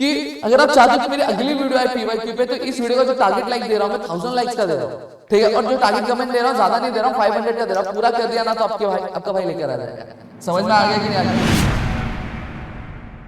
कि अगर आप चाहते हो कि मेरी अगली वीडियो आए पीवाईक्यू पे, तो इस वीडियो का जो टारगेट लाइक दे रहा हूँ मैं 1000 लाइक्स का दे रहा हूँ, ठीक है, और जो टारगेट कमेंट दे रहा हूँ ज्यादा नहीं दे रहा हूँ, 500 का दे रहा हूँ, पूरा कर दिया ना तो आपका भाई लेकर आ जाएगा। समझ में आ गया कि नहीं आ गया?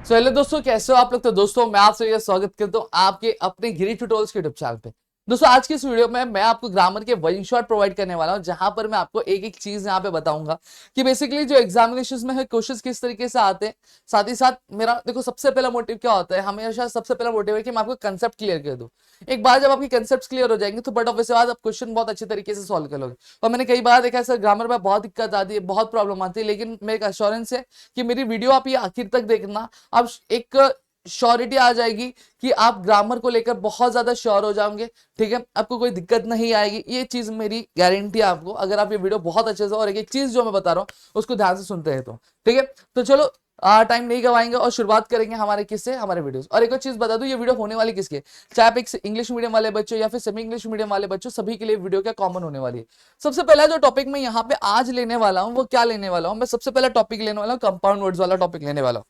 तो हेलो दोस्तों, कैसे हो आप लोग? तो दोस्तों मैं आपसे स्वागत करता हूँ आपके अपने गिरी ट्यूटोरियल्स के यूट्यूब चैनल पे। दोस्तों आज की इस वीडियो में मैं आपको ग्रामर के वन शॉट प्रोवाइड करने वाला हूं, जहां पर मैं आपको एक एक चीज यहां पे बताऊंगा कि बेसिकली जो एग्जामिनेशंस में है क्वेश्चंस किस तरीके से आते हैं। साथ ही साथ मेरा देखो सबसे पहला मोटिव क्या होता है, हमेशा सबसे पहला मोटिव है कि मैं आपको कंसेप्ट क्लियर कर दूं। एक बार जब आपकी कंसेप्ट क्लियर हो जाएंगे तो बट ऑफ इसके बाद आप क्वेश्चन बहुत अच्छे तरीके से सॉल्व कर लोगे। और मैंने कई बार देखा है सर ग्रामर में बहुत दिक्कत आती है, बहुत प्रॉब्लम आती है, लेकिन मेरे एक अश्योरेंस है कि मेरी वीडियो आप ये आखिर तक देखना, आप एक श्योरिटी आ जाएगी कि आप ग्रामर को लेकर बहुत ज्यादा श्योर हो जाओगे, ठीक है, आपको कोई दिक्कत नहीं आएगी। ये चीज मेरी गारंटी है आपको, अगर आप ये वीडियो बहुत अच्छे से और एक एक चीज जो मैं बता रहा हूँ उसको ध्यान से सुनते हैं तो ठीक है। तो चलो टाइम नहीं गवाएंगे और शुरुआत करेंगे हमारे किससे, हमारे वीडियोस। और एक और चीज बता दूं, ये वीडियो होने वाली किसके, चाहे आप एक इंग्लिश मीडियम वाले बच्चों या फिर सेमी इंग्लिश मीडियम वाले बच्चों, सभी के लिए वीडियो क्या कॉमन होने वाली है। सबसे पहला जो टॉपिक मैं यहाँ पे आज लेने वाला हूँ वो क्या लेने वाला हूँ, मैं सबसे पहला टॉपिक लेने वाला हूँ कंपाउंड वर्ड्स वाला टॉपिक लेने वाला हूँ।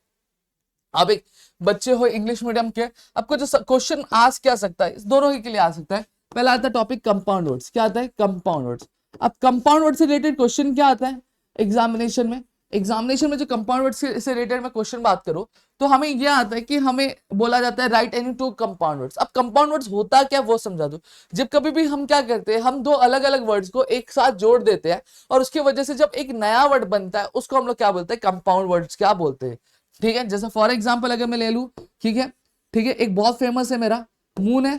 आप एक बच्चे हो इंग्लिश मीडियम के, आपको जो क्वेश्चन आज क्या सकता है, इस दोनों के लिए आ सकता है। पहला आता है टॉपिक कंपाउंड वर्ड्स। क्या आता है? Compound words. अब कंपाउंड वर्ड से रिलेटेड क्वेश्चन क्या आता है एग्जामिनेशन में? एग्जामिनेशन में जो कंपाउंड वर्ड से रिलेटेड मैं क्वेश्चन बात करूं तो हमें यह आता है कि हमें बोला जाता है right any two compound words. अब कंपाउंड वर्ड्स होता क्या वो समझा दो। जब कभी भी हम क्या करते हैं, हम दो अलग अलग वर्ड्स को एक साथ जोड़ देते हैं और उसकी वजह से जब एक नया वर्ड बनता है उसको हम लोग क्या बोलते हैं? कंपाउंड वर्ड्स क्या बोलते हैं, ठीक है। जैसे फॉर एग्जाम्पल अगर मैं ले लू, ठीक है, ठीक है, एक बहुत फेमस है मेरा, मून है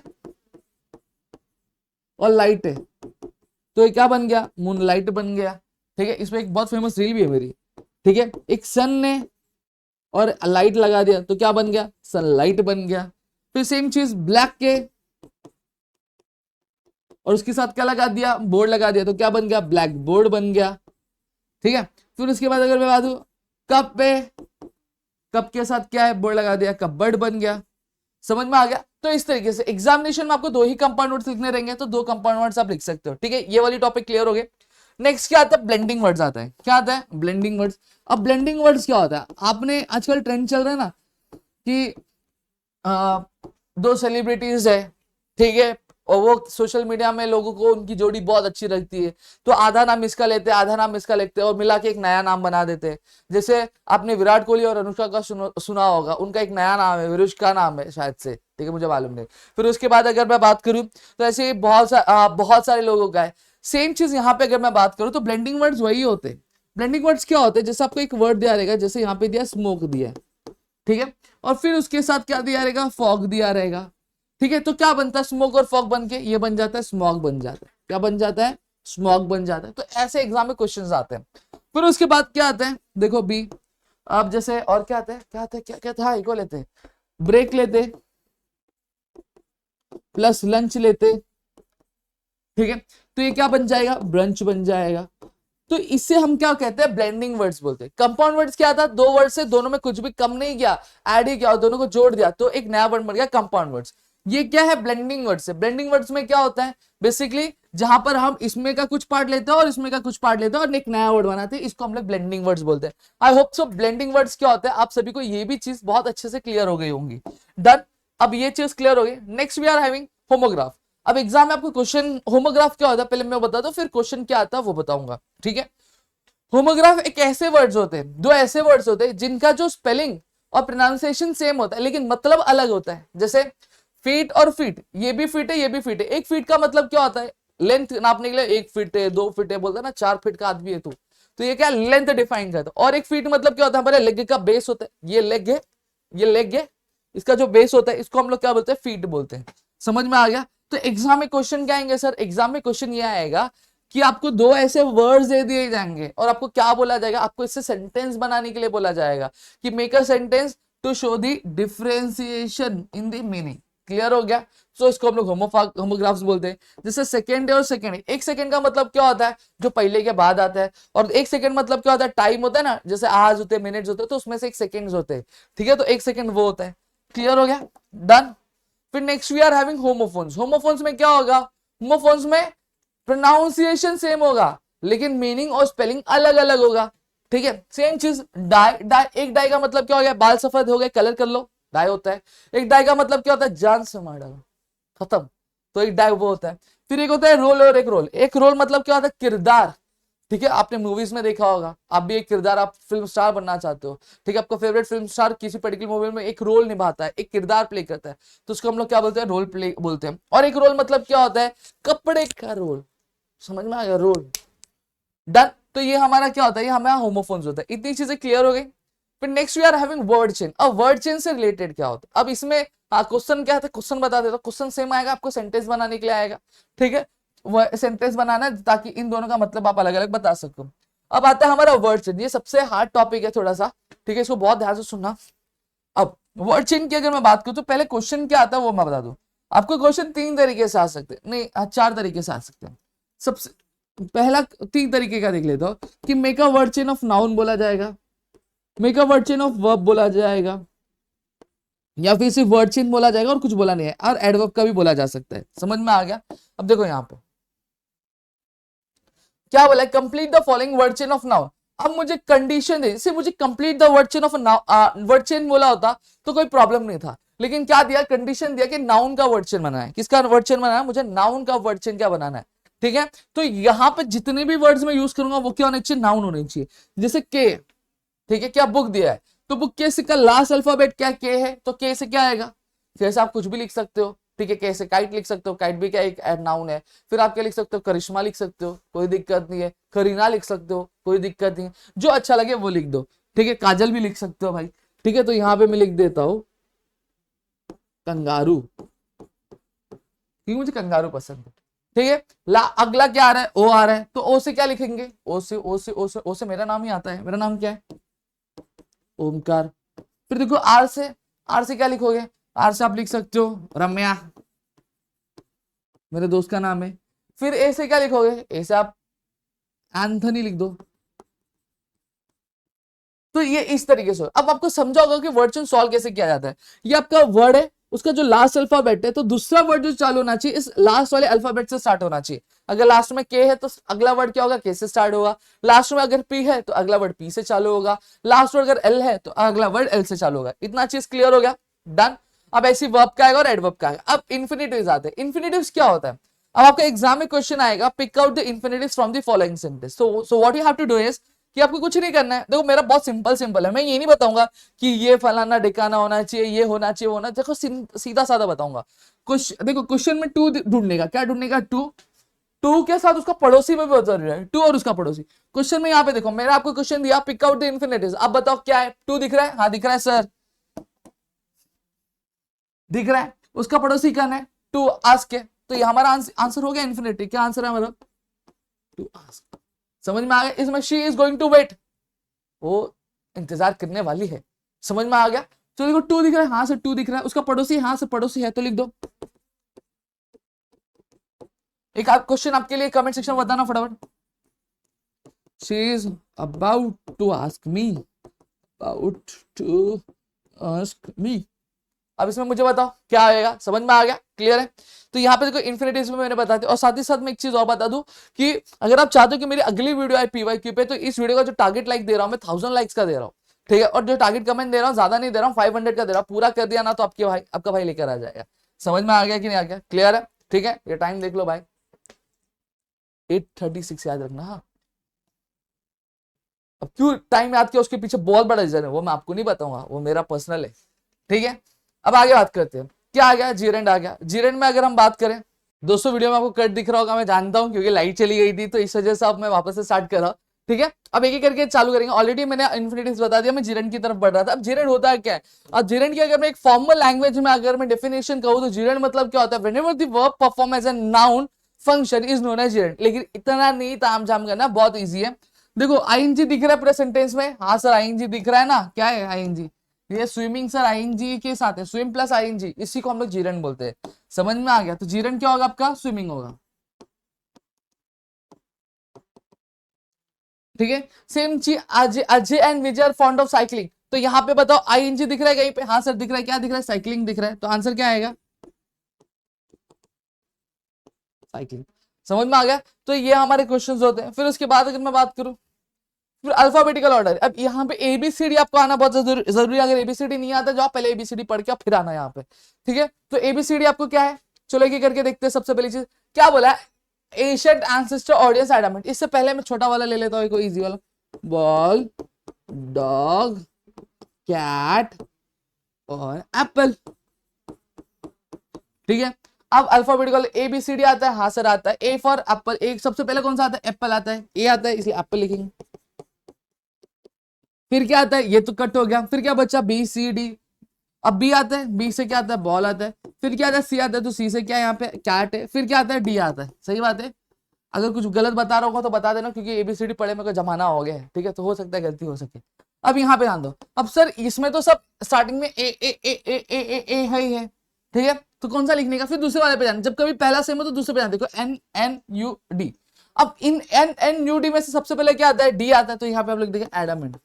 और लाइट है, तो ये क्या बन गया? मून लाइट बन गया, ठीक है। इसमें एक बहुत फेमस रील भी है मेरी, ठीक है। एक सन ने और लाइट लगा दिया तो क्या बन गया? सनलाइट बन गया। फिर सेम चीज ब्लैक के और उसके साथ क्या लगा दिया? बोर्ड लगा दिया तो क्या बन गया? ब्लैक बोर्ड बन गया, ठीक है। फिर उसके बाद अगर मैं बात कप पे, कप के साथ क्या है? बोर्ड लगा दिया, कपबर्ड बन गया। समझ में आ गया? तो इस तरीके से एग्जामिनेशन में आपको दो ही कंपाउंड वर्ड्स लिखने रहेंगे तो दो कंपाउंड वर्ड्स आप लिख सकते हो, ठीक है। ये वाली टॉपिक क्लियर हो गए। नेक्स्ट क्या आता है? ब्लेंडिंग वर्ड्स आता है। क्या आता है? Blending words. अब ब्लेंडिंग वर्ड्स क्या होता है? आपने आजकल ट्रेंड चल रहा है ना कि दो सेलिब्रिटीज है, ठीक है, और वो सोशल मीडिया में लोगों को उनकी जोड़ी बहुत अच्छी लगती है तो आधा नाम इसका लेते हैं, आधा नाम इसका लेते हैं और मिला के एक नया नाम बना देते हैं। जैसे आपने विराट कोहली और अनुष्का का सुना होगा, उनका एक नया नाम है, विरुष्का नाम है शायद से, ठीक है, मुझे मालूम नहीं। फिर उसके बाद अगर मैं बात करूं तो ऐसे बहुत सारे लोगों का है। सेम चीज यहाँ पे अगर मैं बात करूं तो ब्लेंडिंग वर्ड्स वही होते हैं। ब्लेंडिंग वर्ड्स क्या होते हैं? जैसे आपको एक वर्ड दिया रहेगा, जैसे यहाँ पे दिया स्मोक दिया, ठीक है, और फिर उसके साथ क्या दिया रहेगा? फॉग दिया रहेगा, ठीक है। तो क्या बनता है? स्मोक और फॉग बन के ये बन जाता है स्मॉग बन जाता है। क्या बन जाता है? स्मॉग बन जाता है। तो ऐसे एग्जाम में क्वेश्चंस आते हैं। फिर उसके बाद क्या आता है? देखो बी। अब जैसे और क्या आता है, क्या आता है, क्या क्या था, एक लेते ब्रेक लेते प्लस लंच लेते, ठीक है, तो ये क्या बन जाएगा? ब्रंच बन जाएगा। तो इससे हम क्या कहते हैं? ब्लेंडिंग वर्ड्स बोलते हैं। कंपाउंड वर्ड्स क्या था? दो वर्ड से दोनों में कुछ भी कम नहीं किया, ऐड ही किया और दोनों को जोड़ दिया तो एक नया वर्ड बन गया कंपाउंड वर्ड्स। ये क्या है? ब्लेंडिंग वर्ड्स है। ब्लेंडिंग वर्ड्स में क्या होता है? बेसिकली जहां पर हम इसमें का कुछ पार्ट लेते हैं और इसमें का कुछ पार्ट लेते हैं और एक नया वर्ड बनाते हैं, इसको हम लोग ब्लेंडिंग वर्ड्स बोलते हैं। I hope so blending words क्या होता है आप सभी को ये भी चीज बहुत अच्छे से क्लियर हो गई होंगी। डन। अब ये चीज क्लियर हो गई। Next we are having homograph. अब एग्जाम में आपको क्वेश्चन होमोग्राफ क्या होता है पहले मैं बता दूं, फिर क्वेश्चन क्या आता है वो बताऊंगा, ठीक है। होमोग्राफ एक ऐसे वर्ड्स होते हैं, दो ऐसे वर्ड्स होते हैं जिनका जो स्पेलिंग और प्रोनाउंसिएशन सेम होता है लेकिन मतलब अलग होता है। जैसे फीट और फीट, ये भी फीट है ये भी फीट है। एक फीट का मतलब क्या होता है? लेंथ नापने के लिए 1 फीट है 2 फीट है, बोलता है ना 4 फीट का आदमी है तू, तो ये क्या लेंथ डिफाइन करता है। और एक फीट मतलब क्या होता है? हमारे लेग का बेस होता है, ये लेग है ये लेग है, इसका जो बेस होता है इसको हम लोग क्या बोलते हैं? फीट बोलते हैं। समझ में आ गया? तो एग्जाम में क्वेश्चन क्या आएंगे सर? एग्जाम में क्वेश्चन ये आएगा कि आपको दो ऐसे वर्ड्स दे दिए जाएंगे और आपको क्या बोला जाएगा? आपको इससे सेंटेंस बनाने के लिए बोला जाएगा कि make a sentence to show the differentiation in the meaning. Clear हो गया? सो इसको हम लोग होमोग्राफ्स बोलते हैं। जैसे सेकेंड है और सेकेंड है, एक सेकेंड का मतलब क्या होता है? जो पहले के बाद आता है। और एक सेकेंड मतलब क्या होता है? टाइम होता है ना, जैसे आवर्स होते हैं मिनट्स होते हैं तो उसमें से एक सेकेंड्स होते हैं, ठीक है, तो एक सेकेंड वो होता है। क्लियर हो गया? डन। फिर next we are having homophones. Homophones में क्या होगा? होमोफोन्स में प्रोनाउंसिएशन सेम होगा लेकिन मीनिंग और स्पेलिंग अलग अलग होगा, ठीक है। सेम चीज डाई, एक डाई का मतलब क्या हो गया? बाल सफेद हो गए, कलर कर लो, डाई होता है। एक डाई का मतलब क्या होता है, जान से मार डालो, खत्म, तो एक डाई वो होता है। फिर एक होता है रोल और एक रोल। एक रोल मतलब क्या होता है, किरदार, ठीक है, आपने मूवीज में देखा होगा, आप भी एक किरदार, आप फिल्म स्टार बनना चाहते हो, ठीक है, आपका फेवरेट फिल्म स्टार किसी पर्टिकुलर मूवी में एक रोल निभाता है, एक किरदार प्ले करता है, तो उसको हम लोग क्या बोलते हैं, रोल प्ले बोलते हैं। और एक रोल मतलब क्या होता है, कपड़े का रोल, समझ में आ गया, रोल डन। तो ये हमारा क्या होता है, ये हमारा होमोफोन्स होता है। इतनी चीजें क्लियर हो गई। फिर next we are having word chain. अब वर्ड चेन से रिलेटेड क्या होता है, अब इसमें क्वेश्चन क्या था, क्वेश्चन बता देता, क्वेश्चन सेम आएगा, आपको सेंटेंस बनाने के लिए आएगा, ठीक है, सेंटेंस बनाना है ताकि इन दोनों का मतलब आप अलग अलग बता सको। अब आता है हमारा वर्ड चेन, ये सबसे हार्ड टॉपिक है थोड़ा सा, ठीक है, इसको बहुत ध्यान से सुनना। अब वर्ड चेन की अगर मैं बात करूं तो पहले क्वेश्चन क्या आता है वो मैं बता दूं आपको। क्वेश्चन तीन तरीके से आ सकते हैं, नहीं चार तरीके से आ सकते हैं। सबसे पहला तीन तरीके का देख लेता हूं कि make a word chain of noun बोला जाएगा, make a word chain of verb बोला जाएगा, या फिर सिर्फ वर्ड चेन बोला जाएगा और कुछ बोला नहीं है, और एडवर्ब का भी बोला जा सकता है। समझ में आ गया। अब देखो यहां पे क्या बोला है, complete the following word chain of noun. अब मुझे कंडीशन दे, सिर्फ मुझे complete the word chain of word chain बोला होता तो कोई प्रॉब्लम नहीं था, लेकिन क्या दिया, कंडीशन दिया कि नाउन का वर्ड चेन बनाना है। किसका वर्ड चेन बनाना है, मुझे नाउन का वर्ड चेन क्या बनाना है, ठीक है। तो यहां पे जितने भी वर्ड्स मैं यूज करूंगा वो क्या होने चाहिए, नाउन होने चाहिए। जैसे के, ठीक है, क्या बुक दिया है, तो बुक के से का लास्ट अल्फाबेट क्या के है, तो के से क्या आएगा, जैसे आप कुछ भी लिख सकते हो, ठीक है, कैसे काइट लिख सकते हो, काइट भी क्या एक नाउन है। फिर आप क्या लिख सकते हो, करिश्मा लिख सकते हो, कोई दिक्कत नहीं है, करीना लिख सकते हो, कोई दिक्कत नहीं है, जो अच्छा लगे वो लिख दो, ठीक है, काजल भी लिख सकते हो भाई, ठीक है। तो यहां पे मैं लिख देता हूं कंगारू, क्योंकि मुझे कंगारू पसंद है, ठीक है। अगला क्या आ रहा है, ओ आ रहा है, तो ओ से क्या लिखेंगे, ओ से मेरा नाम ही आता है, मेरा नाम क्या है, ओमकार। फिर देखो आर से क्या लिखोगे, आर से आप लिख सकते हो रम्या, मेरे दोस्त का नाम है। फिर ए से क्या लिखोगे, ए से आप एंथनी लिख दो। तो ये इस तरीके से। अब आपको समझा होगा कि वर्ड चेन सॉल्व कैसे किया जाता है। ये आपका वर्ड है, उसका जो लास्ट अल्फाबेट है, तो दूसरा वर्ड जो चालू होना चाहिए इस लास्ट वाले अल्फाबेट से स्टार्ट होना चाहिए। अगर लास्ट में के है तो अगला वर्ड क्या होगा, के से स्टार्ट होगा। लास्ट में अगर पी है तो अगला वर्ड पी से चालू होगा। लास्ट वर्ड अगर एल है तो अगला वर्ड एल से चालू होगा। इतना चीज क्लियर हो गया, डन। अब ऐसी वर्ब का आएगा और एडवर्ब का आएगा। अब इन्फिनिटिव्स आते हैं। इन्फिनिटिव्स क्या होता है, अब आपका एग्जाम में क्वेश्चन आएगा, pick out the infinitives from the following sentence. So what you have to do is कि आपको कुछ नहीं करना है। देखो मेरा बहुत सिंपल है, मैं ये नहीं बताऊंगा कि ये फलाना डिकाना होना चाहिए, ये होना चाहिए, होना, देखो सीधा साधा बताऊंगा। कुछ देखो क्वेश्चन में टू ढूंढने का, क्या ढूंढने का, टू, टू के साथ उसका पड़ोसी में भी बहुत जरूरी है, टू और उसका पड़ोसी। क्वेश्चन में यहाँ पे देखो, मैंने आपको क्वेश्चन दिया, पिक आउट द इन्फिनिटिव्स। अब बताओ क्या है, टू दिख रहा है, हाँ दिख रहा है सर, दिख रहा है। उसका पड़ोसी कौन है, टू आस्क है। तो ये हमारा आंसर हो गया इन्फिनिटी। क्या आंसर है हमारा, टू आस्क। समझ में आ गया। इसमें she is going to wait, वो इंतजार करने वाली है। समझ में आ गया। तो देखो टू दिख रहा है, हाँ से टू दिख रहा है, उसका पड़ोसी हाँ से पड़ोसी है, तो लिख दो। एक आप क्वेश्चन आपके लिए कमेंट सेक्शन में बताना फटाफट। She is about to ask me, about to ask me. अब इसमें मुझे बताओ क्या आएगा, समझ में आ गया, क्लियर है। तो यहाँ पे देखो इन्फिनिटिव में मैंने बता दिया। और साथ ही साथ मैं एक चीज और बता दूं कि अगर आप चाहते हो कि मेरी अगली वीडियो आए पीवाईक्यू पे, तो इस वीडियो का जो टारगेट लाइक दे रहा हूं मैं 1000 लाइक्स का दे रहा हूँ, ठीक है। और जो टारगेट कमेंट दे रहा हूँ ज्यादा नहीं दे रहा हूँ, 500 का दे रहा हूँ। पूरा कर दिया ना तो आपका भाई लेकर आ जाएगा। समझ में आ गया कि नहीं आ गया, क्लियर है, ठीक है। ये टाइम देख लो भाई, 8:36 याद रखना। हाँ, अब क्यों टाइम याद किया उसके पीछे बहुत बड़ा रीजन है, वो मैं आपको नहीं बताऊंगा, वो मेरा पर्सनल है, ठीक है। अब आगे बात करते हैं, क्या आ गया, जीरेंड आ गया। जीरेंड में अगर हम बात करें, दोस्तों वीडियो में आपको कट दिख रहा होगा, मैं जानता हूं, क्योंकि लाइट चली गई थी, तो इस वजह से अब मैं वापस से स्टार्ट कर रहा हूं, ठीक है। अब एक एक करके चालू करेंगे। ऑलरेडी मैंने इन्फिनिटिव्स बता दिया, मैं जीरेंड की तरफ बढ़ रहा था। अब जीरेंड होता है क्या है, अब जीरेंड की अगर मैं एक फॉर्मल लैंग्वेज में अगर मैं डेफिनेशन कहूं तो जीरेंड मतलब क्या होता है, whenever the verb perform as a noun function is known as gerund. लेकिन इतना नहीं तामझाम करना, बहुत ईजी है। देखो आईएनजी दिख रहा है पूरे सेंटेंस में, हाँ सर आईएनजी दिख रहा है ना, क्या है आईएनजी, ये स्विमिंग सर आईएनजी के साथ है, स्विम प्लस आईएनजी, इसी को हम लोग जीरेंड बोलते हैं। समझ में आ गया। तो जीरेंड क्या होगा आपका, स्विमिंग होगा, ठीक है। सेम चीज Ajay and Vijay are fond of cycling. तो यहाँ पे बताओ आईएनजी दिख रहा है कहीं पे, हाँ सर दिख रहा है, क्या दिख रहा है, साइकिलिंग दिख रहा है, तो आंसर क्या आएगा, साइकिलिंग। समझ में आ गया। तो ये हमारे क्वेश्चंस होते हैं। फिर उसके बाद अगर मैं बात करूं, फिर अल्फाबेटिकल ऑर्डर। अब यहाँ पे एबीसीडी आपको आना बहुत जरूरी है। अगर एबीसीडी नहीं आता जाओ पहले एबीसीडी पढ़ के फिर आना यहाँ पे, ठीक है। तो एबीसीडी आपको क्या है, चलो एक करके देखते हैं। सबसे पहली चीज क्या बोला है, एशियंट एंसेस्टर ऑडियंस एडामेंट। इससे पहले मैं छोटा वाला ले लेता हूँ, कोई इजी वाला, बॉल, डॉग, कैट और एप्पल, ठीक है। अब अल्फाबेटिकल एबीसीडी आता है, हाँ सर आता है। ए फॉर एप्पल, एक सबसे पहले कौन सा आता है, एप्पल आता है, ए आता है इसलिए एप्पल लिखेंगे। फिर क्या आता है, ये तो कट हो गया। फिर क्या बच्चा, बी सी डी। अब बी आता है, बी से क्या आता है, बॉल आता है। फिर क्या आता है, सी आता है, तो सी से क्या है यहाँ पे कैट है। फिर क्या आता है, डी आता है। सही बात है। अगर कुछ गलत बता रहा होगा तो बता देना, क्योंकि एबीसीडी पढ़े में कोई जमाना हो गया है, ठीक है, तो हो सकता है गलती हो सके। अब यहाँ पे ध्यान दो। अब सर इसमें तो सब स्टार्टिंग में ए ए ए ए ए ए ए है, ठीक है। तो कौन सा लिखने का, फिर दूसरे वाले पे जाना। जब कभी पहला सेम हो तो दूसरे पे जाना। देखो एन एन यू डी। अब इन एन एन यू डी में से सबसे पहले क्या आता है, डी आता है। तो यहाँ पे आप लिख देंगे एडामेंट,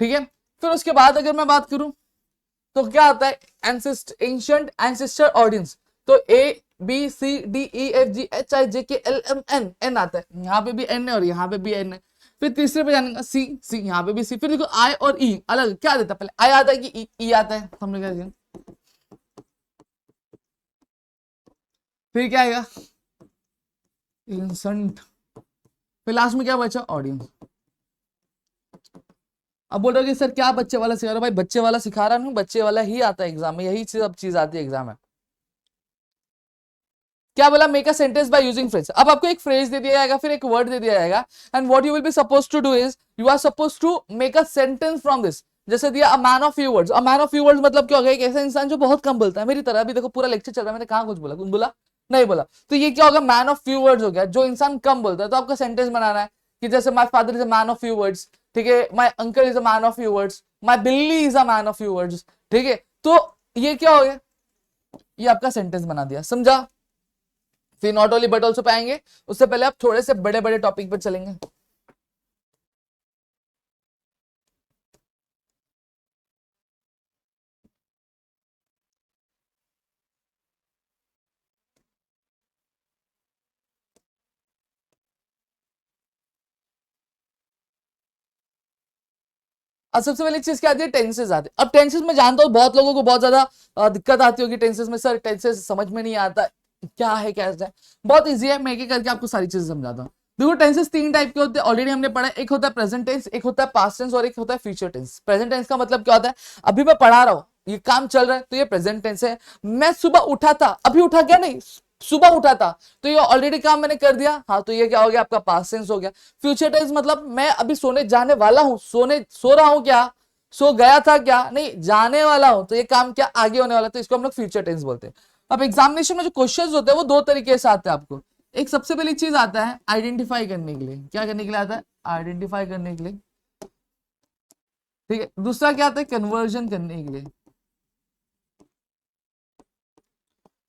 ठीक है। फिर उसके बाद अगर मैं बात करूं तो क्या आता है, एंशिएंट एंसेस्टर ऑडियंस। तो A B C D E F G H I J K L M N, N आता है। यहाँ पे भी एन है और यहाँ पे भी एन है। फिर तीसरे पे जाने का सी, सी यहाँ पे भी सी। फिर देखो आई और ई अलग, क्या देता है, पहले आई आता है कि ई आता है, हम लोग क्या करेंगे। फिर क्या आएगा, इंसेंट। फिर लास्ट में क्या बचा, ऑडियंस। अब बोल रहे हो कि सर क्या बच्चे वाला सिखा रहा, भाई बच्चे वाला सिखा रहा हूँ, बच्चे वाला ही आता है एग्जाम में, यही सब चीज आती है एग्जाम में। क्या बोला, make a sentence by using phrase. अब आपको एक फ्रेज दे दिया जाएगा, फिर एक वर्ड दे दिया जाएगा, and what you will be suppose to do is you are suppose to make a sentence from this. जैसे दिया a man of few words. A man of few words मतलब क्या हो गया, एक ऐसा इंसान जो बहुत कम बोलता है, मेरी तरह। अभी देखो पूरा लेक्चर चल रहा है, मैंने कहा कुछ बोला, कुछ बोला नहीं बोला। तो ये क्या होगा, मैन ऑफ फ्यू वर्ड्स हो गया, जो इंसान कम बोलता है। तो आपका सेंटेंस बनाना है कि जैसे my father is a man of few words, ठीक है, my uncle is a man of few words, my billi is a man of few words, ठीक है। तो ये क्या हो गया, ये आपका सेंटेंस बना दिया, समझा। फिर नॉट ओनली बट ऑल्सो पे आएंगे, उससे पहले आप थोड़े से बड़े बड़े टॉपिक पर चलेंगे। अब सबसे पहली चीज क्या आती है, टेंसेस आते हैं। अब टेंसेस में जानता हूँ बहुत लोगों को बहुत ज्यादा दिक्कत आती होगी टेंसेस में, सर टेंसेस समझ में नहीं आता क्या है कैसे है। बहुत इजी है, मैं एक करके आपको सारी चीजें समझाता हूँ। देखो टेंसेस तीन टाइप के होते हैं, ऑलरेडी हमने पढ़ा। एक होता है प्रेजेंट टेंस, एक होता है पास्ट टेंस और एक होता है फ्यूचर टेंस। प्रेजेंट टेंस का मतलब क्या होता है, अभी मैं पढ़ा रहा हूँ, ये काम चल रहा है, तो ये प्रेजेंट टेंस है। मैं सुबह उठा था, अभी उठा क्या, नहीं सुबह उठा था, तो ये ऑलरेडी काम मैंने कर दिया, हाँ, तो ये क्या हो गया, आपका पास्ट टेंस हो गया। फ्यूचर टेंस मतलब मैं अभी सोने जाने वाला हूं, सो रहा हूं क्या, सो गया था क्या, नहीं जाने वाला हूं, तो ये काम क्या आगे होने वाला, तो इसको हम लोग फ्यूचर टेंस बोलते हैं। अब एग्जामिनेशन में जो क्वेश्चंस होते हैं वो दो तरीके से आते हैं आपको। एक सबसे पहली चीज आता है आइडेंटिफाई करने के लिए, क्या करने के लिए आता है, आइडेंटिफाई करने के लिए, ठीक है। दूसरा क्या आता है, कन्वर्जन करने के लिए।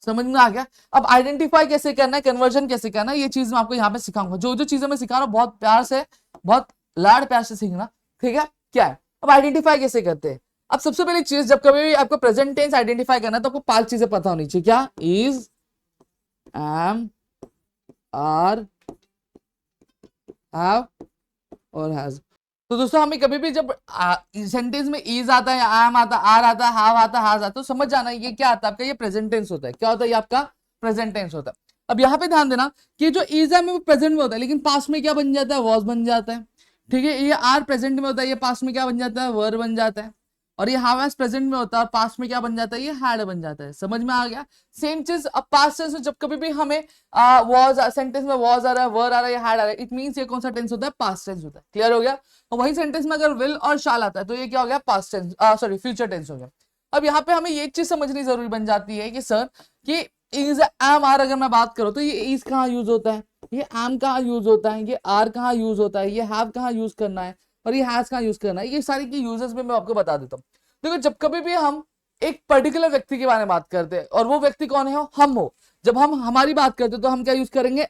समझ में आ गया। अब आइडेंटिफाई कैसे करना है, कन्वर्जन कैसे करना है, ये चीज मैं आपको यहाँ पे सिखाऊंगा। जो जो चीजें मैं सिखा रहा हूँ बहुत प्यार से, बहुत लाड़ प्यार से सीखना, ठीक है। क्या है, अब आइडेंटिफाई कैसे करते हैं। अब सबसे पहली चीज, जब कभी भी आपको प्रेजेंट टेंस आइडेंटिफाई करना है तो आपको पांच चीजें पता होनी चाहिए। क्या, इज, एम, आर, हैव और हैज। तो दोस्तों हमें कभी भी जब सेंटेंस में इज आता है, एम आता है, आर आता है, हैव आता है, हैज आता है, तो समझ जाना ये क्या आता है, आपका ये प्रेजेंट टेंस होता है। क्या होता है, ये आपका प्रेजेंट टेंस होता है। अब यहाँ पे ध्यान देना कि जो इज है वो प्रेजेंट में होता है, लेकिन पास्ट में क्या बन जाता है, वॉज बन जाता है, ठीक है। ये आर प्रेजेंट में होता है, ये पास्ट में क्या बन जाता है, वर बन जाता है। और ये हैव हैज प्रेजेंट में होता है और पास्ट में क्या बन जाता है, ये हैड बन जाता है। समझ में आ गया। सेम चीज अब पास्ट टेंस में जब कभी भी हमें वॉज सेंटेंस में वॉज आ रहा है, वर आ रहा है, हैड आ रहा है, इट मींस ये कौन सा टेंस होता है, पास्ट टेंस होता है। क्लियर हो गया। और वही सेंटेंस में अगर विल और शाल आता है तो ये क्या हो गया, past tense, sorry future tense हो गया। अब यहाँ पे हमें ये चीज समझनी जरूरी बन जाती है कि सर कि इज एम आर अगर मैं बात करूं तो ये इज कहाँ यूज होता है, ये एम कहाँ यूज होता है, ये आर कहाँ यूज होता है, ये हैव कहाँ यूज करना है और ये हैज कहाँ यूज करना है। ये सारी की यूजेस में मैं आपको बता देता हूँ। देखो जब कभी भी हम एक पर्टिकुलर व्यक्ति के बारे में बात करते हैं और वो व्यक्ति कौन है, हम हो, जब हम हमारी बात करते हैं तो हम क्या यूज करेंगे,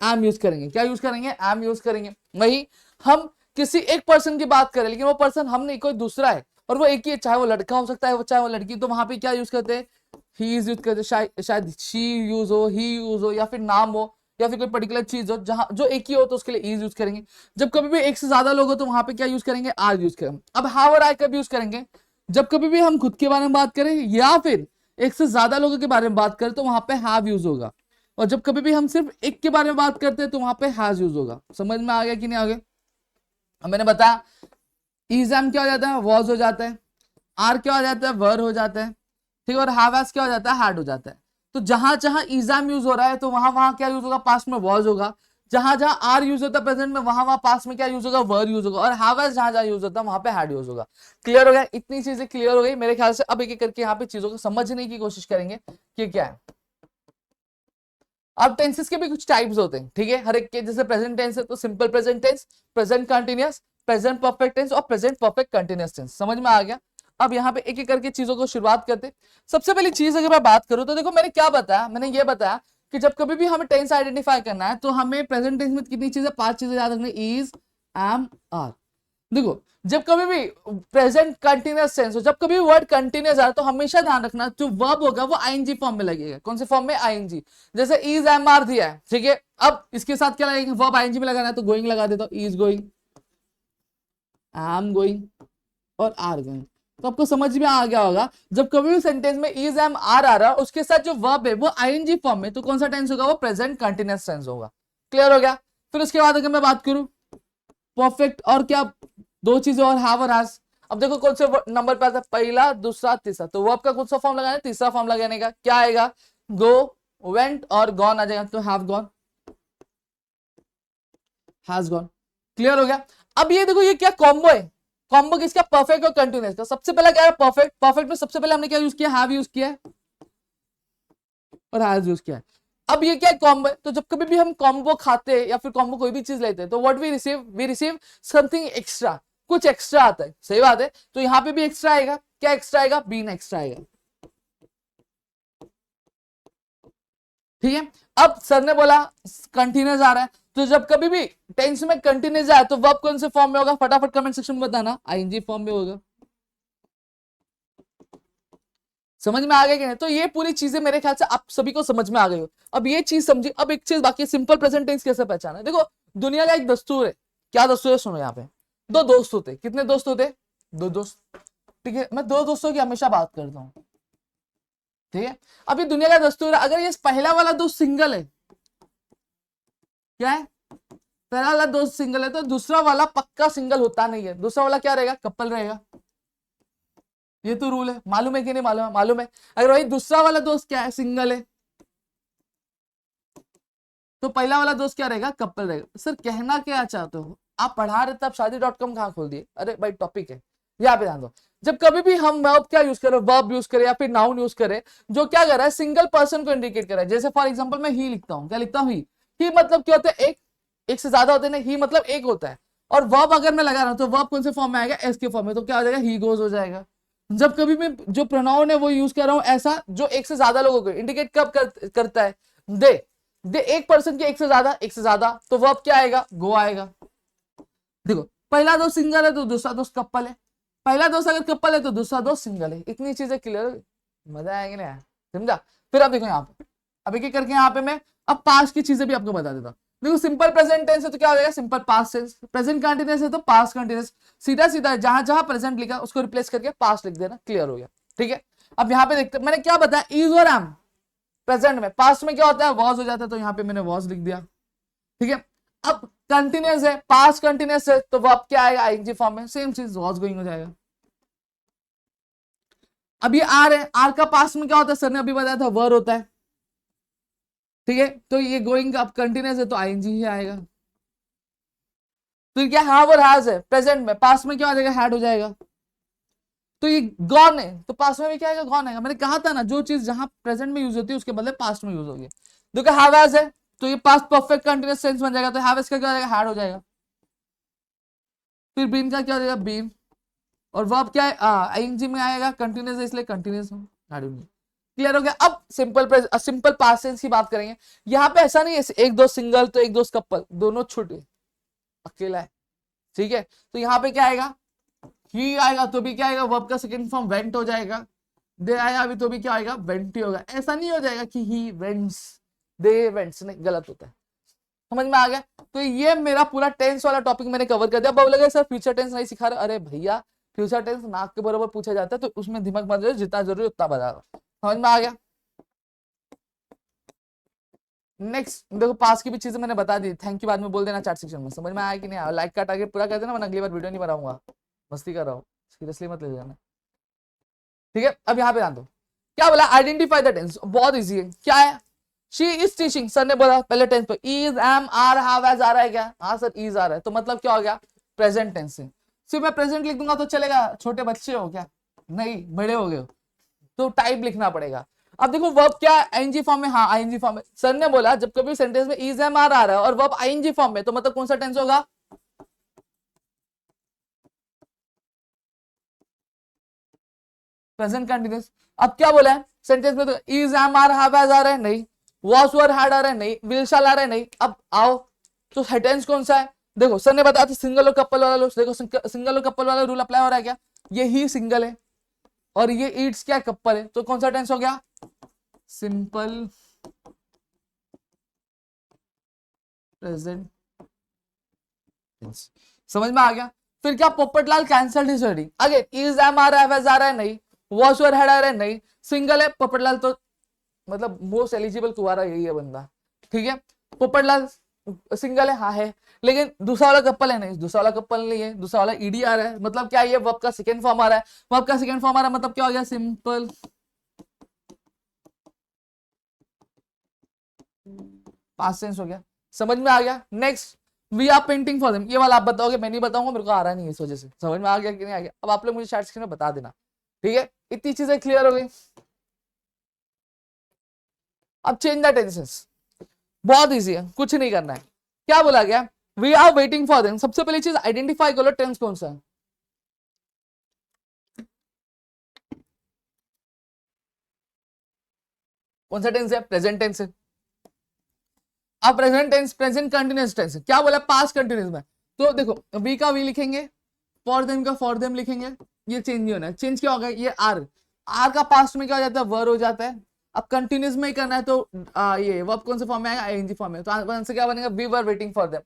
एम यूज करेंगे। क्या यूज करेंगे, एम यूज करेंगे। वही हम किसी एक पर्सन की बात करें लेकिन वो पर्सन हम नहीं, कोई दूसरा है और वो एक ही है, चाहे वो लड़का हो सकता है, चाहे वो लड़की, तो वहां पे क्या यूज करते हैं, ही इज यूज करते, शायद शी यूज हो, ही यूज हो या फिर नाम हो, या फिर कोई पर्टिकुलर चीज हो जहां जो एक ही हो तो उसके लिए इज यूज करेंगे। जब कभी भी एक से ज्यादा लोग हो तो वहां पे क्या यूज करेंगे, आर यूज करेंगे। अब हैव और आई कब यूज करेंगे, जब कभी भी हम खुद के बारे में बात करें या फिर एक से ज्यादा लोगों के बारे में बात करें तो वहां पे हैव यूज होगा, और जब कभी भी हम सिर्फ एक के बारे में बात करते हैं तो वहां पे हैज यूज होगा। समझ में आ गया कि नहीं आ गया? अब मैंने बताया इज एम क्या हो जाता है, वॉज हो जाता है, आर क्या हो जाता है, वर हो जाता है, ठीक है, और हैव हैज क्या हो जाता है, हैड हो जाता है। तो जहां जहां इजाम यूज हो रहा है तो वहां वहां क्या यूज होगा, पास्ट में वॉज होगा। जहां जहां आर यूज होता है प्रेजेंट में, वहां वहां पास्ट में क्या यूज होगा, वर यूज होगा। और हैव हैज जहां जहां यूज होता है वहां पे हैड यूज होगा। क्लियर हो गया? इतनी चीजें क्लियर हो गई मेरे ख्याल से। अब एक एक करके यहाँ पे चीजों को समझने की कोशिश करेंगे कि क्या है। अब टेंसेस के भी कुछ टाइप्स होते हैं, ठीक है, हर एक के। जैसे प्रेजेंट टेंस है तो simple present tense, present continuous, present perfect tense और प्रेजेंट परफेक्ट कंटिन्यूअस टेंस। समझ में आ गया? अब यहाँ पे एक एक करके चीजों को शुरुआत करते। सबसे पहली चीज अगर मैं बात करूं तो देखो मैंने क्या बताया, मैंने ये बताया कि जब कभी भी हमें टेंस आइडेंटिफाई करना है तो हमें प्रेजेंट टेंस में कितनी चीजें, 5 चीजें याद रखनी, इज, एम, आर। देखो जब कभी भी प्रेजेंट कंटिन्यूअस टेंस हो, जब कभी वर्ड कंटिन्यूअस आ तो हमेशा ध्यान रखना जो वर्ब होगा वो आईएनजी फॉर्म में लगेगा। कौन से फॉर्म में? आईएनजी। जैसे इज एम आर दिया है, ठीक है, अब इसके साथ क्या लगेगा, वर्ब आईएनजी में लगाना है तो गोइंग लगा देता हूं, इज गोइंग, एम गोइंग और आर गोइंग। तो आपको समझ में आ गया होगा जब कभी भी सेंटेंस में इज एम आर आ रहा है उसके साथ जो वर्ब है वो आईएनजी फॉर्म में, तो कौन सा टेंस होगा, वो प्रेजेंट कंटिन्यूअस टेंस होगा। क्लियर हो गया? फिर उसके बाद अगर मैं बात करूं परफेक्ट और क्या, दो चीजें और, हैव और हैज। अब देखो कौन से नंबर पे आता है, पहला, दूसरा, तीसरा। तो वर्ब का कौन सा फॉर्म लगाना है, तीसरा फॉर्म लगाने का। क्या आएगा, गो, वेंट और गॉन आ जाएगा। तो have gone, has gone. Clear हो गया? अब ये देखो ये क्या कॉम्बो है, कॉम्बो किसका, परफेक्ट और कंटिन्यूअस का। सबसे पहला क्या है, परफेक्ट। परफेक्ट में सबसे पहले हमने क्या यूज किया, हैव यूज किया है और हैज यूज किया है। अब ये क्या कॉम्बो है, तो जब कभी भी हम कॉम्बो खाते हैं या फिर कॉम्बो कोई भी चीज लेते हैं तो what we receive something extra, कुछ एक्स्ट्रा आता है। सही बात है, तो यहां पे भी एक्स्ट्रा आएगा। क्या एक्स्ट्रा आएगा, बीन एक्स्ट्रा आएगा। ठीक है, अब सर ने बोला कंटिन्यूअस आ रहा है, तो जब कभी भी टेंस में कंटिन्यूअस आए तो वर्ब कौन से फॉर्म में होगा, फटाफट कमेंट सेक्शन में बताना। आईएनजी फॉर्म में होगा। समझ में आ गया कि नहीं? तो ये पूरी चीजें मेरे ख्याल से आप सभी को समझ में आ गई हो। अब ये चीज समझी। अब एक चीज बाकी है, सिंपल प्रेजेंट टेंस कैसे पहचाना है। देखो दुनिया का एक दस्तूर है। क्या दस्तूर है, सुनो। यहाँ पे दो दोस्त होते। कितने दोस्त होते, दो दोस्त। ठीक है, मैं दो दोस्तों की हमेशा बात करता हूँ। ठीक है, अभी दुनिया का दस्तूर है, अगर ये पहला वाला दोस्त सिंगल है, क्या है, पहला वाला दोस्त सिंगल है तो दूसरा वाला पक्का सिंगल होता नहीं है। दूसरा वाला क्या रहेगा, कपल रहेगा। ये तो रूल है, मालूम है कि नहीं मालूम है? मालूम है। अगर वही दूसरा वाला दोस्त क्या है, सिंगल है, तो पहला वाला दोस्त क्या रहेगा, कपल रहेगा। सर कहना क्या चाहते हो आप, पढ़ा रहे तब शादी.com कहाँ खोल दिए? अरे भाई टॉपिक है, यहाँ पे ध्यान दो। जब कभी भी हम वर्ब क्या यूज करें, वर्ब यूज करें या फिर नाउन यूज करें जो क्या कर रहा है, सिंगल पर्सन को इंडिकेट कर रहा है। जैसे फॉर एग्जांपल मैं ही लिखता हूँ, क्या लिखता हूँ, ही मतलब क्या होता है, एक। एक से ज्यादा होते हैं ना, ही मतलब एक होता है। और वर्ब अगर मैं लगा रहा हूं तो वर्ब कौन से फॉर्म में आएगा, एस के फॉर्म में। तो क्या हो जाएगा, ही गोज हो जाएगा। जब कभी मैं जो प्रोनाउन है वो यूज कर रहा हूं ऐसा जो एक से ज्यादा लोगों को इंडिकेट कब करता है, दे। दे एक पर्सन के, एक से ज्यादा, एक से ज्यादा, तो वर्ब क्या आएगा, गो आएगा। देखो पहला दोस्त सिंगल है तो दूसरा दोस्त कपल है। पहला दोस्त अगर कपल है तो दूसरा दोस्त सिंगल है। इतनी चीजें क्लियर हो, मजा आएगी ना, समझा? फिर अब देखो यहाँ पे, अब एक एक करके यहाँ पे मैं अब पास्ट की चीजें भी आपको बता देता हूँ। देखो सिंपल प्रेजेंट टेंस है तो क्या हो जाएगा, simple past tense. Present continuous है तो पास्ट कंटिन्यूअस। सीधा सीधा जहां जहां प्रेजेंट लिखा उसको रिप्लेस करके पास्ट लिख देना। क्लियर हो गया? ठीक है, अब यहाँ पे देखते, मैंने क्या बताया, इज और एम प्रेजेंट में। पास्ट में क्या होता है, वॉज हो जाता है, तो यहाँ पे मैंने वॉज लिख दिया। ठीक है, अब कंटिन्यूअस है, पास्ट कंटिन्यूअस है, तो वर्ब क्या आएगा, आईएनजी फॉर्म में। सेम चीज वॉज गोइंग हो जाएगा। अब ये आर है, आर का पास्ट में क्या होता है, सर ने अभी बताया था, वर होता है। ठीक है, तो ये गोइंग अब कंटिन्यूअस है तो आईएनजी ही आएगा। तो क्या हैव और हैज है प्रेजेंट में, पास्ट में क्या आ जाएगा, हैड हो जाएगा। तो ये गॉन है तो पास्ट में भी क्या आएगा, गॉन आएगा। मैंने कहा था ना जो चीज जहां प्रेजेंट में यूज होती है उसके बदले पास्ट में यूज होगी। देखो हैव हैज है तो ये पास्ट परफेक्ट कंटिन्यूअस टेंस बन जाएगा, तो हैव हैज का क्या हो जाएगा, हैड हो जाएगा। फिर बीन का क्या हो जाएगा, बीन। और वर्ब क्या है, आईएनजी में आएगा, कंटिन्यूअस है इसलिए कंटिन्यूअस। क्लियर हो गया? अब सिंपल पास्ट टेंस की बात करेंगे। यहाँ पे ऐसा नहीं है एक दोस्त सिंगल तो एक दोस्त कपल, दोनों छूटे, अकेला है। ठीक है, तो यहाँ पे क्या आएगा, ही आएगा तो भी क्या आएगा, वर्ब का सेकंड फॉर्म वेंट हो जाएगा। दे आया अभी तो भी क्या आएगा, वेंट ही होगा। ऐसा नहीं हो जाएगा कि ही वेंट्स, दे वेंट्स, नहीं, गलत होता है। समझ में आ गया? तो ये मेरा पूरा टेंस वाला टॉपिक मैंने कवर कर दिया। बोलोगे सर फ्यूचर टेंस नहीं सिखा रहे, अरे भैया फ्यूचर टेंस नाक के बराबर पूछा जाता है, तो उसमें दिमाग मत लगाओ, जितना जरूरी उतना बताओ। समझ में आ गया? नेक्स्ट देखो, पास की भी चीजें मैंने बता दी, थैंक यू बाद में बोल देना चैट सेक्शन में। समझ में आया कि नहीं? लाइक का टारगेट पूरा कर देना, वरना अगली बार वीडियो नहीं बनाऊंगा, मस्ती कर रहा हूँ, सीरियसली मत ले जाना, ठीक है? अब यहाँ पे ध्यान दो, क्या बोला? आइडेंटिफाई द टेंस, बहुत इजी है। क्या है? शी इज टीचिंग, सर ने बोला पहले टेंस पे is, am, are, have, has आ रहा है क्या? हाँ सर इज आ रहा है, तो मतलब क्या हो गया? प्रेजेंट टेंस से। सिर्फ मैं प्रेजेंट लिख दूंगा तो चलेगा? छोटे बच्चे हो क्या? नहीं, बड़े हो गए हो, तो टाइप लिखना पड़ेगा। अब देखो वर्ब क्या है? आईएनजी फॉर्म में। हाँ आईएनजी फॉर्म में। सर ने बोला जब कभी सेंटेंस में इज, एम, आर आ रहा है और वर्ब आईएनजी फॉर्म में, तो मतलब कौन सा टेंस होगा? Present continuous. अब क्या बोला है सेंटेंस में? तो is, am, are, have, has आ रहा है नहीं, वाज, वर, हैड आ रहा है नहीं, विल, शैल आ रहा है नहीं। अब आओ तो टेंस कौन सा है? देखो सर ने बताया था सिंगल और कपल वाला रूल, देखो सिंगल और कपल वाला रूल अप्लाई हो रहा है क्या? ये ही सिंगल है और ये ईट्स क्या कपल है, तो कौन सा टेंस हो गया? Simple present tense. समझ में आ गया? फिर क्या? Popatlal cancelled his wedding, again is, am, are, have, has आ रहा है नहीं, वाज, वर, हैड आ रहा है नहीं, सिंगल है पोपटलाल, तो मतलब मोस्ट एलिजिबल कुवारा यही है बंदा, ठीक है? पोपटलाल सिंगल है, हाँ है, लेकिन दूसरा वाला कपल है नहीं, दूसरा वाला कपल नहीं है, दूसरा वाला ईडी आ रहा है, मतलब क्या? ये वर्ब का सेकंड फॉर्म आ रहा है, वर्ब का सेकंड फॉर्म आ रहा है, मतलब क्या हो गया? सिंपल पास्ट टेंस हो गया। समझ में आ गया? Next, we are painting for them, ये वाला आप बताओगे, मैं नहीं बताऊंगा, मेरे को आ रहा नहीं है इस वजह से। समझ में आ गया कि नहीं आ गया? अब आप लोग मुझे चैट सेक्शन में बता देना, ठीक है? इतनी चीजें क्लियर हो गई। अब चेंज द टेंसेस, बहुत इजी है, कुछ नहीं करना है। क्या बोला गया? We are waiting for them. सबसे पहली चीज आइडेंटिफाई करो टेंस कौन सा है। कौन सा टेंस है? प्रेजेंट टेंस है। अब present tense present continuous tense है। क्या बोला? पास्ट कंटिन्यूअस में। तो देखो वी का वी लिखेंगे, फॉर देम का फॉर देम लिखेंगे, ये चेंज नहीं होना है। चेंज क्या होगा? ये आर, आर का पास्ट में क्या हो जाता है? वर हो जाता है। अब कंटिन्यूअस में ही करना है तो ये वर्ब कौन से फॉर्म में आएगा? आईएनजी फॉर्म में। तो आंसर क्या बनेगा? We were waiting for them.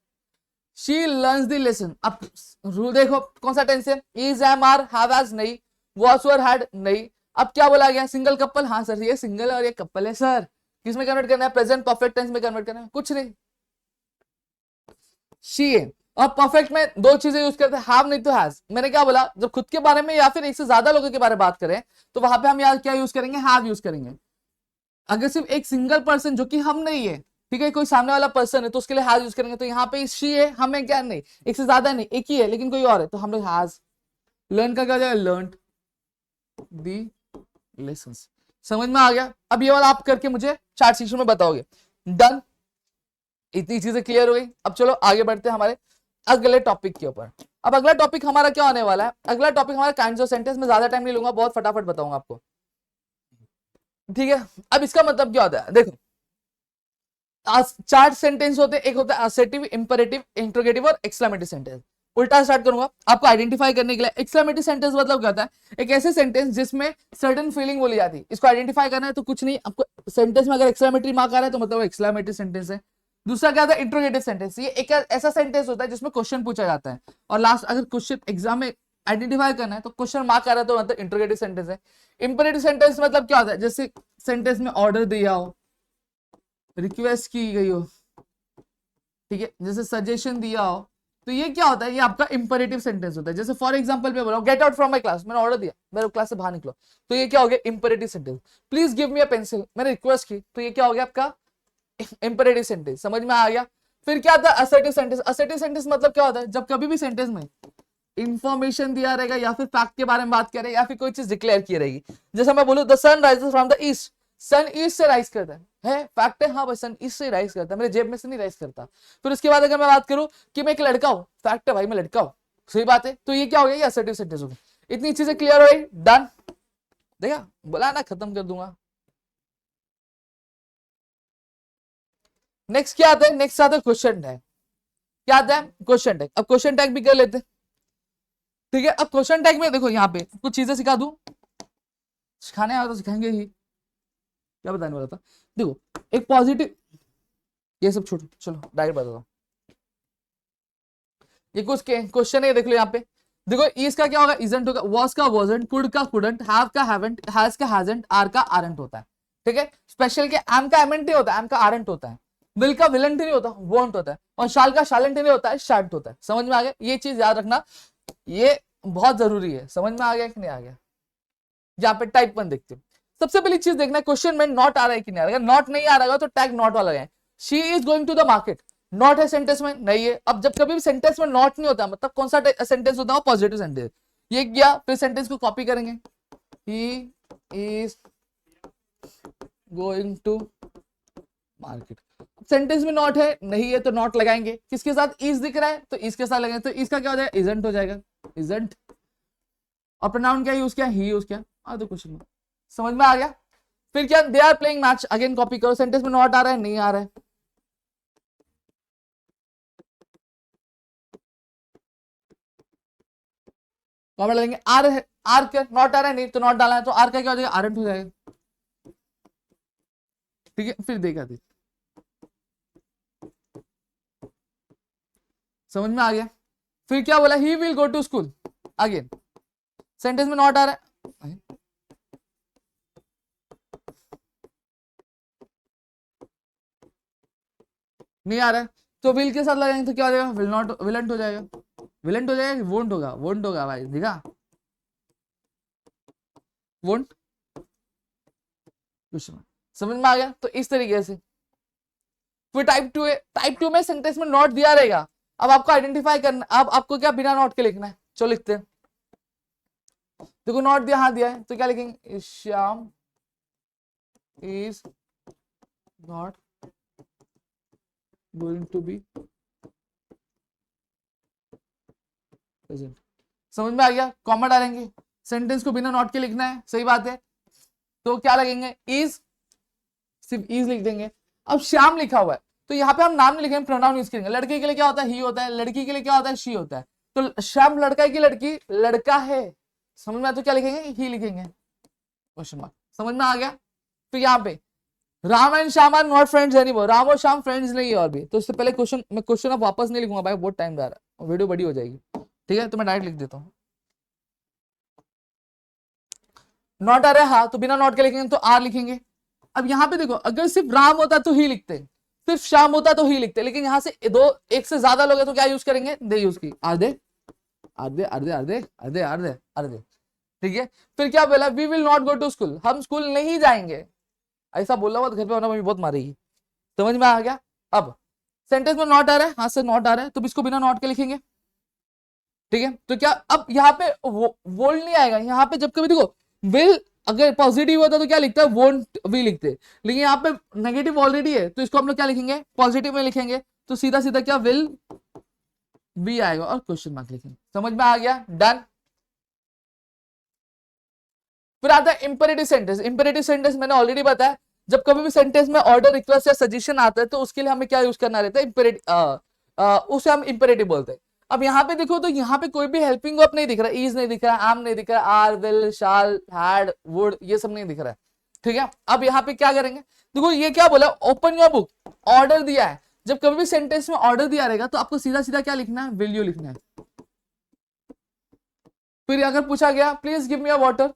She learns the lesson. अब रूल देखो कौन सा टेंस है? Is, am, are, have, has नहीं, वाज, वर, हैड नहीं। अब क्या बोला गया? Single couple. हाँ सर ये सिंगल है और ये कपल है सर। किस में कन्वर्ट करना है? प्रेजेंट परफेक्ट टेंस में कन्वर्ट करना है, कुछ नहीं। शी है। और परफेक्ट में दो चीजें यूज करते हैं, हैव नहीं तो हैज। मैंने क्या बोला? जब खुद के बारे में या फिर एक से ज्यादा लोगों के बारे में बात करें तो वहां पे हम यार क्या यूज करेंगे? हैव यूज करेंगे। अगर सिर्फ एक सिंगल पर्सन जो कि हम नहीं है, ठीक है, कोई सामने वाला पर्सन है, तो उसके लिए हैज यूज करेंगे। तो यहाँ पे शी है, हमें क्या नहीं, एक से ज्यादा नहीं, एक ही है लेकिन कोई और है, तो हम लोग हैज। लर्न का क्या हो जाएगा? Learn the lessons. समझ में आ गया? अब ये वाला आप करके मुझे चैट सेक्शन में बताओगे। डन? इतनी चीजें क्लियर हो गई। अब चलो आगे बढ़ते हैं हमारे अगले टॉपिक के ऊपर। अब अगला टॉपिक हमारा क्या होने वाला है? अगला टॉपिक हमारा काइंड्स ऑफ सेंटेंस में, ज्यादा टाइम नहीं लूंगा, बहुत फटाफट बताऊंगा आपको, ठीक है? अब इसका मतलब क्या होता है? देखो चार सेंटेंस होते हैं, एक होता है असर्टिव, इंपेरेटिव, इंट्रोगेटिव और एक्सक्लेमेटरी सेंटेंस। उल्टा स्टार्ट करूंगा आपको आइडेंटिफाई करने के लिए। एक्सक्लेमेटरी सेंटेंस मतलब क्या होता है? एक ऐसे सेंटेंस जिसमें सर्टेन फीलिंग बोली जाती है। इसको आइडेंटिफाई करना है तो कुछ नहीं, आपको सेंटेंस में अगर एक्सक्लेमेटरी मार्क आ रहा है तो मतलब एक्सक्लेमेटरी सेंटेंस है। दूसरा क्या था? Interrogative sentence. ये एक ऐसा सेंटेंस होता है जिसमें क्वेश्चन पूछा जाता है और लास्ट अगर क्वेश्चन एग्जाम में आइडेंटिफाई करना है तो क्वेश्चन मार्क आ रहा है तो मतलब इंट्रोगेटिव सेंटेंस है। इंपेरेटिव सेंटेंस मतलब क्या होता है? जैसे सेंटेंस में ऑर्डर दिया हो, रिक्वेस्ट की गई हो, ठीक है, जैसे सजेशन दिया हो, तो ये क्या होता है? ये आपका इंपेरेटिव सेंटेंस होता है। जैसे फॉर एग्जांपल मैं बोला get out from my class, मैंने ऑर्डर दिया मेरे क्लास से बाहर निकलो, तो ये क्या हो गया? Imperative sentence. Please give me a pencil, मैंने रिक्वेस्ट की, तो ये क्या हो गया? आपका इंपेरेटिव सेंटेंस। समझ में आ गया? फिर क्या था? Assertive sentence. असर्टिव सेंटेंस मतलब क्या होता है? जब कभी भी सेंटेंस में इंफॉर्मेशन दिया रहेगा या फिर फैक्ट के बारे में बात करें या फिर कोई चीज डिक्लेयर की रहेगी। जैसे मैं बोलूं the sun rises from the east, sun east से राइज करता है फैक्ट है, हाँ भाई सन ईस्ट से राइज करता है, मेरे जेब में से नहीं राइज करता। फिर उसके बाद अगर मैं बात करूं कि मैं एक लड़का हूं, फैक्ट है भाई मैं लड़का हूं, सही बात है, तो ये क्या हो गया? ये असर्टिव सेंटेंस हो गया। इतनी चीजें क्लियर हो गई? डन? देखा, बोला ना खत्म कर दूंगा। नेक्स्ट क्या आता है? नेक्स्ट आता है क्वेश्चन टैग। क्या आता है? Question tag. अब क्वेश्चन टैग भी कर लेते हैं, ठीक है? अब क्वेश्चन टैग में देखो यहाँ पे कुछ चीजें सिखा दूं, सिखाने आया तो सिखाएंगे ही, क्या बताने वाला था? देखो एक पॉजिटिव ये सब छोड़ो, चलो डायरेक्ट बता दो। ये कुछ क्वेश्चन है, देख लो यहाँ पे। देखो इस का क्या होगा, इजंट होगा, वॉज का वॉजंट, कुड का कुडंट, हैव का हैवंट, हैज का हैजंट, आर का आरंट होता है। ठीक है, स्पेशल के एम का एमेंट नहीं होता, एम का आरंट होता है। विल का विलेंट नहीं होता, वोंट होता है। और शाल का शालेंट नहीं होता है, शार्ट होता है। समझ में आ गया, ये चीज याद रखना, ये बहुत जरूरी है। समझ में आ गया कि नहीं आ गया? यहाँ पे टाइप 1 देखते हैं। सबसे पहली चीज देखना है क्वेश्चन में नॉट आ रहा है कि नहीं आ रहा है। नॉट नहीं आ रहा है तो टैग नॉट वाला है। She is going to the market, not है सेंटेंस में, नहीं है। अब जब कभी भी सेंटेंस में नॉट नहीं होता, मतलब कौन सा सेंटेंस होता है? Positive sentence. ये किया, फिर सेंटेंस को कॉपी करेंगे, he is going to market. Sentence में नॉट है, नहीं है, तो नॉट लगाएंगे। किसके साथ? इज दिख रहा है तो इसके साथ लगाएंगे, तो इसका क्या हो जाएगा? इजंट हो जाएगा, इजंट। और प्रोनाउन क्या यूज किया? ही यूज किया। तो क्वेश्चन समझ में आ गया। फिर क्या? They are playing match, again copy करो। सेंटेंस में नॉट आ रहा है, नहीं आ रहा है, कॉमा डालेंगे। आर है, आर क्या? नॉट आ रहा है, नहीं, तो नॉट डाला है, तो आर का क्या हो जाएगा? आरंट हो जाएगा। ठीक है, फिर देखा थी, समझ में आ गया। फिर क्या बोला? He will go to school, again sentence में नॉट आ रहा है, नहीं आ रहा है, तो विल के साथ लगाएंगे तो क्या हो जाएगा? विल नॉट, विलेंट हो जाएगा। विलेंट हो जाएगा, वोंट होगा? वोंट होगा भाई, देखा, वोंट। समझ में आ गया। तो इस तरीके से फिर टाइप 2 है। टाइप 2 में सेंटेंस में नॉट दिया रहेगा। अब आपको आइडेंटिफाई करना, अब आपको क्या बिना नॉट के लिखना है? चलो लिखते हैं। देखो नॉट दिया, हाँ दिया है, तो क्या लिखेंगे? Shyam is not going to be present. समझ में आ गया। कॉमा डालेंगे, सेंटेंस को बिना नॉट के लिखना है, सही बात है। तो क्या लगेंगे? इज, सिर्फ इज लिख देंगे। अब श्याम लिखा हुआ है, तो यहाँ पे हम नाम नहीं लिखेंगे, प्रोनाउन यूज करेंगे। लड़के के लिए क्या होता है? ही होता है। लड़की के लिए क्या होता है? शी होता है। तो श्याम लड़का है कि लड़की? लड़का है। समझ में आया? तो क्या लिखेंगे? ही लिखेंगे, क्वेश्चन मार्क। समझ में आ गया। तो यहाँ पे Ram and Shyam are not friends anymore, Ram और श्याम फ्रेंड्स नहीं है और भी। तो इससे पहले क्वेश्चन, मैं क्वेश्चन अब वापस नहीं लिखूंगा भाई, बहुत टाइम जा रहा है, वीडियो बड़ी हो जाएगी। ठीक है, तो मैं डायरेक्ट लिख देता हूँ। नॉट आ रहा है, हाँ, तो बिना नॉट के लिखेंगे तो आर लिखेंगे। अब यहाँ पे देखो, अगर सिर्फ राम होता तो ही लिखते, सिर्फ श्याम होता तो ही लिखते, लेकिन यहाँ से दो, एक से ज्यादा लोग हैं तो क्या यूज करेंगे? दे यूज की, are they, are they, are they, are they, are they, are they, are they. ठीक है, फिर क्या बोला? We will not go to school, हम स्कूल नहीं जाएंगे। ऐसा बोला हुआ तो घर पे होना, मम्मी बहुत मारेगी। समझ में आ गया। अब सेंटेंस में नॉट आ रहा है, हाथ से नॉट आ रहा है, तो इसको बिना नॉट के लिखेंगे। ठीक है, तो क्या अब यहाँ पे वोल्ट नहीं आएगा। यहाँ पे जब कभी देखो विल अगर पॉजिटिव होता तो क्या लिखता है? वोंट भी लिखते, लेकिन यहाँ पे नेगेटिव ऑलरेडी है, तो इसको हम लोग क्या लिखेंगे? पॉजिटिव में लिखेंगे। तो सीधा सीधा क्या? विल बी आएगा और क्वेश्चन मार्क लिखेंगे। समझ में आ गया? डन। फिर आता है इंपेरेटिव सेंटेंस। इंपेरेटिव सेंटेंस मैंने ऑलरेडी बताया, जब कभी भी सेंटेंस में ऑर्डर, रिक्वेस्ट या सजेशन आता है तो उसके लिए हमें क्या यूज करना रहता है? इंपेरेटिव, उसे हम इंपेरेटिव बोलते हैं। अब यहाँ पे देखो, तो यहाँ पे कोई भी हेल्पिंग वर्ब नहीं दिख रहा, इज नहीं दिख रहा, एम नहीं दिख रहा, are, will, shall, had, would, ये सब नहीं दिख रहा है। ठीक है, अब यहाँ पे क्या करेंगे? देखो ये क्या बोला? ओपन योर बुक, ऑर्डर दिया है। जब कभी भी सेंटेंस में ऑर्डर दिया रहेगा तो आपको सीधा सीधा क्या लिखना है? विल यू लिखना है। फिर अगर पूछा गया please give me a water,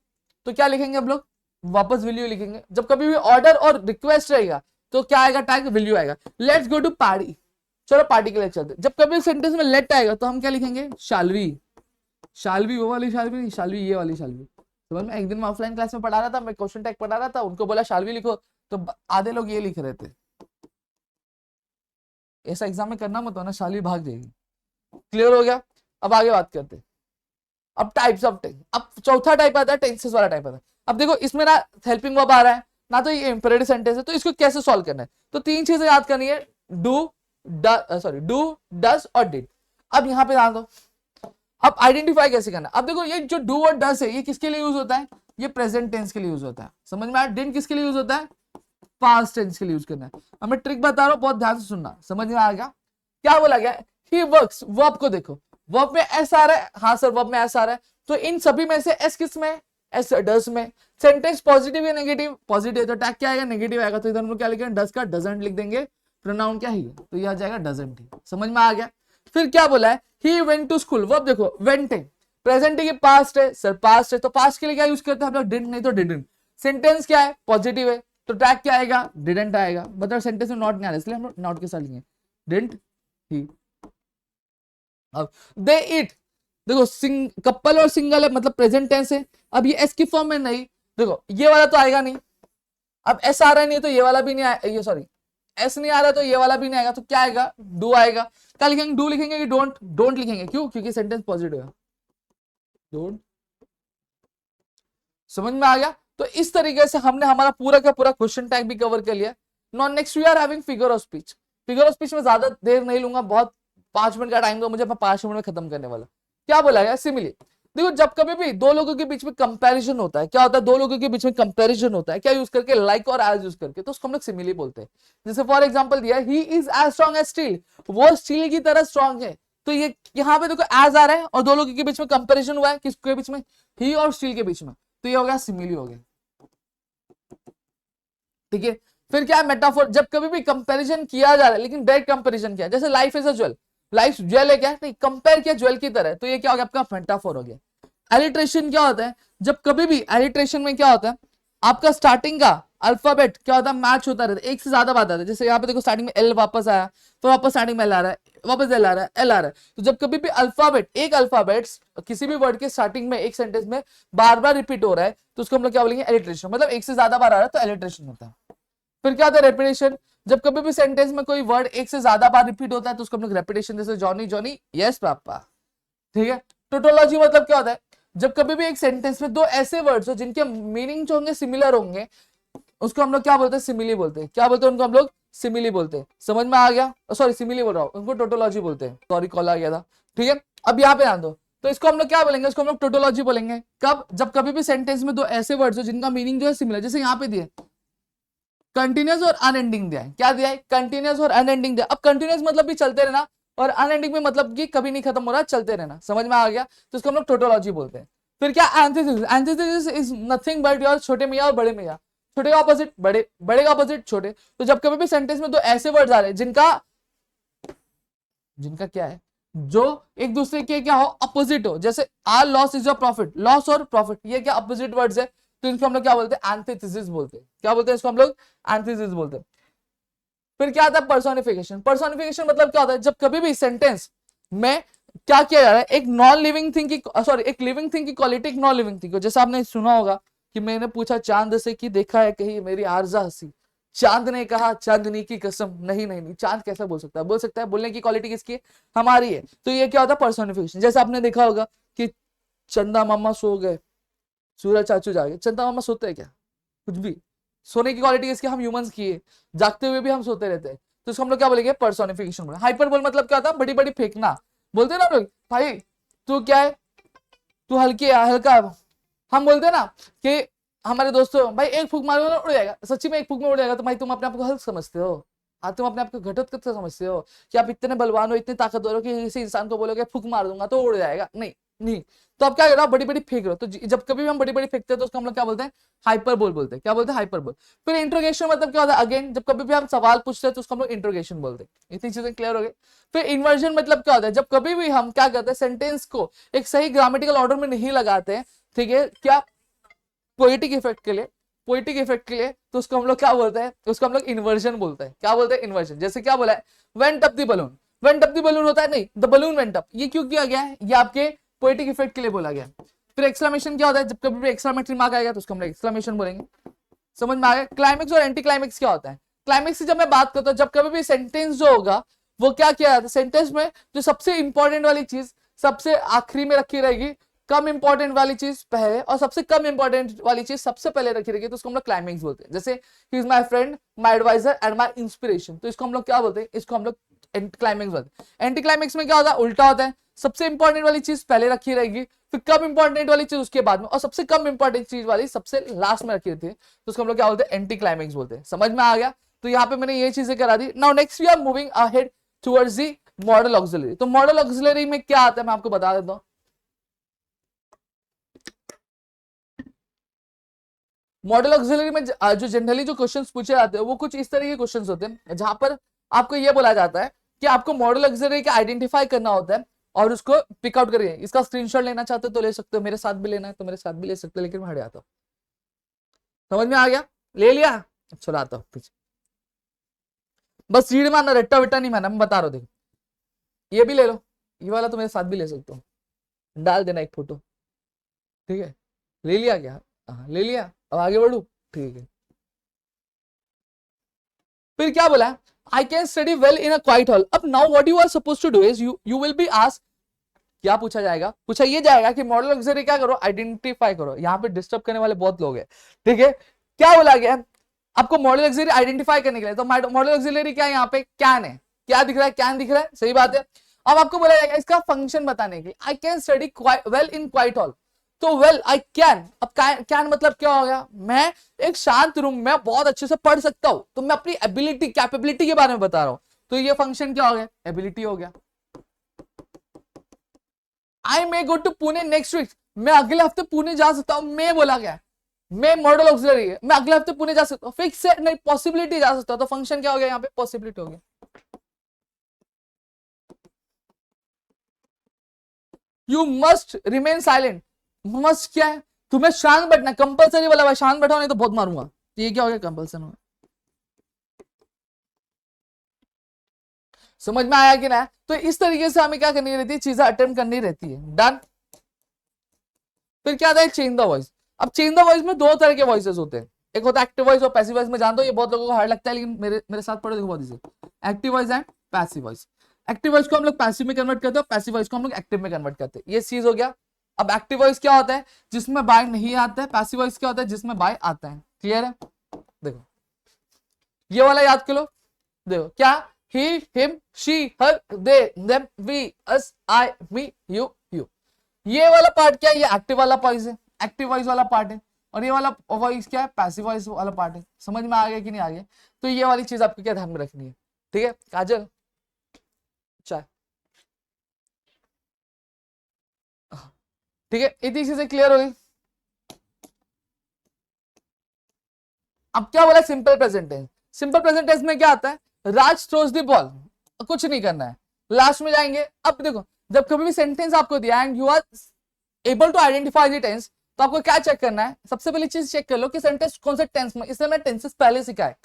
तो क्या लिखेंगे हम लोग? वापस विल यू लिखेंगे। जब कभी भी ऑर्डर और रिक्वेस्ट रहेगा तो क्या आएगा? टैग विल यू आएगा। लेट्स गो टू पार्टी, चलो पार्टी के लिए चलते। जब कभी सेंटेंस में लेट आएगा तो हम क्या लिखेंगे? शालवी। शालवी वो वाली शालवी नहीं, शालवी ये वाली शालवी। समझ में? एक दिन मैं ऑफलाइन क्लास में पढ़ा रहा था, मैं क्वेश्चन टैग पढ़ा रहा था, उनको बोला शालवी लिखो, तो आधे लोग ये लिख रहे थे। ऐसा एग्जाम में करना मत, ना शालवी भाग जाएगी। क्लियर हो गया? अब आगे बात करते हैं। अब टाइप्स ऑफ टेंस, अब चौथा टाइप आता है टेंसेस वाला टाइप आता है। अब देखो इसमें ना हेल्पिंग वर्ब आ रहा है, ना तो ये इंपेरेटिव सेंटेंस है, तो इसको कैसे सॉल्व करना है? तो तीन चीजें याद करनी है, डू, डू, डस और डिड। अब यहाँ पे ध्यान दो, अब आइडेंटिफाई कैसे करना है? अब देखो ये जो डू और डस है, ये किसके लिए यूज होता है? ये प्रेजेंट टेंस के लिए यूज होता है। समझ में आया? डिड किसके लिए यूज होता है? पास्ट टेंस के लिए यूज करना है। अब मैं ट्रिक बता रहा हूं, बहुत ध्यान से सुनना, समझ में आ गया? क्या बोला गया? ही वर्क्स, वर्ब को देखो, वर्ब में एस आ रहा है, हाँ सर वर्ब में एस आ रहा है, तो इन सभी में से एस किस में? एस डस में। सेंटेंस पॉजिटिव या नेगेटिव? पॉजिटिव, तो टैग क्या आएगा? नेगेटिव आएगा, तो इधर हम लोग क्या लिखेंगे? डस का डजंट लिख देंगे। प्रोनाउन क्या ही है, तो यह आ जाएगा डजंट ही। समझ में आ गया। फिर क्या बोला है, he went to school, verb देखो वेंट है, प्रेजेंट है कि पास्ट है, सर पास्ट है, तो पास्ट के लिए क्या यूज करते हैं हम लोग, डिडंट, नहीं तो डिडंट। सेंटेंस क्या है, पॉजिटिव है, तो टैग क्या आएगा, डिडंट आएगा, मतलब सेंटेंस में नॉट नहीं आ रहा, इसलिए हम लोग नॉट के साथ लेंगे, डिडंट ही। अब दे इट, देखो कपल और सिंगल है, मतलब प्रेजेंट टेंस है, अब ये एस की फॉर्म में नहीं, देखो ये वाला तो आएगा नहीं, अब एस आ रहा नहीं तो ये वाला भी नहीं आएगा, ये सॉरी एस नहीं आ रहा तो ये वाला भी नहीं आएगा, तो क्या आएगा, डू आएगा। क्या लिखेंगे, डू लिखेंगे कि डोंट, डोंट लिखेंगे, क्यों, क्योंकि सेंटेंस पॉजिटिव है, डोंट। समझ में आ गया। तो इस तरीके से हमने हमारा पूरा का पूरा क्वेश्चन टैग भी कवर कर लिया। Now next we are having figure of speech. Figure of speech में ज्यादा देर नहीं लूंगा, बहुत 5 मिनट का टाइम दो मुझे, मैं 5 मिनट में खत्म करने वाला। क्या बोला गया, सिमिली। देखो जब कभी भी दो लोगों के बीच में कंपैरिजन होता है, क्या होता है, दो लोगों के बीच में कंपैरिजन होता है, क्या यूज करके, लाइक और एज यूज करके, तो उसको हम लोग सिमिली बोलते हैं। जैसे फॉर एग्जांपल दिया, he is as strong as steel, वो स्टील की तरह स्ट्रांग है, तो ये यहाँ पे देखो एज आ रहा है और दो लोगों के बीच में कंपैरिजन हुआ है, किसके बीच में, ही और स्टील के बीच में, तो ये हो गया सिमिली हो गया। ठीक है, फिर क्या है, मेटाफोर, जब कभी भी कंपैरिजन किया जा रहा है लेकिन डायरेक्ट कंपैरिजन किया, जैसे life is a jewel, life jewel है क्या, नहीं, कंपेयर किया ज्वेल की तरह, तो ये क्या हो गया, आपका मेटाफोर हो गया। एलिट्रेशन क्या होता है, जब कभी भी एलिट्रेशन में क्या होता है, आपका स्टार्टिंग का अल्फाबेट क्या होता है, मैच होता रहता है, एक से ज्यादा बात आता है, जैसे यहाँ पे देखो स्टार्टिंग में एल वापस आया, तो वापस स्टार्टिंग में एल आ रहा है, वापस एल आ रहा है, एल आ रहा है, तो जब कभी भी अल्फाबेट, एक अल्फाबेट किसी भी वर्ड के स्टार्टिंग में एक सेंटेंस में बार बार रिपीट हो रहा है, तो उसको हम लोग क्या बोलेंगे, एलिट्रेशन, मतलब एक से ज्यादा बार आ रहा है तो एलिट्रेशन होता है। फिर क्या होता है, रेपिटेशन, जब कभी भी सेंटेंस में कोई वर्ड एक से ज्यादा बार रिपीट होता है तो उसको हम लोग रेपिटेशन, जैसे जॉनी जॉनी यस पापा। ठीक है, टोटोलॉजी मतलब क्या होता है, जब कभी भी एक सेंटेंस में दो ऐसे वर्ड्स हो जिनके मीनिंग जो होंगे सिमिलर होंगे, उसको हम लोग क्या बोलते हैं, सिमिली बोलते हैं। क्या बोलते हैं उनको हम लोग, सिमिली बोलते हैं। समझ में आ गया, सॉरी सिमिली बोल रहा हूँ, उनको टोटोलॉजी बोलते हैं, सॉरी कॉल आ गया था। ठीक है, अब यहाँ पे ध्यान दो, तो इसको हम लोग क्या बोलेंगे, इसको हम लोग टोटोलॉजी बोलेंगे। कब, जब कभी भी सेंटेंस में दो ऐसे वर्ड्स हो जिनका मीनिंग जो है सिमिलर, जैसे यहाँ पे दिए कंटिन्यूस और अनएंडिंग दिया है, क्या दिया है, कंटिन्यूस और अनएंडिंग दिया। अब कंटिन्यूस मतलब भी चलते रहना, और अनएंडिंग में मतलब कि कभी नहीं खत्म हो रहा, चलते रहना। समझ में आ गया, तो इसको हम लोग टोटोलॉजी बोलते हैं। फिर क्या, antithesis, antithesis is nothing but your छोटे मियाँ और बड़े मियाँ, छोटे का ऑपोजिट बड़े, बड़े का ऑपोजिट छोटे। तो जब कभी भी सेंटेंस में दो ऐसे वर्ड्स आ रहे हैं जिनका जिनका क्या है, जो एक दूसरे के क्या हो, अपोजिट हो, जैसे our loss is your profit, loss और प्रॉफिट ये क्या अपोजिट वर्ड्स है, तो इनको हम लोग क्या बोलते हैं, एंटीथेसिस बोलते हैं। क्या बोलते हैं इसको हम लोग, एंटीथेसिस बोलते हैं। फिर क्या आता है, पर्सोनिफिकेशन। पर्सोनिफिकेशन मतलब क्या होता है, जब कभी भी सेंटेंस में क्या किया जा रहा है, एक नॉन लिविंग थिंग की, सॉरी एक लिविंग थिंग की क्वालिटी एक नॉन लिविंग थिंग को, जैसे आपने सुना होगा कि मैंने पूछा चांद से कि देखा है कहीं मेरी आरजा हंसी, चांद ने कहा चांदनी की कसम, नहीं नहीं नहीं, चांद कैसा बोल सकता है, बोल सकता है, बोलने की क्वालिटी किसकी है, हमारी है। तो ये क्या होता है, पर्सोनिफिकेशन। जैसे आपने देखा होगा कि चंदा मामा सो गए, सूरज चाचू जागे, चंदा मामा सोते हैं क्या, कुछ भी, सोने की क्वालिटी इसकी, हम ह्यूमंस की है, जागते हुए भी हम सोते रहते हैं, तो इसको हम लोग क्या बोलेंगे, पर्सोनिफिकेशन बोलेंगे। हाइपरबोल मतलब क्या होता है, बड़ी बड़ी फेंकना, बोलते हैं ना लोग, भाई तू क्या है, तू हल्की है, हल्का। हम बोलते हैं ना कि हमारे दोस्तों, भाई एक फूक मारो उड़ जाएगा, सच्ची में एक फूक में उड़ जाएगा, तो भाई तुम अपने आप को हल्क समझते हो, हाँ तुम अपने आप को घटत कैसे समझते हो, कि आप इतने बलवान हो, इतने ताकतवर हो कि किसी इंसान को बोलोगे फूक मार दूंगा तो उड़ जाएगा, नहीं नहीं। तो आप क्या कर रहे हो, बड़ी बड़ी फेंक रहे हो, तो जब कभी भी हम बड़ी बड़ी फेंकते हैं तो उसको हम लोग क्या बोलते हैं, हाइपरबोल बोलते हैं। क्या बोलते हैं, हाइपरबोल। फिर इंट्रोगेशन मतलब क्या होता है, अगेन जब कभी भी हम सवाल पूछते हैं तो उसको हम लोग इंट्रोगेशन बोलते हैं। इतनी चीजें क्लियर हो गई। फिर इन्वर्जन मतलब क्या होता है, जब कभी भी हम क्या करते हैं, सेंटेंस को एक सही ग्रामेटिकल ऑर्डर में नहीं लगाते हैं, ठीक है, क्या पोएटिक इफेक्ट के लिए, पोएटिक इफेक्ट के लिए, तो उसको हम लोग क्या बोलते हैं, उसको हम लोग इन्वर्जन बोलते हैं। क्या बोलते हैं, इन्वर्जन। जैसे क्या बोला है, went up the balloon, went up the balloon होता है, नहीं द बलून वेंट अप, ये क्यों किया गया है, ये आपके पोएटिक इफेक्ट के लिए बोला गया। फिर एक्सक्लेमेशन क्या होता है, जब कभी भी एक्सक्लेमेटरी मार्क आएगा तो उसको हम लोग एक्सक्लेमेशन बोलेंगे। समझ में आ गया। क्लाइमेक्स और एंटी क्लाइमेक्स क्या होता है, क्लाइमेक्स की जब मैं बात करता हूँ, जब कभी भी सेंटेंस जो होगा वो क्या किया जाता है, सेंटेंस में जो सबसे इंपॉर्टेंट वाली चीज सबसे आखिरी में रखी रहेगी, कम इंपॉर्टेंट वाली चीज पहले, और सबसे कम इंपॉर्टेंट वाली चीज सबसे पहले रखी रहेगी, तो उसको हम लोग क्लाइमेक्स बोलते हैं। जैसे he is my friend, my adviser and my inspiration, तो इसको हम लोग क्या बोलते हैं, इसको हम लोग एंटी क्लाइमेक्स बोलते हैं। एंटी क्लाइमेक्स में क्या होता है, उल्टा होता है, सबसे इंपॉर्टेंट वाली चीज पहले रखी रहेगी, फिर कम इंपॉर्टेंट वाली चीज उसके बाद में, और सबसे कम इंपॉर्टेंट चीज वाली सबसे लास्ट में रखी रहती है, तो उसको हम लोग क्या बोलते हैं, एंटी क्लाइमेक्स बोलते हैं। समझ में आ गया। तो यहाँ पे मैंने ये चीजें करा दी। Now next we are moving ahead towards the modal auxiliary. तो मॉडल ऑक्सिलरी में क्या आता है मैं आपको बता देता हूं। मॉडल ऑक्सिलरी में जो जनरली जो क्वेश्चंस पूछे जाते हैं वो कुछ इस तरह के क्वेश्चंस होते हैं, जहां पर आपको ये बोला जाता है कि आपको मॉडल ऑक्सिलरी का आइडेंटिफाई करना होता है और उसको पिक आउट करिए। इसका स्क्रीनशॉट लेना चाहते हो तो ले सकते हो, मेरे साथ भी लेना है तो मेरे साथ भी ले सकते हो, लेकिन मैं हट जाता हूं। समझ में आ गया? ले लिया? चलो आता हूं पीछे। बस सीढ़ मारना, रट्टा विट्टा नहीं मारना, मैं बता रहा हूं। देखो ये भी ले लो, ये वाला तो मेरे साथ भी ले सकते हो, डाल देना एक फोटो। ठीक है, ले लिया क्या? हाँ ले लिया। अब आगे बढ़ू? ठीक है। फिर क्या बोला? I can study well in a quiet hall. अब now what you are suppose to do is you will be asked, क्या पूछा जाएगा? पूछा ये जाएगा कि मॉडल ऑक्सिलरी क्या करो? आइडेंटिफाई करो। यहाँ पे डिस्टर्ब करने वाले बहुत लोग हैं। ठीक है, क्या बोला गया आपको? मॉडल ऑक्सिलरी आइडेंटिफाई करने के लिए। तो मॉडल ऑक्सिलरी क्या है? यहाँ पे कैन है, क्या दिख रहा है? कैन दिख रहा है, सही बात है। अब आपको बोला जाएगा इसका फंक्शन बताने के लिए, आई can study well in quite hall. तो वेल आई कैन, अब कैन मतलब क्या हो गया? मैं एक शांत रूम में बहुत अच्छे से पढ़ सकता हूं, तो मैं अपनी एबिलिटी कैपेबिलिटी के बारे में बता रहा हूं। तो ये फंक्शन क्या हो गया? एबिलिटी हो गया। I may go to Pune next week, मैं अगले हफ्ते पुणे जा सकता हूं। मैं बोला गया, मैं मॉडल ऑक्सिलरी है, मैं अगले हफ्ते पुणे जा सकता हूं। फिक्स है नहीं, पॉसिबिलिटी जा सकता हूं। तो फंक्शन क्या हो गया? यहाँ पे पॉसिबिलिटी हो गया। You must remain silent. Must क्या है? तुम्हें शांत बैठना कंपल्सरी वाला भाई, शांत बैठो नहीं तो बहुत मारूंगा। तो ये क्या हो गया? कंपल्सन। समझ में आया कि ना? तो इस तरीके से हमें क्या करनी रहती है? चीजें अटेम्प्ट करनी रहती है। डन। फिर क्या आता है? Change the voice. अब चेंज द वॉइस में दो तरह के वॉइसेस होते हैं, एक होता है एक्टिव वॉइस और पैसिव वॉइस। में जानता हूं ये बहुत लोगों को हार्ड लगता है, लेकिन मेरे साथ पढ़ो, देखो बहुत easy. Active voice and passive voice. Active voice को हम लोग पैसिव में कन्वर्ट करते हैं, पैसिव वॉइस को हम लोग एक्टिव में कन्वर्ट करते हैं। ये चीज हो गया। अब एक्टिव वॉइस क्या होता है? जिसमें बाय नहीं आता है। पैसिव वॉइस क्या होता है? जिसमें बाय आता है। क्लियर है? देखो ये वाला याद कर लो। देखो क्या? He, him, she, her, they, them, we, us, I, me, you. ये वाला पार्ट क्या है? ये एक्टिव वाला वॉइस है, एक्टिव वॉइस वाला पार्ट है। और ये वाला वॉइस क्या है? पैसिव वॉइस वाला पार्ट है। समझ में आ गया कि नहीं आ गया? तो ये वाली चीज आपको क्या ध्यान में रखनी है? ठीक है काजल, चाय। ठीक है, इतनी चीजें क्लियर हो गई। अब क्या बोला? Simple present tense. Simple present tense में क्या आता है? राज थ्रोज द बॉल, कुछ नहीं करना है, लास्ट में जाएंगे। अब देखो जब कभी भी सेंटेंस आपको दिया and you are able to identify the tense, तो आपको क्या चेक करना है? सबसे पहली चीज चेक कर लो कि सेंटेंस कौन से टेंस में। इसलिए मैंने टेंसेस पहले सिखाया है।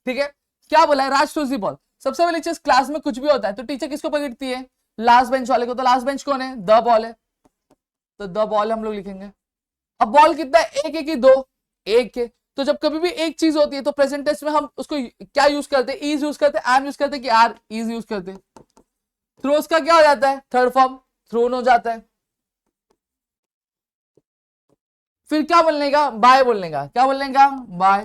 ठीक है, क्या बोला है? राज थ्रोज द बॉल। सबसे पहली चीज, क्लास में कुछ भी होता है तो टीचर किसको पकड़ती है? लास्ट बेंच वाले को। तो लास्ट बेंच कौन है? द बॉल है, तो द बॉल हम लोग लिखेंगे। अब बॉल कितना है? एक है कि दो? एक है। तो जब कभी भी एक चीज होती है तो प्रेजेंट टेंस में हम उसको क्या यूज करते हैं? इज यूज करते हैं, एम यूज करते हैं कि आर इज यूज करते हैं। थ्रोस का क्या हो जाता है? थर्ड फॉर्म थ्रोन हो जाता है। फिर क्या बोलने का? बाय बोलने का। क्या बोलने का? बाय।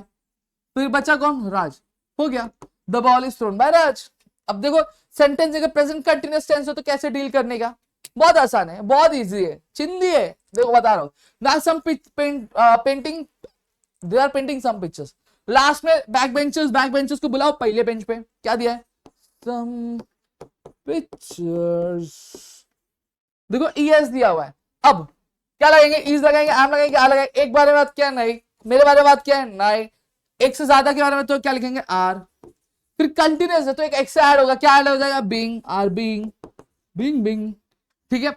फिर बचा कौन? राज। हो गया, the ball is thrown by Raj. अब देखो सेंटेंस अगर प्रेजेंट कंटिन्यूअस टेंस हो तो कैसे डील करने का? बहुत आसान है, बहुत इजी है, चिंदी है। देखो बता रहा हूं ना, some painting, they are painting some pictures. Last में बैक बेंचर्स को बुलाओ पहले बेंच पे। क्या दिया है? Some pictures. देखो ईएस दिया हुआ है। अब क्या लगाएंगे? इज लगाएंगे, एम लगाएंगे, आ लगाएंगे। एक बारे में बात क्या है? नहीं। मेरे बारे में बात क्या है? नहीं। एक से ज्यादा के बारे में तो क्या लिखेंगे? आर। फिर कंटिन्यूस है तो एक एक्स ऐड होगा, क्या ऐड हो जाएगा? Being, are being, being being. ठीक है,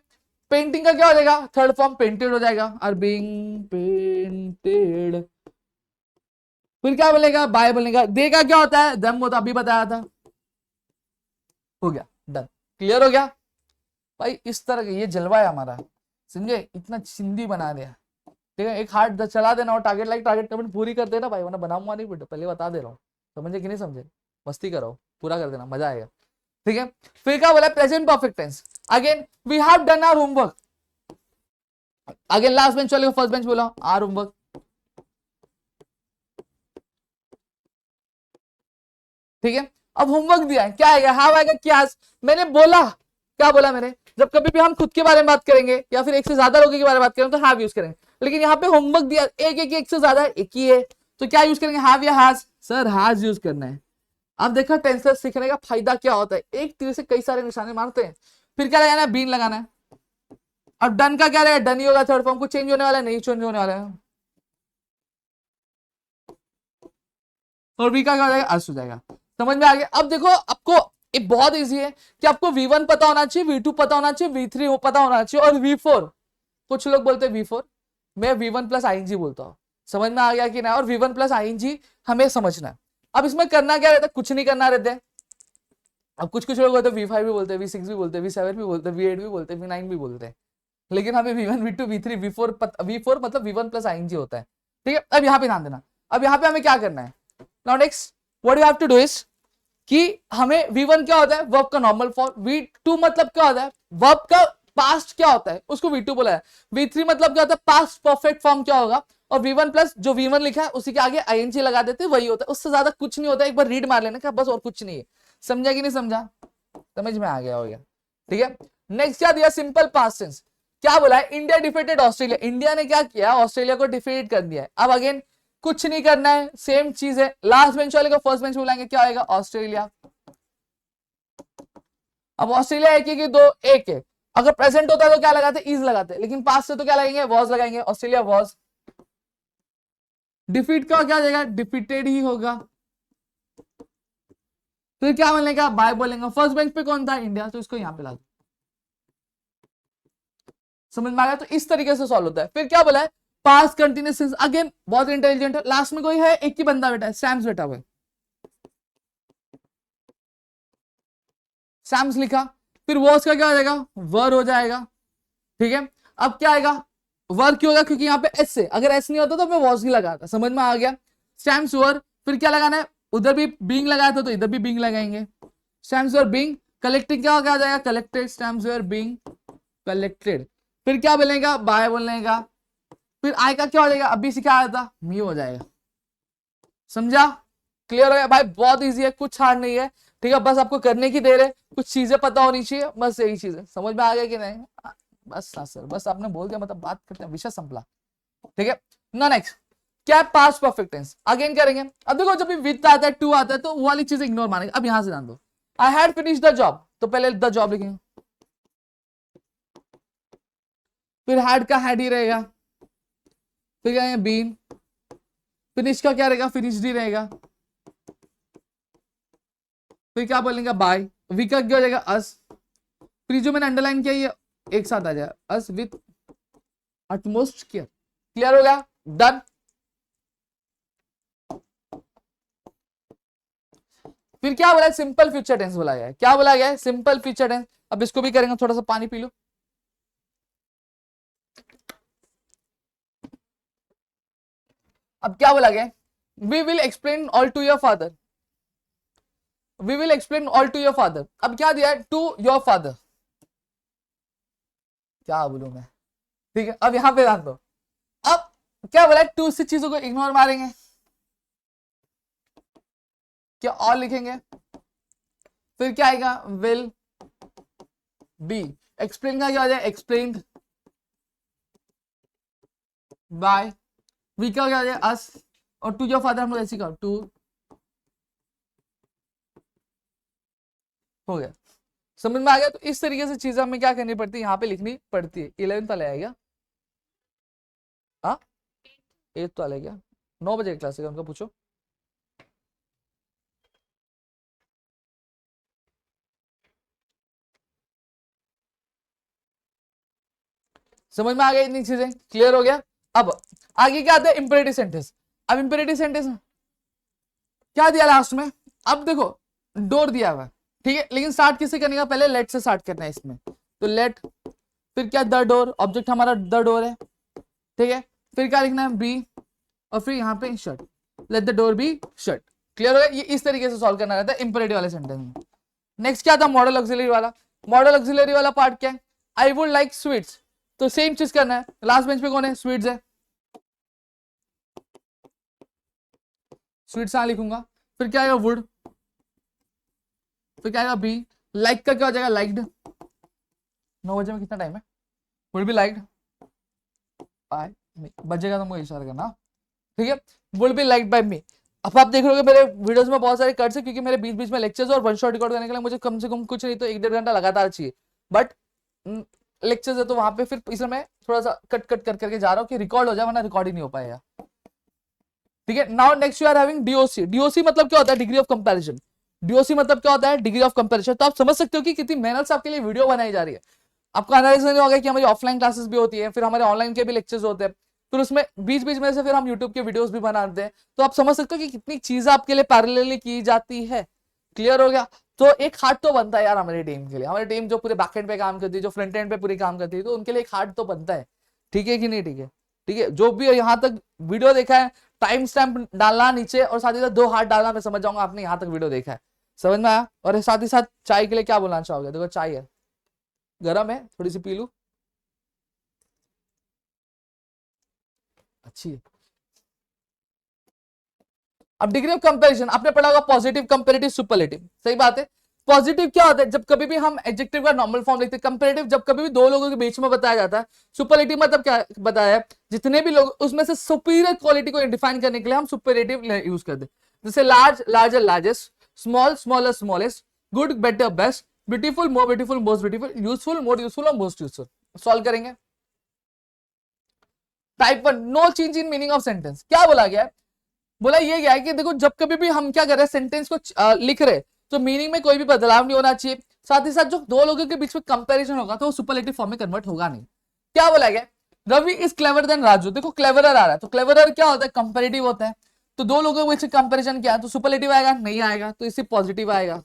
पेंटिंग का क्या हो जाएगा? थर्ड फॉर्म पेंटेड हो जाएगा, आर बीइंग पेंटेड। फिर क्या बोलेगा? बाय बोलेगा। दे का क्या होता है? दम होता, अभी बताया था। हो गया, डन। क्लियर हो गया भाई? इस तरह का ये जलवा है हमारा, समझे? इतना चिंदी बना दिया। ठीक है, एक हार्ट चला देना और टारगेट लाइक टारगेट कमेंट पूरी कर देना भाई, वरना बनाऊंगा नहीं वीडियो, पहले बता दे रहा हूँ। समझे कि नहीं समझे? मस्ती करो, पूरा कर देना, मजा आएगा। ठीक है, फिर क्या बोला? Present perfect tense. Again we have done our homework. Again last bench वाले को फर्स्ट बेंच बोला, आवर होमवर्क। ठीक है, अब होमवर्क दिया है, क्या आएगा? हैव आएगा। क्या? मैंने बोला, क्या बोला मैंने? जब कभी भी हम खुद के बारे में बात करेंगे या फिर एक से ज्यादा लोगों के बारे में बात करेंगे तो हैव यूज करेंगे, लेकिन यहाँ पे होमवर्क दिया एक से ज्यादा, एक ही है, तो क्या यूज करेंगे? हैव या हैज? सर हैज यूज करना है। अब देखा टेंसेस सीखने का फायदा क्या होता है? एक तीर से कई सारे निशाने मारते हैं। फिर क्या लगाना है? बीन लगाना है। अब डन का क्या रहेगा? डन ही होगा, थर्ड फॉर्म को चेंज होने वाला है? नहीं चेंज होने वाला है। और बी का क्या हो जाएगा? अर्स हो जाएगा। समझ में आ गया। अब देखो आपको एक बहुत इजी है कि आपको V1 पता होना चाहिए, V2 पता होना चाहिए, V3 पता होना चाहिए और V4, कुछ लोग बोलते हैं V4, मैं V1 प्लस आईएनजी बोलता हूँ। समझ में आ गया कि ना। और V1 प्लस आईएनजी हमें समझना है। अब इसमें करना क्या रहता है, कुछ नहीं करना रहता है। अब कुछ कुछ लोग होते हैं V5 भी बोलते हैं, V6 भी बोलते हैं, V7 भी बोलते हैं, V8 भी बोलते हैं, V9 भी बोलते हैं, लेकिन हमें V1 V2 V3 V4 V4 मतलब V1 प्लस आईएनजी होता है। ठीक है, अब यहाँ पे ध्यान देना। अब यहाँ पे हमें क्या करना है, now next what you have to do is कि हमें V1 क्या होता है, वर्ब का नॉर्मल फॉर्म। V2 मतलब क्या होता है, वर्ब का पास्ट क्या होता है, उसको V2 बोला है। V3 मतलब क्या होता है, पास्ट परफेक्ट फॉर्म क्या होगा। और V1 प्लस जो V1 लिखा है उसी के आगे आईएनजी लगा देते हैं, वही होता है, उससे ज्यादा कुछ नहीं होता है। एक बार रीड मार लेने का बस, और कुछ नहीं है। समझा कि नहीं समझा, समझ में आ गया हो गया। ठीक है, नेक्स्ट क्या दिया, सिंपल पास्ट टेंस। क्या बोला है, इंडिया डिफीटेड ऑस्ट्रेलिया, इंडिया ने क्या किया, ऑस्ट्रेलिया को डिफीट कर दिया है। अब अगेन कुछ नहीं करना है, सेम चीज है। लास्ट बेंच वाले को फर्स्ट बेंच बुलाएंगे, क्या आएगा, ऑस्ट्रेलिया। अब ऑस्ट्रेलिया एक है कि दो, एक है। अगर प्रेजेंट होता है तो क्या लगाते, इज लगाते, लेकिन पास्ट से तो क्या लगाएंगे, वॉज लगाएंगे, ऑस्ट्रेलिया वॉज। डिफीट का क्या जाएगा, डिफीटेड ही होगा। फिर क्या बोलेगा, बाय बोलेंगे। फर्स्ट बेंच पे कौन था, इंडिया, तो इसको यहां पे ला दो। समझ में आ गया। तो इस तरीके से सॉल्व होता है। फिर क्या बोला है, पास्ट कंटिन्यूस टेंस। अगेन बहुत इंटेलिजेंट है। लास्ट में कोई है, एक ही बंदा बैठा है, सैम्स बैठा हुआ है, सैम्स लिखा। फिर वॉज का क्या हो जाएगा, वर हो जाएगा। ठीक है, अब क्या आएगा, वर क्यों होगा, क्योंकि यहाँ पे एस से, अगर एस नहीं होता तो मैं वॉज ही लगाता। समझ में आ गया, सैम्स वर। फिर क्या लगाना है, उधर भी बीइंग लगाया था तो इधर भी बीइंग लगाएंगे, स्टैम्प्स वर बीइंग। कलेक्टिंग क्या आ जाएगा, collected, stamps were being collected. फिर क्या बोलेगा, बाय बोलेगा। फिर आई का क्या हो जाएगा, अभी सिखाया था, मी हो जाएगा। समझा, क्लियर हो गया भाई, बहुत इजी है, कुछ हार्ड नहीं है। ठीक है, बस आपको करने की देर है, कुछ चीजें पता होनी चाहिए, बस यही चीज है। समझ में आ गया कि नहीं, बस हाँ सर, बस आपने बोल दिया, मतलब बात करते हैं, विषय संपला। ठीक है ना। नेक्स्ट क्या है, पास्ट परफेक्ट टेंस। अगेन करेंगे। अब देखो जब भी विथ आता है, टू आता है, तो वो वाली चीज इग्नोर मारेंगे। अब यहां से ध्यान दो, I had finish the job, तो पहले द जॉब लिखेंगे, फिर हैड का हैड ही रहेगा, फिर क्या है, बीन। फिनिश का क्या रहेगा, फिनिश्ड ही रहेगा। फिर क्या बोलेंगे, बाय। वी का क्या हो जाएगा, अस। फिर जो मैंने अंडरलाइन किया ये एक साथ आ जाएगा, us with utmost care. Clear हो गया, डन। फिर क्या बोला है, सिंपल फ्यूचर टेंस बोला गया है। क्या बोला गया है, सिंपल फ्यूचर टेंस। अब इसको भी करेंगे, थोड़ा सा पानी पी लो। अब क्या बोला गया, we will explain all to your father, we will explain all to your father. अब क्या दिया है, टू योर फादर, क्या बोलूं मैं। ठीक है, अब यहां पे ध्यान दो। अब क्या बोला है, टू से चीजों को इग्नोर मारेंगे, क्या और लिखेंगे। फिर क्या आएगा, विल बी। एक्सप्लेन का क्या आ जाए, एक्सप्लेन्ड बाय। वी का क्या आ जाए, अस। और टू योर फादर हम लोग ऐसे टू हो गया। समझ में आ गया। तो इस तरीके से चीजें हमें क्या करनी पड़ती है, यहाँ पे लिखनी पड़ती है। 11th वाले आएगा, हाँ 8th वाले क्या, 9 बजे क्लास है उनका, पूछो। समझ में आ गया, इतनी चीजें क्लियर हो गया। अब आगे क्या आता है, इंपेरेटिव सेंटेंस। अब इंपेरेटिव सेंटेंस क्या दिया लास्ट में, अब देखो डोर दिया हुआ, ठीक है, लेकिन स्टार्ट किससे करने का, पहले लेट से स्टार्ट करना है इसमें, तो लेट। फिर क्या, द डोर, ऑब्जेक्ट हमारा द डोर है, ठीक है। फिर क्या लिखना है, बी, और फिर यहाँ पे shut, let the door be shut. Clear हो गया, ये इस तरीके से सॉल्व करना रहता है इंपेरेटिव वाले सेंटेंस में। नेक्स्ट क्या था, मॉडल ऑक्सिलरी वाला। मॉडल ऑक्सिलरी वाला पार्ट क्या है, आई वुड लाइक स्वीट्स, तो सेम चीज करना है। लास्ट बेंच पे कौन है, स्वीट्स है, स्वीट्स यहां लिखूंगा। फिर क्या आएगा, वुड। फिर क्या आएगा, बी। लाइक का क्या हो जाएगा, लाइक्ड। 9 बजे में कितना टाइम है, वुड बी लाइक्ड बाय मी, बजेगा तो मुझे इशारा करना, ठीक है। वुड बी लाइक्ड बाय मी। अब आप देख रहे हो मेरे वीडियोस में बहुत सारे कट्स है, क्योंकि मेरे बीच बीच में लेक्चर्स और वन शॉट रिकॉर्ड करने के लिए मुझे कम से कम कुछ नहीं तो 1-1.5 घंटा लगातार चाहिए। बट लेक्चर्स है तो वहां पे फिर इसलिए मैं थोड़ा सा कट कट कर करके जा रहा हूँ कि रिकॉर्ड हो जाए, वरना रिकॉर्ड ही नहीं हो पाएगा। ठीक है, now next you are having DOC. DOC मतलब क्या होता है, डिग्री ऑफ कंपैरिजन। डीओसी मतलब क्या होता है, डिग्री ऑफ कंपेरिजन। तो आप समझ सकते हो कि कितनी मेहनत से आपके लिए वीडियो बनाई जा रही है। आपको एनालिसिस होगा कि हमारी ऑफलाइन क्लासेस भी होती है, फिर हमारे ऑनलाइन के भी लेक्चर्स होते हैं, फिर उसमें बीच बीच में से फिर हम यूट्यूब के वीडियोस भी बनाते हैं। तो आप समझ सकते हो कि कितनी चीजें आपके लिए पैरेलली की जाती है। क्लियर हो गया। तो एक हार्ट तो बनता है यार हमारी टीम के लिए, हमारी टीम जो पूरे बैकएंड पे काम करती है, जो फ्रंट एंड पे पूरी काम करती है, तो उनके लिए एक हार्ट तो बनता है। ठीक है कि नहीं? ठीक है, ठीक है। जो भी यहाँ तक वीडियो देखा है, टाइम स्टैम्प डालना नीचे, और साथ ही साथ 2 हाथ डालना, मैं समझ जाऊंगा आपने यहाँ तक वीडियो देखा है। समझ में आया? और साथ ही साथ चाय के लिए क्या बोलना चाहोगे? देखो चाय है, गर्म है, थोड़ी सी पी लू, अच्छी है। अब डिग्री ऑफ कंपैरिजन आपने पढ़ा होगा, पॉजिटिव, कंपैरेटिव, सुपरलेटिव। सही बात है। पॉजिटिव क्या होता है? जब कभी भी हम एडजेक्टिव का नॉर्मल फॉर्म लिखते हैं। कंपैरेटिव जब कभी भी दो लोगों के बीच में बताया जाता है। सुपरलेटिव मतलब क्या बताया है? जितने भी लोग उसमें से सुपीरियर क्वालिटी को डिफाइन करने के लिए हम सुपरलेटिव यूज करते हैं। जैसे large, larger, largest, small, smaller, smallest, good, better, best, beautiful, more beautiful, most beautiful, useful, more useful और मोस्ट यूजफुल। सॉल्व करेंगे। Type 1, no change in meaning of sentence. क्या बोला गया है? बोला ये गया है कि देखो, जब कभी भी हम क्या कर रहे हैं, सेंटेंस को लिख रहे, तो मीनिंग में कोई भी बदलाव नहीं होना चाहिए। साथ ही साथ जो दो लोगों के बीच में कंपैरिजन होगा तो वो सुपरलेटिव फॉर्म में कन्वर्ट होगा नहीं। क्या बोला गया? Ravi is clever than Raju. देखो क्लेवरर आ रहा है, तो क्लेवरर क्या होता है? कंपैरेटिव होता है। तो दो लोगों के बीच कंपैरिजन क्या है? तो सुपरलेटिव आएगा? नहीं आएगा, तो इससे पॉजिटिव आएगा।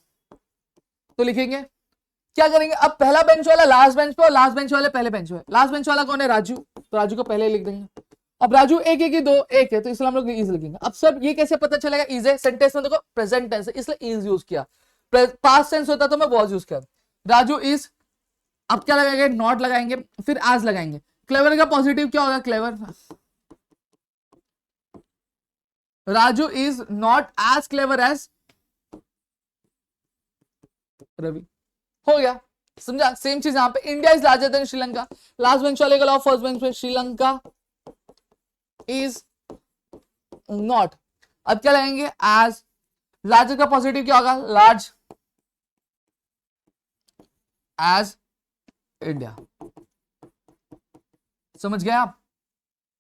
तो लिखेंगे, क्या करेंगे? अब पहला बेंच वाला लास्ट बेंच पे और लास्ट बेंच वाले पहले बेंच पे। लास्ट बेंच वाला कौन है? राजू। तो राजू को पहले लिख देंगे। अब राजू एक एक ही दो एक है, तो इसलिए हम लोग इज लिखेंगे। अब सब ये कैसे पता चलेगा इज है? सेंटेंस में देखो प्रेजेंट टेंस है, इसलिए इज यूज किया। पास्ट टेंस होता तो मैं वॉज यूज किया। राजू इज, अब क्या लगाएंगे? नॉट लगाएंगे, फिर आज लगाएंगे। क्लेवर का पॉजिटिव क्या होगा? Clever, Raju is not as clever as Ravi. हो गया, समझा? सेम चीज यहां पे, India is larger than Sri Lanka. Last bench वाले का फर्स्ट बेंच पे, श्रीलंका इज नॉट। अब क्या लगाएंगे? एज। लार्जर का पॉजिटिव क्या होगा? Large as India. समझ गए आप?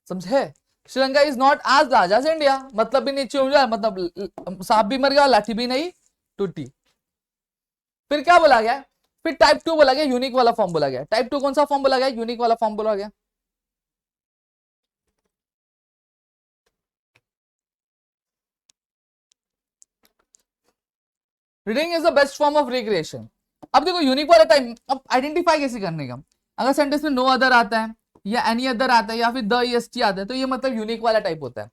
समझे? Sri Lanka is not as large as India, मतलब भी नीचे हो जाए, मतलब सांप भी मर गया, लाठी भी नहीं टूटी। फिर क्या बोला गया? फिर टाइप 2 बोला गया, यूनिक वाला फॉर्म बोला गया। टाइप 2 कौन सा फॉर्म बोला गया? यूनिक वाला फॉर्म बोला गया। Reading is the best form of recreation. अब देखो यूनिक वाला टाइम, अब आइडेंटिफाई कैसे करने का? अगर सेंटेंस में नो अदर आता है, या एनी अदर आता है, या फिर द ईएसटी आता है, तो ये मतलब यूनिक वाला टाइप होता है।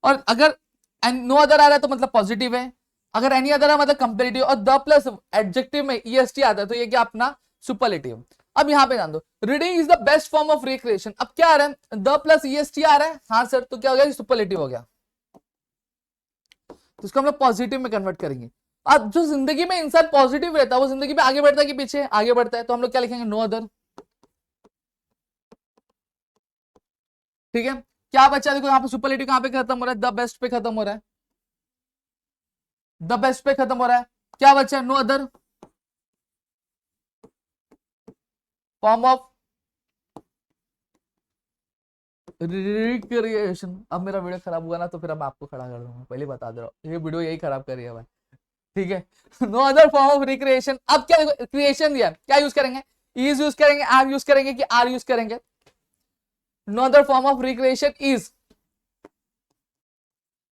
और अगर नो अदर आ रहा है तो मतलब पॉजिटिव है। अगर एनी अदर है मतलब कंपेरेटिव, और द प्लस एडजेक्टिव में ईएसटी आता है तो ये क्या अपना सुपरलेटिव। अब यहां पे जान दो, reading is the best form of recreation. अब क्या आ रहा है? द प्लस ईएसटी आ रहा है, हाँ सर, तो क्या हो गया? सुपरलेटिव हो गया। तो इसको हम लोग पॉजिटिव में कन्वर्ट करेंगे। अब जो जिंदगी में इंसान पॉजिटिव रहता है, वो जिंदगी में आगे बढ़ता है कि पीछे? आगे बढ़ता है। तो हम लोग क्या लिखेंगे? No other. ठीक है, क्या बच्चा? देखो यहाँ पे सुपरलेटिव कहां पे खत्म हो रहा है? द बेस्ट पे खत्म हो रहा है। द बेस्ट पे खत्म हो रहा है। क्या बच्चा? No other form of recreation. अब मेरा वीडियो खराब हुआ ना, तो फिर अब आपको खड़ा कर दूंगा, पहले बता दे रहा हूँ, ये वीडियो यही खराब करी है भाई। ठीक है, no other form of recreation. अब क्या क्रिएशन दिया, क्या यूज करेंगे? इज यूज करेंगे, आर यूज करेंगे कि आर यूज करेंगे? No other form of recreation is.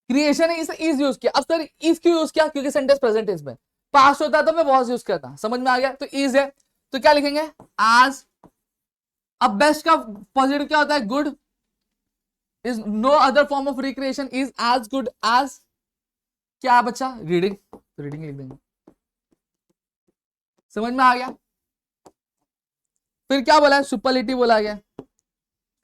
Creation है, इसे इज यूज किया। अब सर इज क्यों यूज किया? क्योंकि सेंटेंस प्रेजेंट टेंस में। पास्ट होता तो मैं वॉज यूज करता। समझ में आ गया? तो इज है, तो क्या लिखेंगे? आज। अब बेस्ट का पॉजिटिव क्या होता है? Good. Is no other form of recreation is as good as क्या बच्चा? रीडिंग। रीडिंग लिख देंगे। समझ में आ गया? फिर क्या बोला है? सुपरलेटिव बोला गया।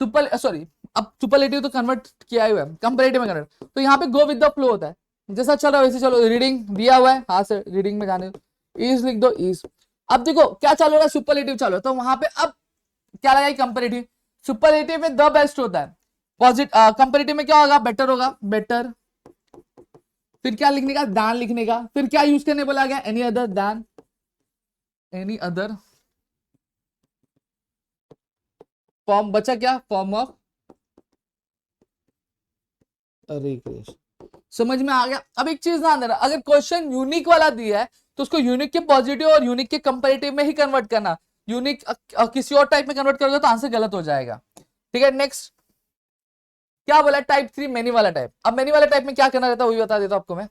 सुपर सॉरी, अब सुपरलेटिव तो कन्वर्ट किया हुआ है, कंपैरेटिव में कन्वर्ट। तो यहाँ पे गो विद द फ्लो होता है, जैसा चल रहा है वैसे चलो। रीडिंग दिया हुआ है, हाँ सर रीडिंग में जाने दो, इज लिख दो, इज। अब देखो क्या चालू हो रहा है? सुपरलेटिव चालू है, तो वहां पे अब क्या लगा? कंपैरेटिव। सुपरलेटिव में द बेस्ट होता है, पॉजिटिव। कंपैरेटिव में क्या होगा? बेटर होगा, बेटर। फिर क्या लिखने का? दान लिखने का। फिर क्या यूज करने बोला गया? एनी अदर दान, एनी अदर फॉर्म। बचा क्या? Form of recreation. समझ में आ गया? अब एक चीज ध्यान देना, अगर क्वेश्चन यूनिक वाला दिया है तो उसको यूनिक के पॉजिटिव और यूनिक के कंपैरेटिव में ही कन्वर्ट करना, यूनिक किसी और टाइप में कन्वर्ट करोगे तो आंसर गलत हो जाएगा। ठीक है, नेक्स्ट क्या बोला, टाइप 3 मेनी वाला टाइप। अब मेनी वाला टाइप में क्या करना रहता है वही बता देता हूं आपको मैं।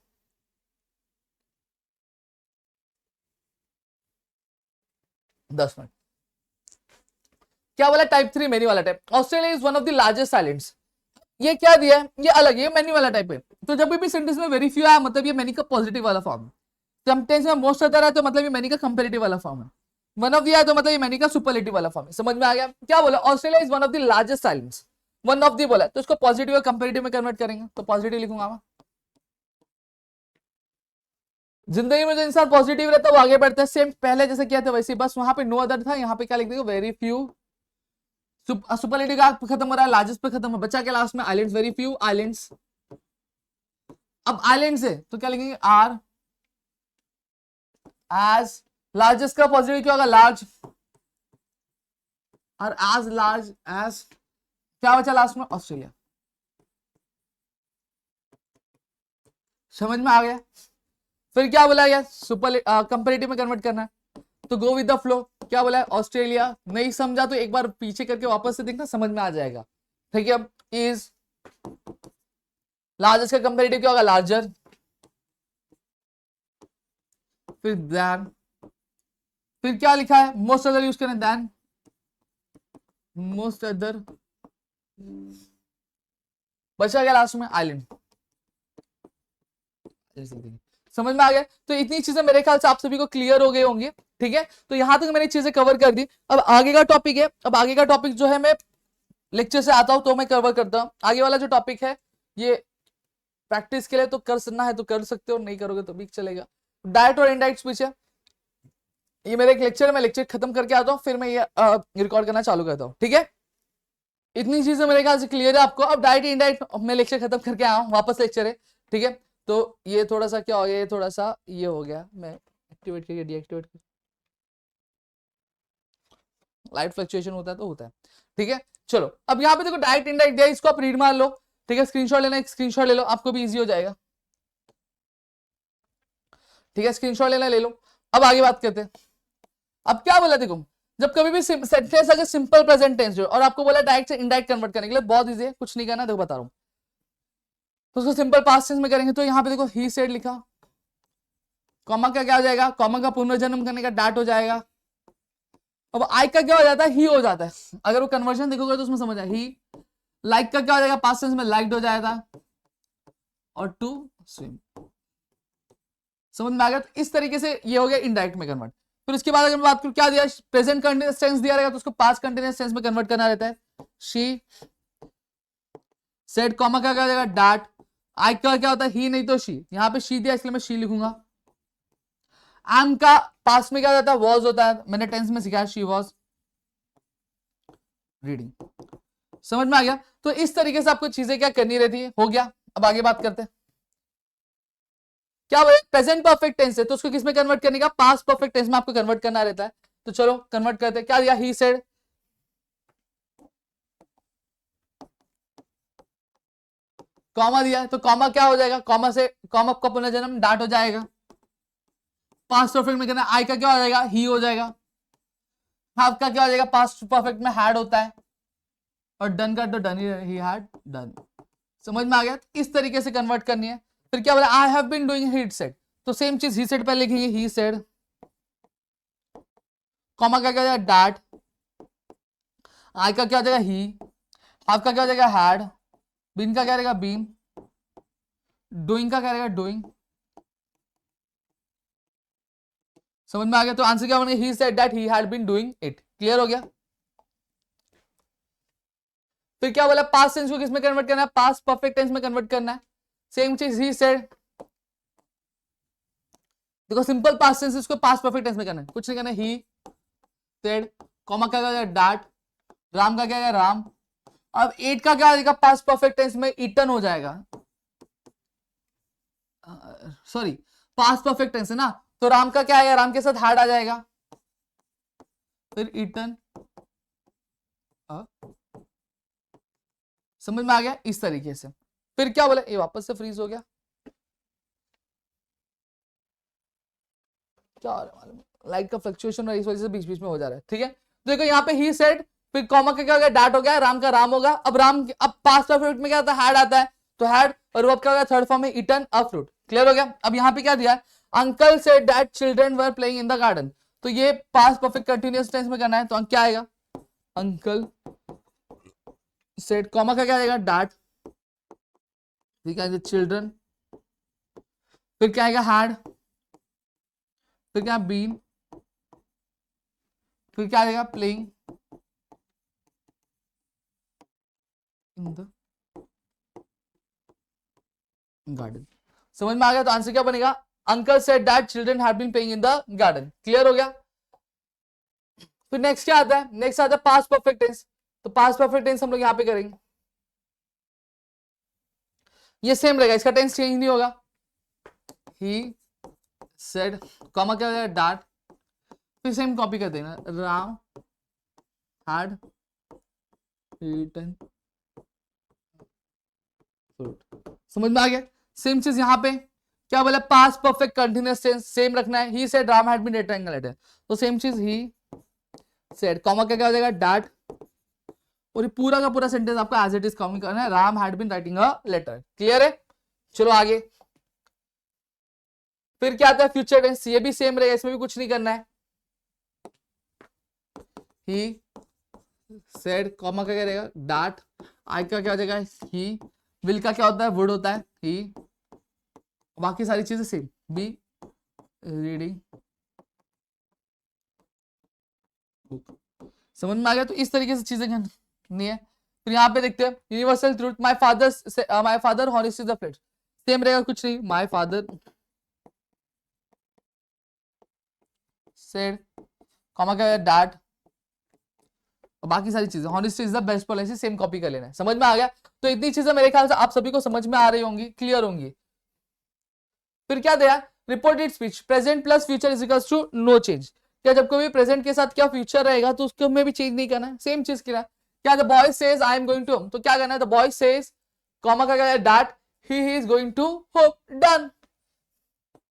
10 मिनट। क्या बोला, टाइप 3 मेनी वाला type. Australia is one of the largest islands. ये क्या दिया है, ये अलग, ये मेनी वाला टाइप है। तो जब भी सेंटेंस में वेरी फ्यू आया मतलब ये मेनी का पॉजिटिव वाला फॉर्म है। सेंटेंस में मोस्ट रहता है तो मतलब ये मेनी का कंपैरेटिव वाला फॉर्म है। वन ऑफ दिया है तो मतलब ये मेनी का सुपरलेटिव वाला फॉर्म है। समझ में आ गया? क्या बोला, Australia is one of the largest islands. One of the बोला तो उसको पॉजिटिव और कंपैरेटिव में कन्वर्ट करेंगे, तो पॉजिटिव लिखूंगा मैं। जिंदगी में जो इंसान पॉजिटिव रहता है वो आगे बढ़ता है, सेम पहले जैसे किया था वैसे, बस वहां पे नो अदर था, यहाँ पे क्या लिख देगा, वेरी फ्यू। सुपरलेटिव का खत्म हो रहा है, लार्जेस्ट पे खत्म है, बचा के लास्ट में आइलैंड्स, वेरी फ्यू आइलैंड्स। अब आइलैंड्स है तो क्या लिखेंगे, आर एज लार्जेस्ट का पॉजिटिव क्या होगा, लार्ज, और एज लार्ज एज, क्या बचा लास्ट में, ऑस्ट्रेलिया। समझ में आ गया? फिर क्या बोला गया, सुपर कंपैरेटिव में कन्वर्ट करना है तो गो विद द फ्लो। क्या बोला है, ऑस्ट्रेलिया। नहीं समझा तो एक बार पीछे करके वापस से देखना, समझ में आ जाएगा। ठीक है, अब इज लार्जेस्ट का कंपैरेटिव क्या होगा, लार्जर। फिर देन, फिर क्या लिखा है, मोस्ट अदर यूज करें, देन मोस्ट अदर, बचा गया लास्ट में आइलैंड। समझ में आ गया? तो इतनी चीजें मेरे ख्याल से आप सभी को क्लियर हो गए होंगे। ठीक है, तो यहां तक मैंने चीजें कवर कर दी। अब आगे का टॉपिक है, अब आगे का टॉपिक जो है मैं लेक्चर से आता हूं तो मैं कवर करता हूं। आगे वाला जो टॉपिक है ये प्रैक्टिस के लिए तो कर सकना है तो कर सकते हो, नहीं करोगे तो भी चलेगा। डायरेक्ट और इनडायरेक्ट स्पीच है, ये मेरे एक लेक्चर में, लेक्चर खत्म करके आता हूँ फिर मैं ये रिकॉर्ड करना चालू करता हूँ। ठीक है, इतनी चीजें मेरे ख्याल से क्लियर है आपको। अब डायरेक्ट इनडायरेक्ट मैं लेक्चर खत्म करके आया हूँ, वापस लेक्चर है। ठीक है, तो ये थोड़ा सा क्या हो गया, ये थोड़ा सा ये हो गया, मैं एक्टिवेट करके डीएक्टिवेट कर, लाइट फ्लक्चुएशन होता है तो होता है। ठीक है, चलो अब यहाँ पे देखो डायरेक्ट इनडायरेक्ट दिया, इसको आप रीड मार लो। ठीक है, स्क्रीनशॉट लेना, एक स्क्रीनशॉट ले लो, आपको भी इजी हो जाएगा। ठीक है, स्क्रीनशॉट लेना ले लो। अब आगे बात करते हैं। अब क्या बोला देखो, जब कभी भी सेंटेंस अगर सिंपल प्रेजेंट टेंस जो और आपको बोला डायरेक्ट से इनडायरेक्ट कन्वर्ट करने के लिए, बहुत इजी है, कुछ नहीं करना, देखो बता रहा हूँ। तो उसको सिंपल पास्ट टेंस में करेंगे तो यहाँ पे देखो ही सेड लिखा, कॉमा का क्या हो जाएगा, कॉमा का पुनर्जन्म करने का डाट हो जाएगा। अब आई का क्या हो जाता है, ही हो जाता है। अगर वो कन्वर्जन देखोगे तो उसमें समझ आए, ही। लाइक का क्या हो जाएगा, पास्ट टेंस में लाइक्ड हो जाएगा, और टू स्विम। समझ में आ गया? तो इस तरीके से ये हो गया इनडायरेक्ट में कन्वर्ट। फिर उसके बाद अगर मैं बात करूं, क्या दिया, प्रेजेंट कंटिन्यूअस टेंस दिया रहेगा तो उसको पास्ट कंटिन्यूअस टेंस में कन्वर्ट करना रहता है। शी सेड, कॉमा का क्या हो जाएगा, डैट। आई का क्या होता है, ही नहीं तो शी, यहां पे शी दिया इसलिए मैं शी लिखूंगा। एम का पास्ट में क्या होता है, वॉज होता है, मैंने टेंस में सिखाया, शी वॉज रीडिंग। समझ में आ गया? तो इस तरीके से आपको चीजें क्या करनी रहती है, हो गया। अब आगे बात करते हैं, क्या बोले, प्रेजेंट परफेक्ट टेंस है तो उसको किस में कन्वर्ट करने का, पास्ट परफेक्ट टेंस में आपको कन्वर्ट करना रहता है। तो चलो कन्वर्ट करते हैं। क्या दिया, ही सेड, कॉमा दिया तो कॉमा क्या हो जाएगा, कॉमा से कॉमा का पुनर्जन्म डाट हो जाएगा। पास्ट परफेक्ट में करना, आई का क्या हो जाएगा, ही हो जाएगा। हैव का क्या हो जाएगा, पास्ट परफेक्ट में हैड होता है, और डन का तो डन ही हैड डन। समझ में आ गया? इस तरीके से कन्वर्ट करनी है। फिर क्या बोला, I have been doing, he said, तो सेम चीज ही सेड पहले लिखेंगे, ही सेड, कॉमा का क्या हो जाएगा, डैट। आई का क्या हो जाएगा, ही। हैव का क्या हो जाएगा, हैड। बीन का क्या रहेगा, बीन। डूइंग का क्या रहेगा, डूइंग। समझ में आ गया? तो आंसर क्या बनेगा, he said that he had been doing it. Clear हो गया? फिर क्या बोला, पास्ट टेंस को किस में कन्वर्ट करना है, पास्ट परफेक्ट टेंस में कन्वर्ट करना है। सेम चीज ही सेड, देखो सिंपल पास्ट टेंस इसको पास्ट परफेक्ट टेंस में करना है, कुछ नहीं करना है, ही सेड, कॉमा क्या क्या डैट। राम का क्या है, राम। अब एट का क्या आ जाएगा, पास्ट परफेक्ट टेंस में ईटन हो जाएगा, सॉरी पास्ट परफेक्ट टेंस है ना, तो राम का क्या आएगा, राम के साथ हैड आ जाएगा, फिर ईटन। समझ में आ गया? इस तरीके से। फिर क्या बोला, ये वापस से फ्रीज हो गया, क्या हो रहा है मालूम, लाइट का फ्लक्चुएशन और इस वजह से बीच बीच में हो जा रहा है, ठीक है। देखो यहाँ पे ही सेड, फिर कॉमा का क्या हो गया, डाट हो गया, राम का राम होगा। अब राम, अब पास्ट परफेक्ट में क्या आता है, हैड आता है, तो हैड, और वर्ब क्या हो गया, थर्ड फॉर्म में ईटन अ फ्रूट। क्लियर हो गया। अब यहाँ पे क्या दिया है, uncle said that children were playing in the garden, तो ये पास्ट परफेक्ट कंटिन्यूअस टेंस में करना है, तो क्या आएगा, अंकल सेड, कॉमा का क्या आएगा, डाट, ठीक है, चिल्ड्रन, फिर क्या आएगा, हैड, फिर क्या बीन, फिर क्या आएगा, प्लेइंग इन द गार्डन। समझ में आ गया। तो आंसर क्या बनेगा, uncle said that children had been playing in the garden. Clear हो गया। फिर नेक्स्ट क्या आता है, नेक्स्ट आता है पास्ट परफेक्ट टेंस। तो पास्ट परफेक्ट टेंस हम लोग यहां पे करेंगे, ये सेम रहेगा, इसका टेंस चेंज नहीं होगा। ही सेड, कॉमा क्या हो जाएगा, डाट, फिर सेम कॉपी कर देना, राम हैड ईटन फ्रूट। समझ में आ गया। सेम चीज यहां पे क्या बोला, past perfect continuous tense same रखना है, he said Ram had been writing a letter, तो सेम चीज ही सेड, कॉमा क्या हो जाएगा, डाट, और ये पूरा का पूरा सेंटेंस आपको एज इट इज कॉपी करना है, Ram had been writing a letter. Clear है। चलो आगे, फिर क्या आता है फ्यूचर टेंस, ये भी सेम रहेगा, इसमें भी कुछ नहीं करना है। ही सेड, कॉमा का क्या रहेगा, डाट, आई का क्या हो जाएगा, ही, विल का क्या होता है, वुड होता है, ही, बाकी सारी चीजें सेम, बी रीडिंग बुक। समझ में आ गया। तो इस तरीके से चीजें करनी है। फिर यहाँ पे देखते हैं universal truth, my father honest is the plate, same रहेगा, कुछ नहीं, माय फादर सेड, कॉमा क्या है, डैड, और बाकी सारी चीजें, honesty is the best policy, same copy कर लेना है। समझ में आ गया। तो इतनी चीजें मेरे ख्याल से आप सभी को समझ में आ रही होंगी, क्लियर होंगी। फिर क्या दिया, reported speech, present plus future is equals to no change. क्या जब कभी प्रेजेंट के साथ क्या फ्यूचर रहेगा तो उसको में भी चेंज नहीं करना है, सेम चीज क्या, क्या the boy says I am going to home, तो क्या करना है, द बॉय सेज, कॉमा का क्या है, that he is going to home, done.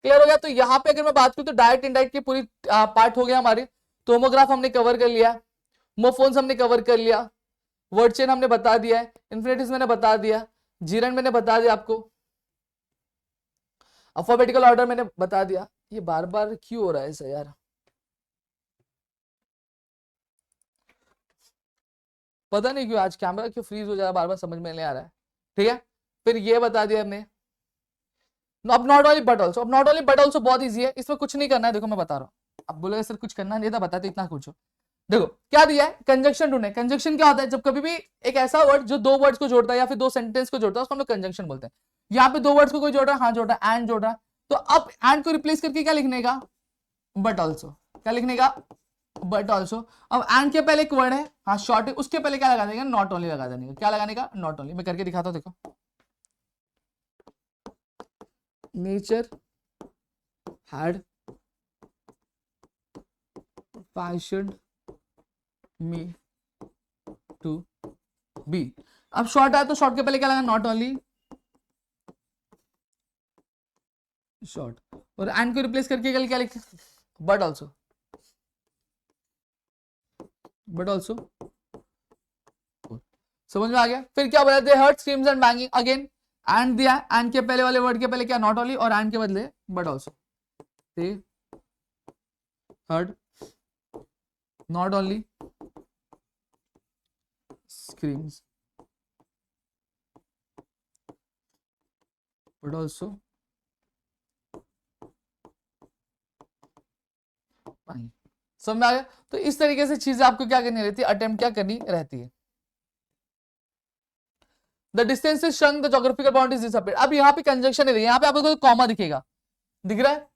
Clear हो गया। तो यहाँ पे अगर मैं बात करूं तो डायरेक्ट इनडायरेक्ट की पूरी पार्ट हो गया हमारे। तो होमोग्राफ हमने कवर कर लिया, मोफोन्स हमने कवर कर लिया, वर्ड चेन हमने बता दिया है, इन्फिनिटिव्स मैंने बता दिया, जीरन मैंने बता दिया आपको, अल्फाबेटिकल ऑर्डर मैंने बता दिया। ये बार बार क्यों हो रहा है ऐसा यार, पता नहीं क्यों आज कैमरा क्यों फ्रीज हो जा रहा है, बार बार समझ में नहीं आ रहा है। ठीक है, फिर ये बता दिया हमने। अब नॉट ओनली बट ऑल्सो, अब नॉट ओनली बट ऑल्सो बहुत ईजी है, इसमें कुछ नहीं करना है। देखो मैं बता रहा हूँ, अब बोलोगे सर कुछ करना नहीं था, बताते इतना कुछ हो। देखो क्या दिया है, कंजंक्शन ढूंढे। कंजंक्शन क्या होता है, जब कभी भी एक ऐसा वर्ड जो दो वर्ड्स को जोड़ता है या फिर दो सेंटेंस को जोड़ता है, उसको हम लोग कंजंक्शन बोलते हैं। यहाँ पे दो वर्ड्स को कोई जोड़ रहा है, हाँ जोड़ रहा है, एंड जोड़ रहा है, तो अब एंड को रिप्लेस करके क्या लिखने का, बट ऑल्सो, क्या लिखने का, बट ऑल्सो। अब एंड के पहले एक वर्ड है, हाँ शॉर्ट है, उसके पहले क्या लगा देंगे, नॉट ओनली लगा देंगे। क्या लगाने का, नॉट ओनली। मैं करके दिखाता हूँ, देखो, nature had fashioned me to be। अब शॉर्ट आया तो शॉर्ट के पहले क्या लगा, नॉट ओनली शॉर्ट, और एंड को रिप्लेस करके क्या लिखते, बट ऑल्सो, बट ऑल्सो। समझ में आ गया। फिर क्या बोला, दे heard screams and banging, again and दिया, एंड के पहले वाले वर्ड के पहले क्या, नॉट ओनली, और एंड के बदले but also, they heard not only screams but also समझ में आ गया। तो इस तरीके से चीजें आपको क्या करनी रहती है, अटेम्प्ट क्या करनी रहती है। The distance is shrunk, the geographical boundaries disappeared. अब यहाँ पे कंजंक्शन है, यहाँ पे आपको कॉमा दिखेगा, दिख रहा है।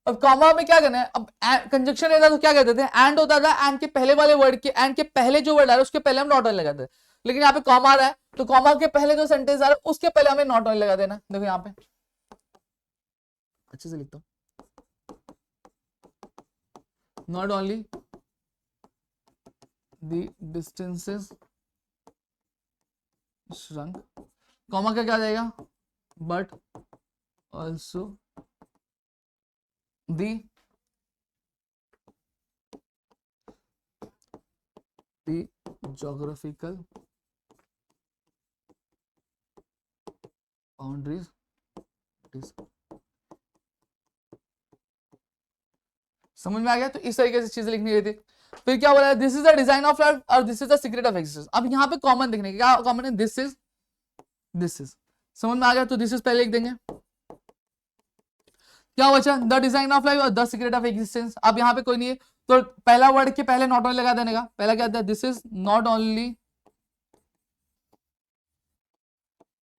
अब कॉमा में क्या करना है, अब कंजंक्शन रहता तो क्या कहते थे, एंड होता था, एंड के पहले वाले वर्ड के, एंड के पहले जो वर्ड आ रहा है उसके पहले हम नॉट ओनली लगाते हैं। लेकिन यहाँ पे कॉमा आ रहा है तो कॉमा के पहले जो सेंटेंस आ रहा है उसके पहले हमें नॉट ओनली लगा देना। देखो यहाँ पे अच्छे से लिखता हूँ, not only the distances shrunk, comma का क्या जाएगा, but also the the geographical boundaries, समझ में आ गया। तो इस तरीके से चीजें लिखनी रहती है। फिर क्या बोला, this is the design of life और this is the secret of existence. अब यहाँ पे कॉमन दिखने का क्या कॉमन है, दिस इज, समझ में आ गया। तो दिस इज पहले लिख देंगे, क्या बचा, द डिजाइन ऑफ लाइफ और द सीक्रेट ऑफ एग्जिस्टेंस। अब यहाँ पे कोई नहीं है तो पहला वर्ड के पहले नॉट ओनली लगा देने का। पहला क्या था, this is not only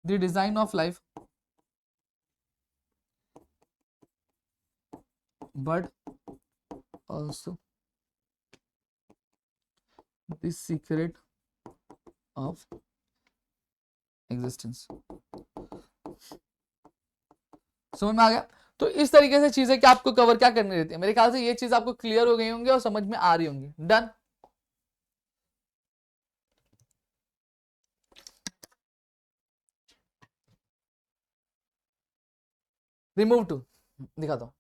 the design of life but also the secret of existence. समझ में आ गया। तो इस तरीके से चीजें क्या आपको कवर क्या करनी रहती है। मेरे ख्याल से ये चीज आपको क्लियर हो गई होंगी और समझ में आ रही होंगी। डन। रिमूव टू दिखाता हूं।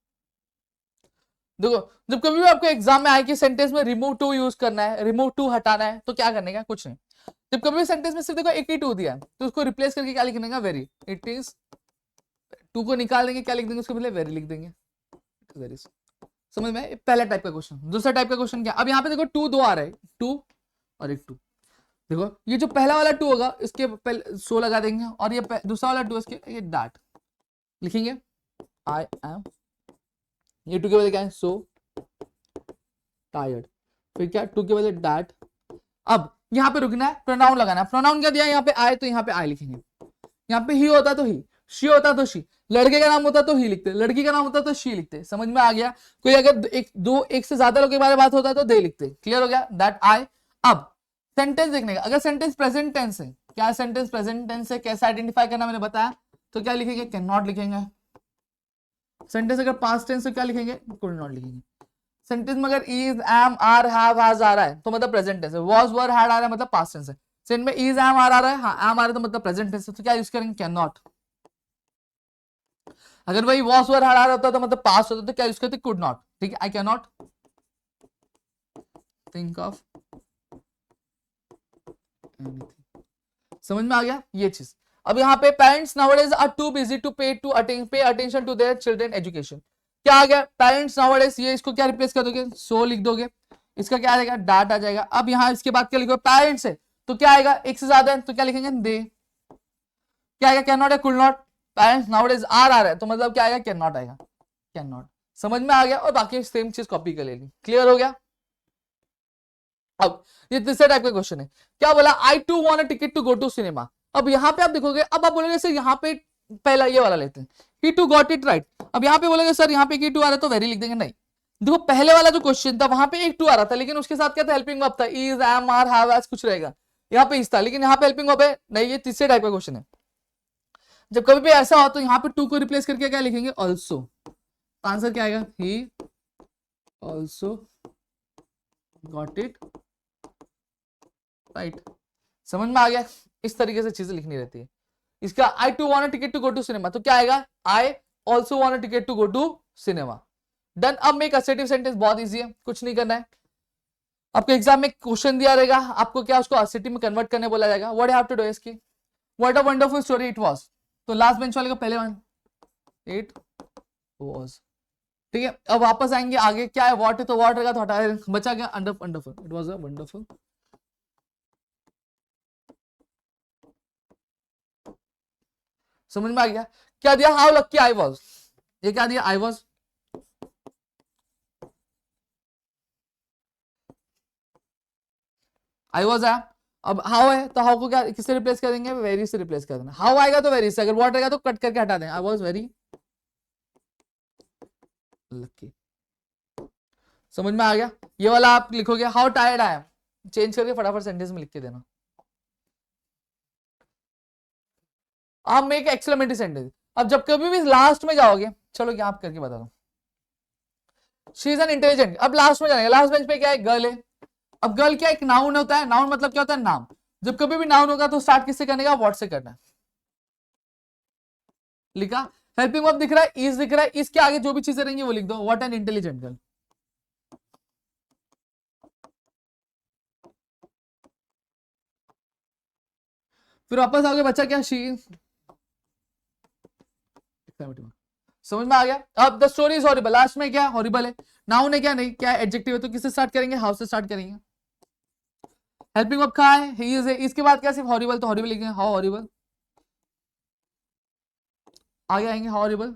देखो जब कभी भी आपको एग्जाम में आए कि सेंटेंस में रिमूव टू यूज करना है, रिमूव टू हटाना है, तो क्या करने का, कुछ नहीं। जब कभी भी सेंटेंस में सिर्फ देखो एक ही टू दिया है तो उसको रिप्लेस करके क्या लिखने का, वेरी। इट इज, टू को निकाल देंगे, क्या लिख देंगे उसके पहले, वेरी लिख देंगे। वेरी, समझ में। पहला टाइप का क्वेश्चन। दूसरा टाइप का क्वेश्चन क्या, अब यहाँ पे देखो टू दो आ रहा है, टू और एक टू। देखो ये जो पहला वाला टू होगा इसके पहले सो लगा देंगे और ये दूसरा वाला टू इसके ये डैट लिखेंगे, आई एम। ये टू के बदले क्या है, सो टायर्ड। फिर क्या, टू के बदले डैट। अब यहाँ पे रुकना है, प्रोनाउन लगाना है। प्रोनाउन क्या दिया, यहाँ पे आई तो यहाँ पे आई लिखेंगे। यहाँ पे ही होता तो ही, शी होता तो शी, लड़के का नाम होता तो ही लिखते, लड़की का नाम होता तो शी लिखते। समझ में आ गया। कोई अगर एक से ज्यादा लोगों के बारे में बात होता है तो दे लिखते। क्लियर हो गया, दैट आई। अब सेंटेंस देखने का, अगर सेंटेंस प्रेजेंट टेंस है, क्या सेंटेंस प्रेजेंट टेंस है, कैसे आइडेंटिफाई करना मैंने बताया, तो क्या लिखेंगे, कैन नॉट लिखेंगे। सेंटेंस अगर पास्ट टेंस है क्या लिखेंगे, कुड नॉट लिखेंगे। सेंटेंस में अगर is, am, are, have, has आ रहा है तो मतलब प्रेजेंट टेंस है। वाज, वर, हैड आ रहा है मतलब पास्ट टेंस है। सेंटेंस में इज, एम, आर आ रहा है, हाँ एम आ रहा है तो मतलब प्रेजेंट टेंस है, तो क्या यूज करेंगे, कैन नॉट। अगर वही वॉस वर हड़ा होता तो मतलब पास होता तो क्या यूज करते, कुड नॉट। ठीक है, I can not think of anything. समझ में आ गया ये चीज। अब यहाँ पे parents nowadays are too busy to pay attention to their children education. क्या आ गया, पेरेंट्स नाउअडेज, ये इसको क्या रिप्लेस कर दोगे, सो लिख दोगे। इसका क्या आ जाएगा, डाट आ जाएगा। अब यहाँ इसके बाद क्या लिखोगे, पेरेंट्स है तो क्या आएगा, एक से ज्यादा है तो क्या लिखेंगे, दे। क्या आएगा, कैन नॉट या could not. Parents nowadays are आ रहा है तो मतलब क्या आएगा, कैन नॉट आएगा, कैन नॉट। समझ में आ गया। और बाकी सेम चीज कॉपी कर लेनी। क्लियर हो गया। अब ये तीसरे टाइप का क्वेश्चन है, क्या बोला, I to want a ticket to go to cinema. अब यहाँ पे आप देखोगे, अब आप बोलोगे सर यहाँ पे पहला ये वाला लेते हैं, ही टू गॉट इट राइट। अब यहाँ पे बोलोगे सर यहाँ पे ही टू आ रहा है तो वेरी लिख देंगे। नहीं, देखो पहले वाला जो क्वेश्चन था वहां पे एक टू आ रहा था लेकिन उसके साथ क्या था, हेल्पिंग वर्ब था, is, am, are, have, has कुछ रहेगा। यहाँ पे इस था लेकिन यहाँ पे हेल्पिंग वर्ब है नहीं। ये तीसरे टाइप का क्वेश्चन है। जब कभी भी ऐसा हो तो यहाँ पे टू को रिप्लेस करके क्या लिखेंगे, ऑल्सो। आंसर क्या आएगा, he also got it right. समझ में आ गया। इस तरीके से चीजें लिखनी रहती है। इसका I to want a ticket to go to cinema तो क्या आएगा, I also want a ticket to go to cinema. Done. अब मेक असर्टिव सेंटेंस बहुत इजी है, कुछ नहीं करना है। आपको एग्जाम में क्वेश्चन दिया रहेगा, आपको क्या उसको असर्टिव में कन्वर्ट करने बोला जाएगा। What you have to do इसकी, what a wonderful story it was. तो लास्ट बेंच वाले का पहले वन, इट वाज। ठीक है, अब वापस आएंगे आगे, क्या है, व्हाट है तो व्हाट रहेगा तो हटा, बचा गया wonderful, it was a wonderful. समझ में आ गया। क्या दिया, हाउ लकी आई वाज। ये क्या दिया, आई वाज। आई वाज है। अब हाउ है तो हाउ को क्या किससे रिप्लेस कर देंगे, वेरी से रिप्लेस कर देना। हाउ आएगा तो वेरी से, अगर व्हाट रहेगा तो कट करके हटा दें, आई वाज वेरी लकी। समझ में आ गया। ये वाला आप लिखोगे, how tired I am, change करके फटाफट सेंटेंस में लिख के देना। आप मेक एक्सक्लेमेटरी सेंटेंस। अब जब कभी भी लास्ट में जाओगे, चलो क्या आप करके बता दो, शी इज एन इंटेलिजेंट। अब लास्ट में जाएंगे, लास्ट बेंच पे क्या है, गर्ल है। अब गर्ल क्या एक नाउन होता है, नाउन मतलब क्या होता है, नाम। जब कभी भी नाउन होगा तो स्टार्ट किससे करने का, व्हाट से करना है। लिखा, हेल्पिंग वर्ब दिख रहा है, इज दिख रहा है, इसके आगे जो भी चीजें रहेंगी वो लिख दो, व्हाट एन इंटेलिजेंट गर्ल। फिर वापस आगे बचा क्या, शी। समझ में आ गया। अब the story is horrible, last में क्या हॉरिबल है, नाउन है क्या, नहीं, क्या एडजेक्टिव है, तो किससे स्टार्ट करेंगे, हाउ से स्टार्ट करेंगे। हेल्पिंग वर्ब कहाँ है, ही इज है, इसके बाद क्या सिर्फ हॉरिबल, तो हॉरिबल लिखेंगे, हाउ हॉरिबल। आगे आएंगे how horrible,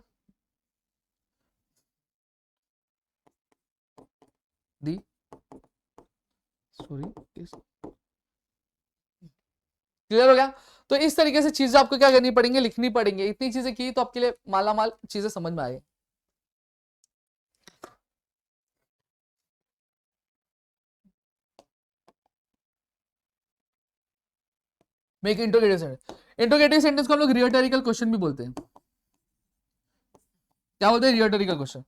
the story is. Clear हो गया। तो इस तरीके से चीजें आपको क्या करनी पड़ेंगी, लिखनी पड़ेंगी। इतनी चीजें की तो आपके लिए माला माल चीजें समझ में आए। Make interrogative sentence, interrogative sentence को हम लोग रिटोरिकल क्वेश्चन भी बोलते हैं। क्या बोलते हैं, रिटोरिकल क्वेश्चन।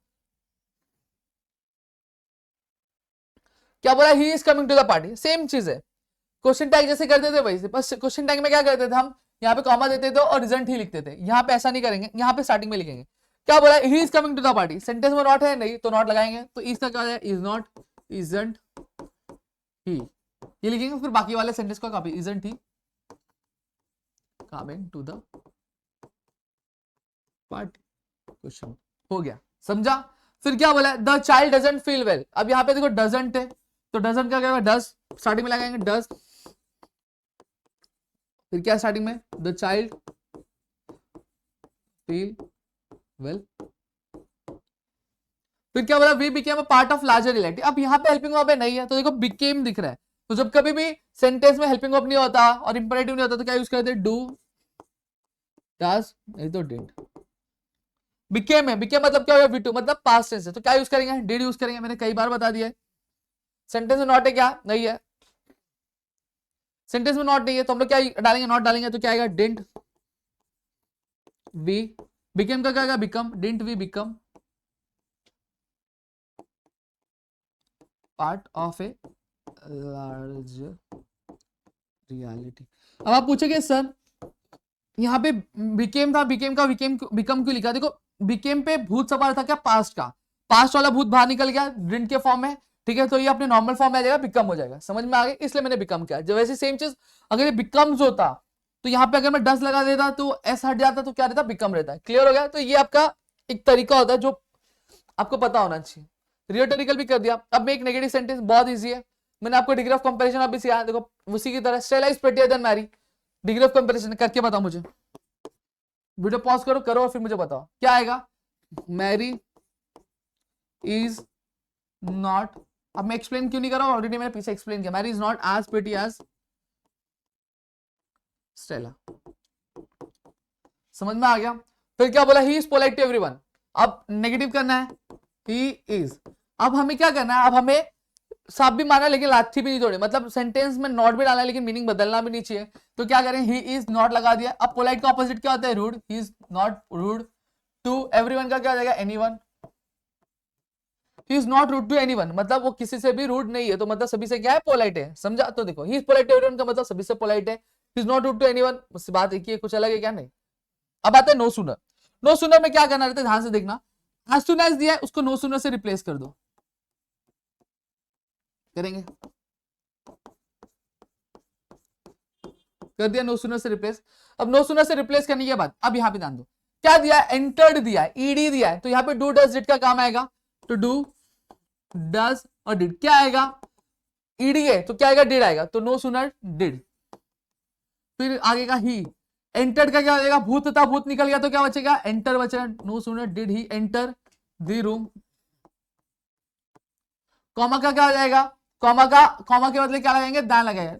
क्या बोला, he is coming to the party, same चीज है, क्वेश्चन टैग जैसे करते थे वैसे, बस क्वेश्चन टैग में क्या करते थे हम, यहाँ पे कॉमा देते थे और रिजल्ट ही लिखते थे। यहाँ पे ऐसा नहीं करेंगे, यहाँ पे स्टार्टिंग में लिखेंगे। क्या बोला, he is coming to the party, sentence में नॉट है, नहीं तो नॉट लगाएंगे, तो इसका क्या है, इज नॉट, इजंट ही, ये लिखेंगे। फिर बाकी वाले सेंटेंस का copy, isn't he coming to the party, question हो गया, समझा। फिर क्या बोला, the child doesn't feel well, अब यहाँ पे देखो डजंट है, तो डजंट का क्या, डज स्टार्टिंग में लगाएंगे, डज। फिर क्या स्टार्टिंग में, द चाइल्ड फील वेल। फिर क्या बोला, we became a part of larger relative, अब यहाँ पे हेल्पिंग वर्ब नहीं है, तो देखो बिकेम दिख रहा है, तो जब कभी भी सेंटेंस में हेल्पिंग वर्ब नहीं होता और इंपरेटिव नहीं होता तो क्या यूज करते हैं, डू, डज, नहीं तो डिड। बिकेम है, बिकेम मतलब क्या होगा, वी2 मतलब पास्ट टेंस है, तो क्या यूज करेंगे, डिड यूज करेंगे, मैंने कई बार बता दिया है। सेंटेंस में नॉट है क्या, नहीं है, सेंटेंस में नॉट नहीं है तो हम लोग क्या डालेंगे, नॉट डालेंगे, तो क्या आएगा, डिडंट वी, बिकेम का क्या आएगा, become, didn't we become part of a large reality. अब आप पूछेंगे सर यहाँ पे बिकेम था, बिकेम का बिकम क्यों लिखा, देखो बिकेम पे भूत सवार था क्या, पास्ट का, पास्ट वाला भूत बाहर निकल गया डिडंट के फॉर्म में, ठीक है, तो ये अपने नॉर्मल फॉर्म में आ जाएगा, बिकम हो जाएगा, समझ में आ गया, इसलिए मैंने बिकम किया। जो वैसे सेम चीज अगर ये बिकम्स होता तो यहाँ पे अगर मैं डस लगा देता तो एस हट जाता तो क्या रहता, बिकम रहता है। क्लियर हो गया। तो ये आपका एक तरीका होता है जो आपको पता होना चाहिए। रिटोरिकल भी कर दिया। अब मैं एक नेगेटिव सेंटेंस, बहुत ईजी है, मैंने आपको डिग्री ऑफ कंपैरिजन अभी सिखाया, देखो उसी की तरह, Stella is prettier than Mary, degree of comparison करके बताओ मुझे, वीडियो पॉज करो करो और फिर मुझे बताओ क्या आएगा, मैरी इज नॉट, अब मैं एक्सप्लेन क्यों नहीं कर रहा हूं, ऑलरेडी मैंने पीछे एक्सप्लेन किया, Mary is not as pretty as Stella, समझ में आ गया। फिर क्या बोला, he is polite to everyone, अब नेगेटिव करना है, ही इज, अब हमें क्या करना है, अब हमें साफ भी माना लेकिन लाठी भी नहीं तोड़े, मतलब सेंटेंस में नॉट भी डाला है लेकिन मीनिंग बदलना भी नहीं चाहिए, तो क्या करें, ही इज नॉट लगा दिया। अब पोलाइट का ऑपोजिट क्या होता है, rude, he is not rude to everyone का क्या हो जाएगा, anyone, he is not rude to anyone मतलब वो किसी से भी रूड नहीं है, तो मतलब सभी से क्या है, पोलाइट है, समझा। तो देखो he is polite to everyone का मतलब सभी से पोलाइट है, he is not rude to anyone, मुझसे बात एक ही है, कुछ अलग है क्या, नहीं। अब आता है नो सुनर, नो सुनर में क्या करना रहता है, ध्यान से देखना, एज सुन एज दिया है उसको नो सुनर से रिप्लेस कर दो, करेंगे, कर दिया नो सुनर से रिप्लेस। अब नो सुनर से रिप्लेस करने के बाद अब यहां पे ध्यान दो, क्या दिया है, एंटर्ड दिया है, ईडी दिया है, तो यहां पे डू डज डिड का काम आएगा, तो डू डज और डिड क्या आएगा, ईडी है तो क्या आएगा, डिड आएगा, तो नो सुनर डिड। फिर आगे का ही, एंटर्ड का क्या हो जाएगा, भूत था, भूत निकल गया तो क्या बचेगा, एंटर बचेगा, no sooner did he enter the room. Comma का क्या हो जाएगा, कॉमा के बदले क्या लगाएंगे, दैन लगाएंगे,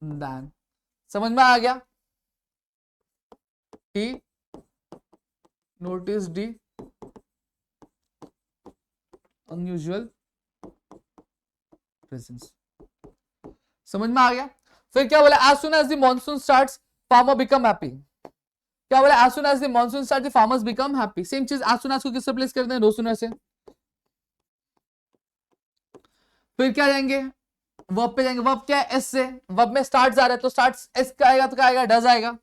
दैन, समझ में आ गया। He notice the unusual presence, समझ में आ गया। फिर क्या बोला, as soon as the monsoon starts farmer become happy, क्या बोला, as soon as the monsoon start the farmers become happy, same चीज एज सुन एज को किससे रिप्लेस करते हैं, नो सुनर से। फिर क्या जाएंगे, वर्ब पे जाएंगे, वर्ब क्या है, एस से, वर्ब में स्टार्ट जा रहा है तो स्टार्ट एस का आएगा तो क्या आएगा, डज आएगा,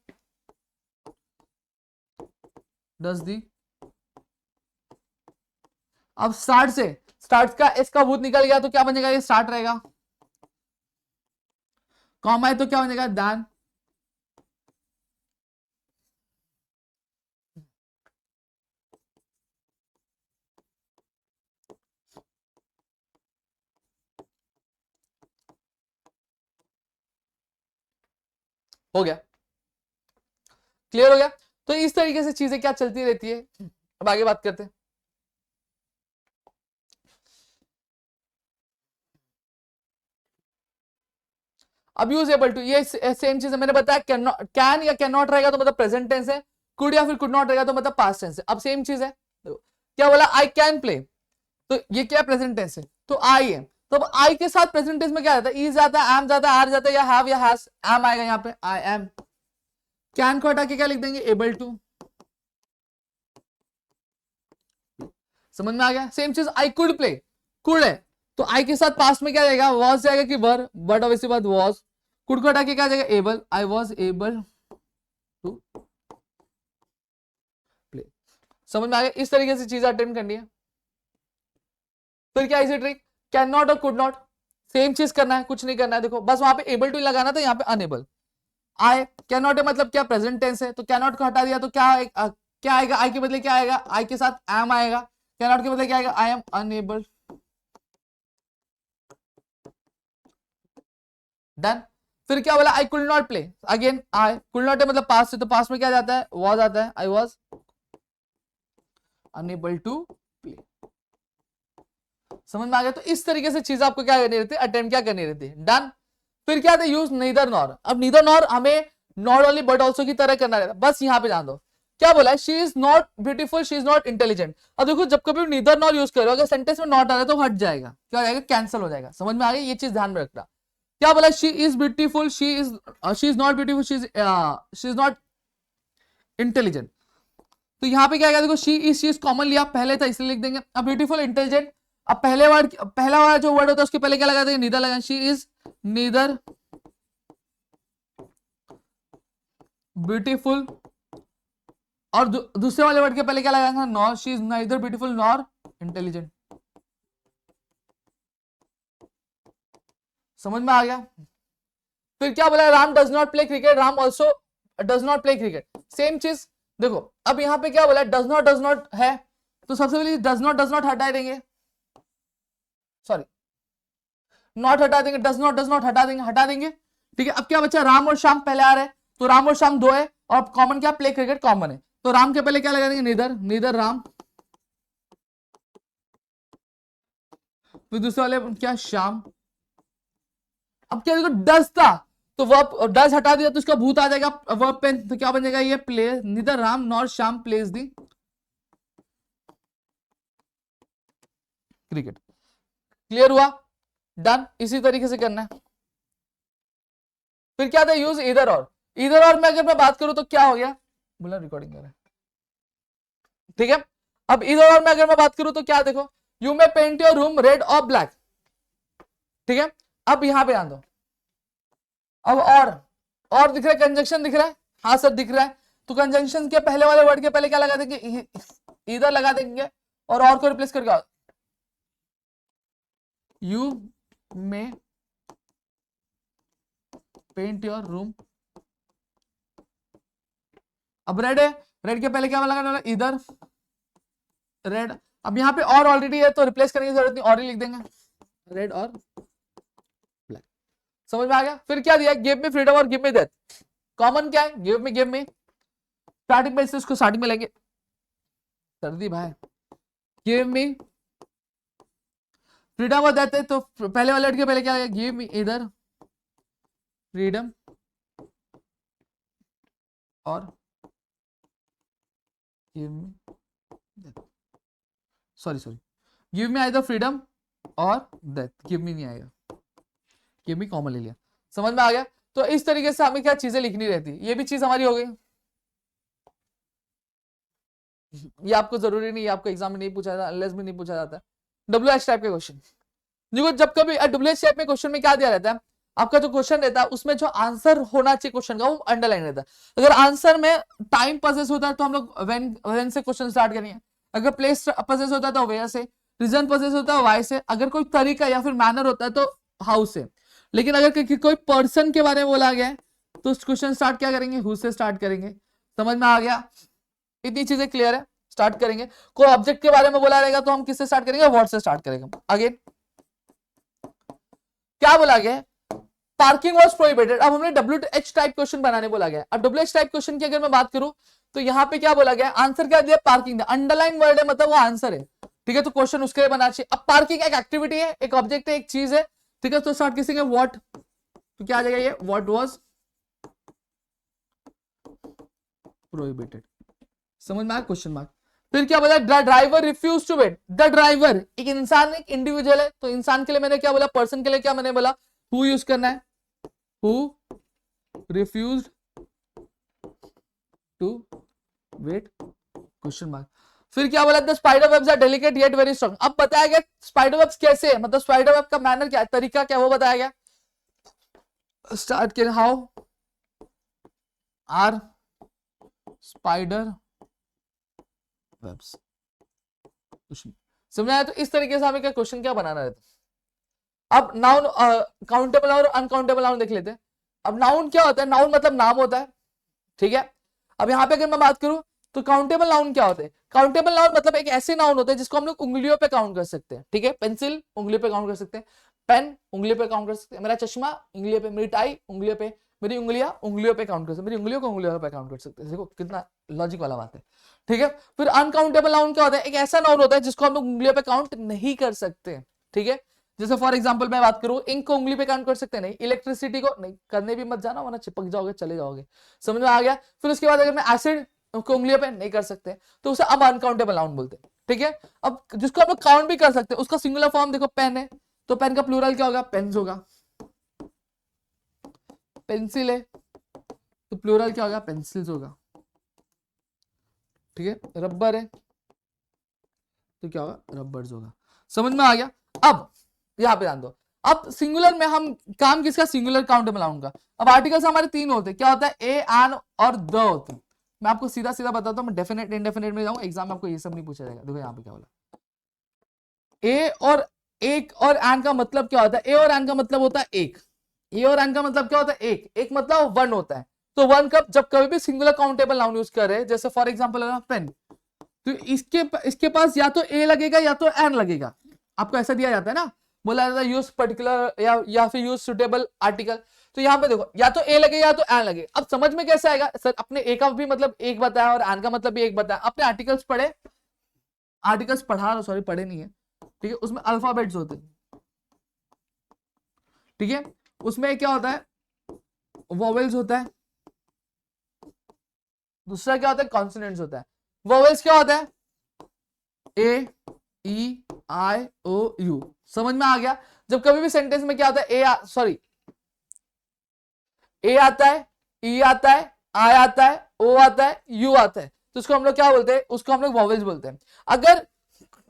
डज दी। अब स्टार्ट से, स्टार्ट का एस का भूत निकल गया तो क्या बनेगा, ये स्टार्ट रहेगा, कॉमा है तो क्या बनेगा, दैन, हो गया, क्लियर हो गया। तो इस तरीके से चीजें क्या चलती रहती है। अब आगे बात करते हैं। अब यूज एबल टू, ये सेम चीज है, मैंने बताया कैन या कैन नॉट रहेगा तो मतलब प्रेजेंट टेंस है, कुड या फिर कुड नॉट रहेगा तो मतलब पास्ट टेंस है। अब सेम चीज है, क्या बोला, आई कैन प्ले, तो ये क्या प्रेजेंट टेंस है, तो आई है, तो अब आई के साथ प्रेजेंट टेंस में क्या आता है, इज जाता है, एम जाता है, आर जाता है, या हैव या हैज, एम आएगा यहाँ पे, आई एम। कैन को हटा के क्या लिख देंगे, एबल टू। समझ में आ गया। सेम चीज आई कुड प्ले, कुड है तो आई के साथ पास्ट में क्या जाएगा, वॉज जाएगा कि वर, बट ऑब्वियसली बात वॉज। कुड को हटा के क्या जाएगा, able, I was able to play. समझ में आ गया। इस तरीके से चीजें अटेम्प्ट करनी है। फिर क्या इसी ट्रिक, कैन नॉट और कुड नॉट, सेम चीज करना है, कुछ नहीं करना है। देखो बस वहां पे एबल टू लगाना था, यहाँ पे अनएबल। आई कैन नॉट है मतलब क्या, प्रेजेंट टेंस है, तो कैन नॉट को हटा दिया तो क्या आएगा, आई के बदले क्या आएगा, आई के साथ एम आएगा, कैन नॉट के बदले क्या आएगा, आई एम अनएबल। डन। फिर क्या बोला, I could not play, again I could not है मतलब पास्ट है, तो पास्ट में क्या जाता है, वॉज आता है, I was unable to play. समझ में आ गया। तो इस तरीके से चीज आपको क्या करनी रहती है, अटेम्प्ट क्या करनी रहती है। डन। फिर क्या था, यूज नीदर नॉर। अब नीदर नॉर हमें नॉट ओनली बट ऑल्सो की तरह करना रहता है। बस यहां पे जान दो क्या बोला है, she is not beautiful, she is not intelligent. अब देखो जब कभी नीदर नॉर यूज करो, अगर सेंटेंस में नॉट आ रहा है तो हट जाएगा, क्या हो जाएगा, कैंसिल हो जाएगा। समझ में आ गया, ये चीज ध्यान में रखना। क्या बोला, she is beautiful, she is not beautiful, she is not intelligent. तो यहाँ पे क्या आएगा, देखो शी इज कॉमन लिया, पहले था इसलिए लिख देंगे। अब ब्यूटीफुल, इंटेलिजेंट, अब पहला वाला जो वर्ड होता है उसके पहले क्या लगा देंगे, नीदर लगा, शी इज नीदर ब्यूटीफुल, और दूसरे वाले वर्ड के पहले क्या लगाएंगे, nor, she is neither beautiful nor intelligent. समझ में आ गया। फिर क्या बोला, Ram does not play cricket, Ram also does not play cricket. Same चीज देखो, अब यहाँ पे क्या बोला, डज नॉट है, तो सबसे पहले डज नॉट हटा देंगे, सॉरी नॉट हटा देंगे, डज नॉट हटा देंगे। ठीक है। अब क्या बचा, राम और श्याम पहले आ रहे हैं, तो राम और श्याम दो है, और कॉमन क्या, प्ले क्रिकेट कॉमन है, तो राम के पहले क्या लगा देंगे, नीदर राम, फिर दूसरे वाले क्या, श्याम। अब क्या देखो, डज था तो वर्ब, डज हटा दिया तो उसका भूत आ जाएगा वर्ब पे, तो क्या बन जाएगा, ये play, neither Ram nor Shyam plays the cricket. Clear हुआ। डन। इसी तरीके से करना है। फिर क्या था, यूज इधर और, इधर और में अगर मैं बात करूं तो क्या हो गया, बोला रिकॉर्डिंग कर रहा है, ठीक है। अब इधर और में अगर मैं बात करूं तो क्या, देखो you may paint your room red और ब्लैक, ठीक है। अब यहां पे ध्यान दो, अब और दिख रहा है, कंजंक्शन दिख रहा है, हाँ सर दिख रहा है, तो कंजंक्शन के पहले वाले वर्ड के पहले क्या लगा देंगे, इधर लगा देंगे, और को रिप्लेस करके you may paint your room. अब रेड है, रेड के पहले क्या लगा, इधर रेड। अब यहाँ पे और ऑलरेडी है तो रिप्लेस करने की जरूरत नहीं, और ही लिख देंगे रेड और ब्लैक। समझ में आ गया। फिर क्या दिया, गिव मी फ्रीडम और गिव मी डेथ। कॉमन क्या है, गिव मी स्टार्टिंग में, इसको स्टार्टिंग में लेंगे, सर्दी भाई, गिव मी फ्रीडम और डेथ है, तो पहले वाले वर्ड के पहले क्या आएगा, गिव मी इधर फ्रीडम और give me death, sorry give me आएगा फ्रीडम और डेथ, गिव मी नहीं आएगा, गिव मी कॉमन ले लिया। समझ में आ गया। तो इस तरीके से हमें क्या चीजें लिखनी रहती है, ये भी चीज हमारी हो गई। ये आपको जरूरी नहीं है, आपको एग्जाम में नहीं पूछा जाता, अनलेस में नहीं पूछा जाता है। WH टाइप के क्वेश्चन, देखो जब कभी WH टाइप में क्वेश्चन में क्या दिया रहता है, आपका जो क्वेश्चन रहता है उसमें जो आंसर होना चाहिए क्वेश्चन का वो अंडरलाइन रहता है। अगर आंसर में टाइम पजेस होता है तो हम लोग व्हेन से क्वेश्चन स्टार्ट करेंगे, अगर प्लेस पजेस होता है तो वेयर से, रीजन पजेस होता है वाई से, अगर कोई तरीका या फिर मैनर होता है तो हाउ से। लेकिन अगर कोई पर्सन के बारे में बोला गया है तो क्वेश्चन स्टार्ट क्या करेंगे, हु से स्टार्ट करेंगे। समझ में आ गया। इतनी चीजें क्लियर है। स्टार्ट करेंगे, कोई ऑब्जेक्ट के बारे में बोला रहेगा तो हम किससे स्टार्ट करेंगे, व्हाट से स्टार्ट करेंगे। आगे क्या बोला गया, पार्किंग वॉज प्रोहिबिटेड। अब हमने WH टाइप क्वेश्चन बनाने बोला गया। अब WH टाइप क्वेश्चन की अगर मैं बात करूं तो यहाँ पे क्या बोला गया, आंसर क्या दिया, पार्किंग। अंडरलाइन वर्ड है मतलब वो आंसर है, ठीक है, तो क्वेश्चन उसके लिए बना चाहिए। अब पार्किंग एक एक्टिविटी है, एक ऑब्जेक्ट है, एक चीज है, ठीक है, तो स्टार्ट किसी व्हाट, तो क्या आ जाएगा ये, व्हाट वाज प्रोहिबिटेड। समझ में आया क्वेश्चन मार्क। फिर क्या बोला, the driver refuse to wait. The driver एक इंसान, एक इंडिविजुअल है, तो इंसान के लिए मैंने क्या बोला, पर्सन के लिए क्या मैंने बोला, हु यूज करना है, who refused to wait question mark. फिर क्या बोला, the spider webs are delicate yet very strong. अब बताया गया स्पाइडर वेब्स कैसे है, मतलब स्पाइडर वेब का मैनर क्या है, तरीका क्या, वो बताया गया। स्टार्ट के हाउ आर स्पाइडर वेब्स, समझ आया। तो इस तरीके से हमें क्या क्वेश्चन क्या बनाना रहता। अब नाउन, काउंटेबल और अनकाउंटेबल नाउन देख लेते हैं। अब नाउन क्या होता है, नाउन मतलब नाम होता है, ठीक है। अब यहाँ पे अगर मैं बात करूं तो काउंटेबल नाउन क्या होते हैं, काउंटेबल नाउन मतलब एक ऐसे नाउन होते हैं जिसको हम लोग उंगलियों पे काउंट कर सकते हैं, ठीक है। पेंसिल उंगली पे काउंट कर सकते हैं, पेन उंगली पे काउंट कर सकते हैं, मेरा चश्मा उंगलियों पे, मेरी टाई उंगलियों पे, मेरी उंगलियां उंगलियों पे काउंट कर सकते हैं, मेरी उंगलियों को उंगलियों पे काउंट कर सकते हैं। देखो कितना लॉजिक वाला बात है, ठीक है। फिर अनकाउंटेबल नाउन क्या होता है, एक ऐसा नाउन होता है जिसको हम लोग उंगलियों पे काउंट नहीं कर सकते, ठीक है। जैसे फॉर एग्जांपल मैं बात करूं, इंक को उंगली पे काउंट कर सकते हैं नहीं, इलेक्ट्रिसिटी को नहीं, करने भी मत जाना वरना चिपक जाओगे, चले जाओगे, समझ में आ गया। फिर उसके बाद अगर मैं एसिड को उंगलियों पे नहीं कर सकते तो उसे अब अनकाउंटेबल नाउन बोलते हैं, ठीक है। अब जिसको आप लोग काउंट भी कर सकते हैं उसका सिंगुलर फॉर्म देखो, पेन है तो पेन का प्लूरल क्या होगा, पेन्स होगा। पेंसिल है तो प्लूरल क्या होगा, पेंसिल्स होगा, ठीक है। रबर है तो क्या होगा, रबर्स होगा। समझ में आ गया। अब यहां पे ध्यान दो, अब सिंगुलर में हम काम किसका, सिंगुलर काउंटेबल नाउन का। अब आर्टिकल्स हमारे तीन होते हैं, क्या होता है, ए, एन और द होते हैं। मैं आपको सीधा सीधा बताता हूं, मैं डेफिनेट इंडेफिनेट में जाऊंगा, एग्जाम में आपको ये सब नहीं पूछा जाएगा। देखो यहाँ पे क्या बोला, ए और एक और एन का मतलब क्या होता है, ए और एन का मतलब होता है एक, ए और एन का मतलब क्या होता है, एक, एक मतलब वन होता है। तो वन कब, जब कभी भी सिंगुलर काउंटेबल नाउन यूज कर रहे हैं, जैसे फॉर एग्जांपल पेन, तो इसके पास या तो ए लगेगा या तो एन लगेगा, आपको ऐसा दिया जाता है ना, बोला जाता है यूज पर्टिकुलर या फिर यूज सुटेबल आर्टिकल। तो यहाँ पे देखो या तो ए लगे या तो एन लगे। अब समझ में कैसे आएगा, सर अपने ए का भी मतलब एक बताया और एन का मतलब भी एक बताया, अपने आर्टिकल्स पढ़े, आर्टिकल्स पढ़ा, सॉरी पढ़े नहीं है, ठीक है, उसमें अल्फाबेट्स होते हैं, ठीक है, उसमें क्या होता है, वोवेल्स होता है, दूसरा क्या होता है, कॉन्सोनेंट्स होता है। वोवेल्स क्या होता है, ए, ई, आई, ओ, यू, समझ में आ गया। जब कभी भी सेंटेंस में क्या होता है, ए आता है, ई आता है, आई आता है, ओ आता है, यू आता है, तो उसको हम लोग क्या बोलते हैं, उसको हम लोग वोवेल्स बोलते हैं। अगर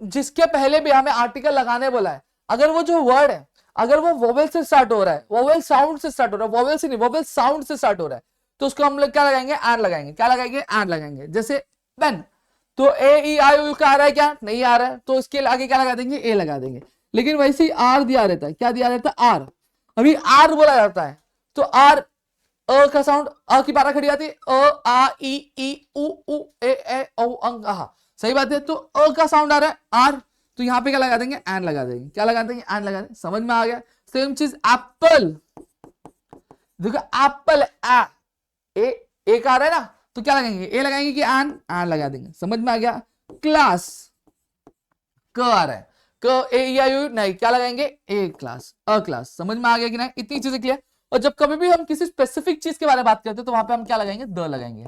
जिसके पहले भी हमें आर्टिकल लगाने बोला है, अगर वो जो वर्ड है अगर वो वोवेल से स्टार्ट हो रहा है, वोवेल साउंड से स्टार्ट हो रहा है, वोवेल से नहीं, वोवेल साउंड से स्टार्ट हो रहा है, तो उसको हम लोग क्या लगाएंगे, एन लगाएंगे। क्या लगाएंगे, एन लगाएंगे। जैसे पेन, तो ए, ई, आई, ओ का आ रहा है, क्या नहीं आ रहा है, तो इसके आगे क्या लगा देंगे, ए लगा देंगे। लेकिन वैसे ही आर दिया रहता है, क्या दिया रहता है, आर, अभी आर बोला जाता है तो आर, अ का साउंड, अ की पारा खड़ी आती है, अ, आ, ई, उ, ए, औ, अंग, आहा, सही बात है। तो अ का साउंड आ रहा है, आर, तो यहां पे क्या लगा देंगे, एन लगा देंगे। क्या लगा देंगे, एन लगा देंगे। समझ में आ गया। सेम चीज एप्पल, देखो एप्पल, एक आ रहा है ना, तो क्या लगाएंगे, ए लगाएंगे कि एन, एन लगा देंगे। समझ में आ गया। क्लास, क आ रहा है, क, ए, ई, आई, ओ नहीं, क्या लगाएंगे, ए क्लास, अ क्लास। समझ में आ गया कि नहीं, इतनी चीजें क्लियर। और जब कभी भी हम किसी स्पेसिफिक चीज के बारे में बात करते हैं तो वहां पे हम क्या लगाएंगे, द लगाएंगे।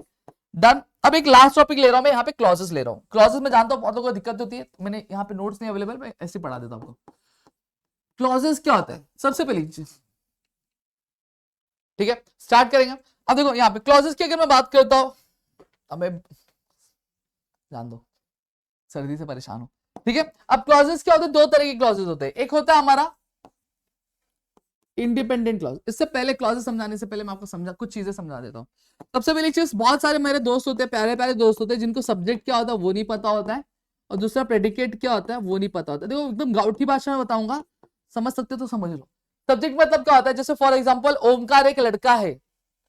डन। अब एक लास्ट टॉपिक ले रहा हूं मैं, यहाँ पे क्लॉजेस ले रहा हूँ। क्लॉजेस में जानता हूँ बहुत लोगों को दिक्कत होती है, मैंने यहाँ पे नोट्स नहीं अवेलेबल, मैं ऐसे पढ़ा देता हूँ आपको। क्लॉजेस क्या होता है, सबसे पहली चीज, ठीक है, स्टार्ट करेंगे। अब देखो यहाँ पे क्लॉजेस की अगर मैं बात करता हूँ, अब मैं जान दो सर्दी से परेशान हूं, ठीक है। अब क्लॉजेस क्या होते हैं, दो तरह के क्लॉजेस होते हैं। एक होता है हमारा इंडिपेंडेंट क्लॉज। इससे पहले क्लॉजेस समझाने से पहले मैं आपको कुछ चीजें समझा देता हूँ। सबसे पहली चीज, बहुत सारे मेरे दोस्त होते हैं, प्यारे प्यारे दोस्त होते हैं, जिनको सब्जेक्ट क्या होता है वो नहीं पता होता है, और दूसरा प्रेडिकेट क्या होता है वो नहीं पता होता है। देखो एकदम गाउठी भाषा में बताऊंगा, समझ सकते तो समझ लो। सब्जेक्ट मतलब क्या होता है, जैसे फॉर एग्जाम्पल ओमकार एक लड़का है,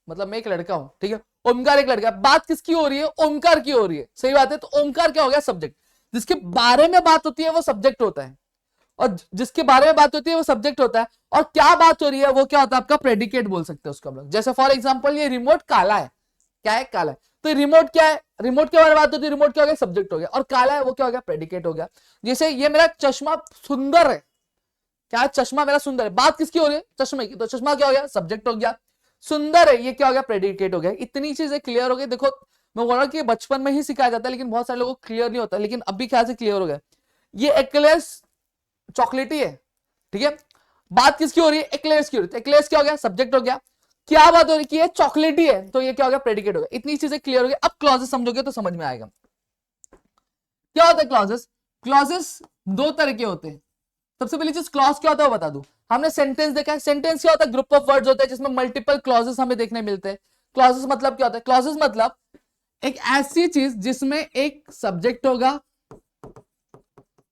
मतलब मैं एक लड़का हूं, ठीक है, ओमकार एक लड़का, बात किसकी हो रही है, ओमकार की हो रही है, सही बात है। तो ओमकार क्या हो गया, सब्जेक्ट। जिसके बारे में बात होती है वो सब्जेक्ट होता है। और जिसके बारे में बात होती है वो सब्जेक्ट होता है, और क्या बात हो रही है वो क्या होता है आपका प्रेडिकेट बोल सकते हैं उसको हम लोग। जैसे फॉर एग्जांपल ये रिमोट काला है, क्या है, काला है, तो रिमोट क्या है, रिमोट के बारे में बात होती है, रिमोट क्या हो गया, सब्जेक्ट हो गया, और काला है वो क्या हो गया, प्रेडिकेट हो गया। जैसे ये मेरा चश्मा सुंदर है, क्या है, चश्मा मेरा सुंदर है, बात किसकी हो रही है, चश्मे की, तो चश्मा क्या हो गया, सब्जेक्ट हो गया। सुंदर है ये क्या हो गया, प्रेडिकेट हो गया। इतनी चीजें क्लियर हो गई। देखो मैं बोल रहा हूँ कि बचपन में ही सिखाया जाता है, लेकिन बहुत सारे लोगों को क्लियर नहीं होता, लेकिन अभी क्या से क्लियर हो गया। ये एक्लेयर्स चॉकलेटी है, ठीक है, बात किसकी हो रही है, एक्लेयर्स की हो रही है, एक्लेयर्स क्या हो गया, सब्जेक्ट हो गया। क्या बात हो रही है कि ये चॉकलेटी है, तो ये क्या हो गया, प्रेडिकेट हो गया। इतनी चीजें क्लियर हो गई। अब क्लॉजेस समझोगे तो समझ में आएगा क्या होता है क्लॉजेस। क्लॉजेस दो तरह के होते हैं। सबसे पहली चीज क्लॉज क्या होता है वो बता दूं। हमने सेंटेंस देखा है, सेंटेंस क्या होता है, ग्रुप ऑफ वर्ड्स होते हैं जिसमें मल्टीपल क्लॉजेस हमें देखने मिलते हैं। क्लॉजेस मतलब क्या होता है, क्लॉजेस मतलब एक ऐसी चीज जिसमें एक सब्जेक्ट होगा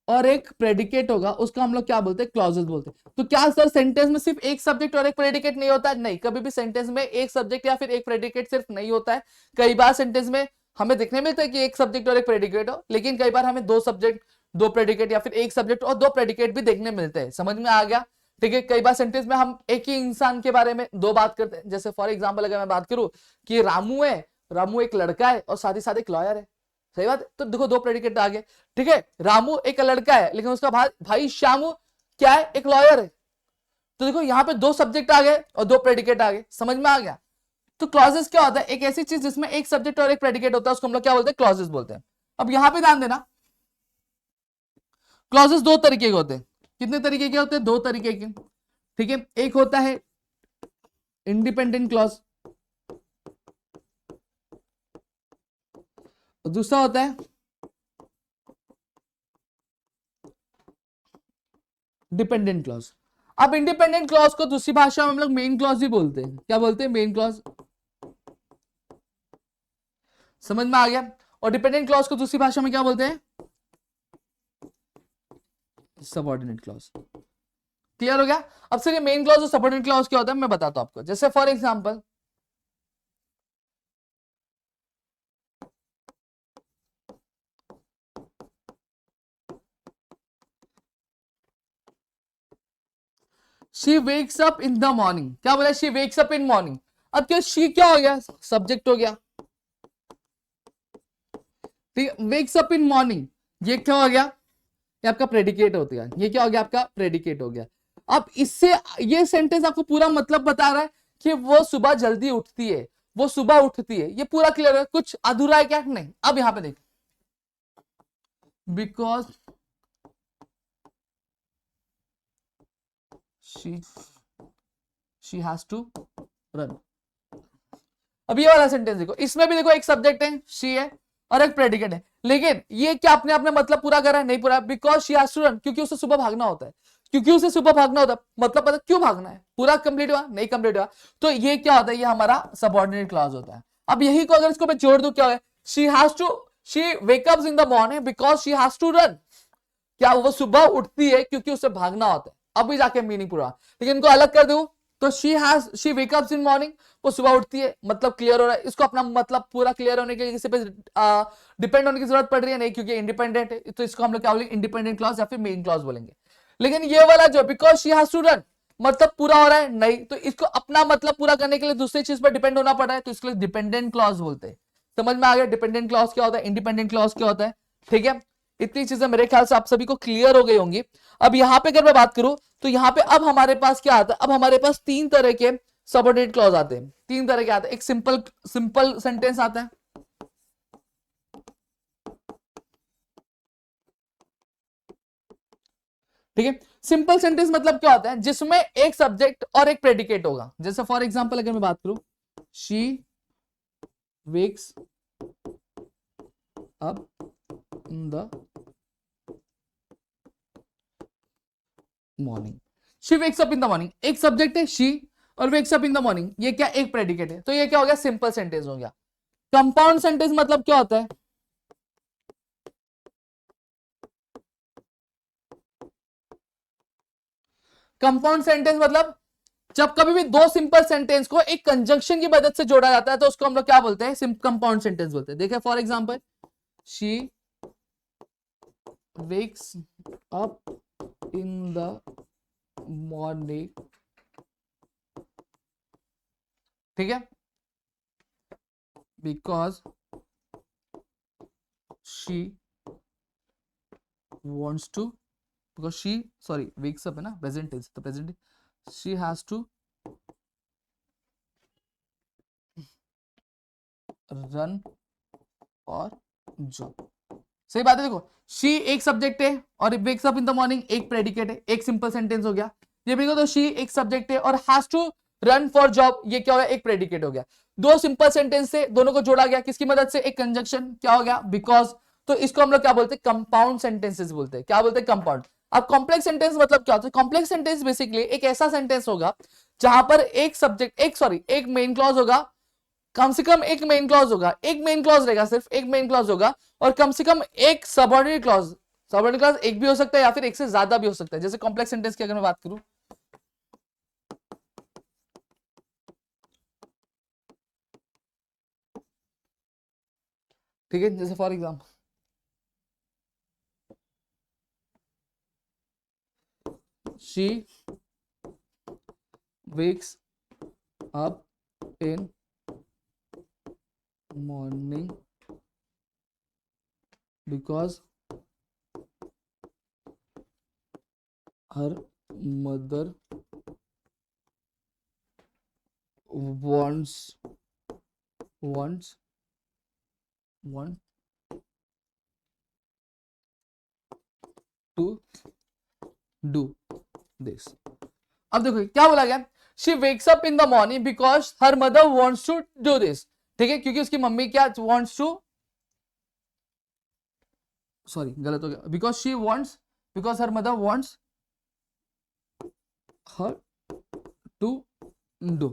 और एक प्रेडिकेट होगा, उसको हम लोग क्या बोलते हैं, क्लॉजेस बोलते हैं। तो क्या सर सेंटेंस में सिर्फ एक सब्जेक्ट और एक प्रेडिकेट नहीं होता है? नहीं, कभी भी सेंटेंस में एक सब्जेक्ट या फिर एक प्रेडिकेट सिर्फ नहीं होता है। कई बार सेंटेंस में हमें देखने मिलता है कि एक सब्जेक्ट और एक प्रेडिकेट हो, लेकिन कई बार हमें दो सब्जेक्ट दो प्रेडिकेट या फिर एक सब्जेक्ट और दो प्रेडिकेट भी देखने मिलते हैं। समझ में आ गया, ठीक है। कई बार सेंटेंस में हम एक ही इंसान के बारे में दो बात करते हैं। जैसे फॉर एग्जाम्पल अगर मैं बात करूं कि रामू है, रामू एक लड़का है और साथ ही साथ एक लॉयर है, सही बात है, तो देखो दो प्रेडिकेट आ गए, ठीक है। रामू एक लड़का है लेकिन उसका भाई श्यामू क्या है, एक लॉयर है, तो देखो यहाँ पे दो सब्जेक्ट आ गए और दो प्रेडिकेट आ गए। समझ में आ गया। तो क्लॉजेस क्या होता है, एक ऐसी चीज जिसमें एक सब्जेक्ट और एक प्रेडिकेट होता है, उसको हम लोग क्या बोलते हैं, क्लॉजेस बोलते हैं। अब यहां पे ध्यान देना, क्लॉजेस दो तरीके के होते हैं। कितने तरीके के होते हैं, दो तरीके के, ठीक है। एक होता है इंडिपेंडेंट क्लॉज, दूसरा होता है डिपेंडेंट क्लॉज। अब इंडिपेंडेंट क्लॉज को दूसरी भाषा में हम लोग मेन क्लॉज भी बोलते हैं। क्या बोलते हैं, मेन क्लॉज। समझ में आ गया। और डिपेंडेंट क्लॉज को दूसरी भाषा में क्या बोलते हैं, सबऑर्डिनेट क्लॉज। क्लियर हो गया। अब सर ये मेन क्लॉज और सबऑर्डिनेट क्लॉज क्या होता है मैं बताता हूं आपको। जैसे for example she wakes up in the morning, क्या बोला, she wakes up in morning. अब क्या शी क्या हो गया, सब्जेक्ट हो गया, ठीक है। वेक्स अप इन मॉर्निंग ये क्या हो गया, ये आपका प्रेडिकेट होता है, ये क्या हो गया, आपका प्रेडिकेट हो गया। अब इससे ये सेंटेंस आपको पूरा मतलब बता रहा है कि वो सुबह जल्दी उठती है, वो सुबह उठती है, ये पूरा क्लियर है। कुछ अधूरा है क्या, नहीं। अब यहां पे देख, because she has to run. अब ये वाला सेंटेंस देखो, इसमें भी देखो एक सब्जेक्ट है शी है और एक प्रेडिकेट है, लेकिन ये क्या अपने आप में मतलब पूरा कर रहा है, नहीं पूरा। Because she has to run, क्योंकि उसे सुबह भागना होता है, क्योंकि उसे सुबह भागना होता है, मतलब पता क्यों भागना है, पूरा कंप्लीट हुआ, नहीं कंप्लीट हुआ, तो ये क्या होता है, ये हमारा सबऑर्डिनेट क्लॉज होता है। अब यही को अगर इसको मैं जोड़ दूं, क्या है, she has to, she wake ups in the morning because she has to run, क्या वो सुबह उठती है क्योंकि उसे भागना होता है। अभी जाके मीनिंग पूरा, लेकिन इनको अलग कर दूं तो शी वेकअप्स इन मॉर्निंग, वो सुबह उठती है, मतलब क्लियर हो रहा है। इसको अपना मतलब पूरा क्लियर होने के लिए किसी पे डिपेंड होने की जरूरत पड़ रही है नहीं, क्योंकि इंडिपेंडेंट है, तो इसको हम लोग क्या बोलेंगे, इंडिपेंडेंट क्लॉज या फिर मेन क्लॉज बोलेंगे। लेकिन ये वाला जो because she has to run, मतलब पूरा हो रहा है नहीं, तो इसको अपना मतलब पूरा करने के लिए दूसरी चीज पर डिपेंड होना पड़ रहा है, तो इसको डिपेंडेंट क्लॉज बोलते हैं। समझ में आ गया, डिपेंडेंट क्लॉज क्या होता है, इंडिपेंडेंट क्लॉज क्या होता है, ठीक है। इतनी चीजें मेरे ख्याल से आप सभी को क्लियर हो गई होंगी। अब यहां पे अगर मैं बात करूं तो यहां पे अब हमारे पास क्या आता है, अब हमारे पास तीन तरह के सबऑर्डिनेट क्लॉज आते हैं, तीन तरह के आते हैं। एक सिंपल सेंटेंस आता है, ठीक है। सिंपल सेंटेंस मतलब क्या होता है, जिसमें एक सब्जेक्ट और एक प्रेडिकेट होगा। जैसे फॉर एग्जांपल अगर मैं बात करूं, she wakes up in the morning, she wakes up in the morning, एक सब्जेक्ट है शी और wax up in the morning, ये क्या एक प्रेडिकेट है, तो ये क्या हो गया, सिंपल सेंटेंस हो गया। कंपाउंड सेंटेंस मतलब क्या होता है, कंपाउंड सेंटेंस मतलब जब कभी भी दो सिंपल सेंटेंस को एक कंजंक्शन की मदद से जोड़ा जाता है तो उसको हम लोग क्या बोलते हैं, कंपाउंड सेंटेंस बोलते हैं। देखिए for example, she wakes up in the morning, ठीक है, because she wants to, because she, sorry, wakes up है ना, present tense, the present she has to run or job। सही बात है। देखो she एक सब्जेक्ट है और wakes up in the morning एक प्रेडिकेट है, एक सिंपल सेंटेंस हो गया। ये भी तो she एक सब्जेक्ट है और has to run for job, ये क्या हो गया, एक प्रेडिकेट हो गया। दो सिंपल सेंटेंस से दोनों को जोड़ा गया किसकी मदद से, एक कंजंक्शन, क्या हो गया, बिकॉज। तो इसको हम लोग क्या बोलते हैं, कंपाउंड सेंटेंसेस बोलते हैं। क्या बोलते हैं, कंपाउंड। अब कॉम्प्लेक्स सेंटेंस मतलब क्या होता है, कॉम्प्लेक्स सेंटेंस बेसिकली एक ऐसा सेंटेंस होगा जहां पर एक सब्जेक्ट, एक मेन क्लॉज होगा, कम से कम एक मेन क्लॉज होगा, एक मेन क्लॉज रहेगा, सिर्फ एक मेन क्लॉज होगा, और कम से कम एक सबऑर्डिनेट क्लॉज। सबऑर्डिनेट क्लॉज एक भी हो सकता है या फिर एक से ज्यादा भी हो सकता है। जैसे कॉम्प्लेक्स सेंटेंस की अगर मैं बात करूं, ठीक है, जैसे for example she wakes up in morning because her mother wants to do this। अब देखो क्या बोला गया, she wakes up in the morning because her mother wants to do this, ठीक है, क्योंकि उसकी मम्मी क्या वांट्स टू, सॉरी गलत हो गया, because she wants, because her mother wants her to do,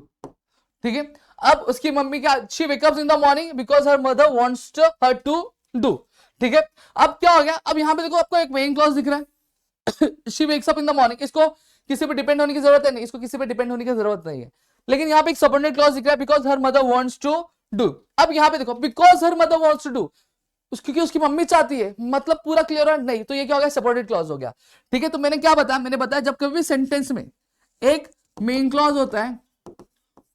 ठीक है। अब उसकी मम्मी क्या, she wake ups in the morning because her mother wants her to do, ठीक है। अब क्या हो गया, अब यहां पे देखो आपको एक मेन क्लॉज दिख रहा है she wakes up in the morning, इसको किसी पे डिपेंड होने की जरूरत है नहीं, इसको किसी पे डिपेंड होने की जरूरत नहीं है, लेकिन यहाँ पे एक सबऑर्डिनेट क्लॉज दिख रहा है, because her mother wants to do. अब यहाँ पे देखो because her mother wants to do, क्योंकि उसकी मम्मी चाहती है, मतलब पूरा क्लियर है नहीं, तो ये क्या हो गया, सबऑर्डिनेट क्लॉज हो गया, ठीक है। तो मैंने क्या बताया, मैंने बताया जब कभी भी सेंटेंस में एक मेन क्लॉज होता है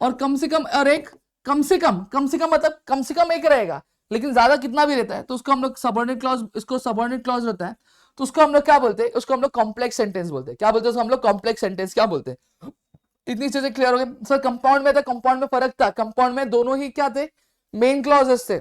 और कम से कम, और एक कम से कम मतलब कम से कम एक रहेगा, लेकिन ज्यादा कितना भी रहता है तो उसको हम लोग सबऑर्डिनेट क्लॉज, इसको सबऑर्डिनेट क्लॉज रहता है, तो उसको हम लोग क्या बोलते हैं, उसको हम लोग कॉम्प्लेक्स सेंटेंस बोलते हैं। क्या बोलते हैं उसको हम लोग, कॉम्प्लेक्स सेंटेंस क्या बोलते हैं। इतनी चीजें क्लियर हो गई सर। कंपाउंड में था, कंपाउंड में फर्क था, कंपाउंड में दोनों ही क्या थे, मेन क्लॉजेस थे,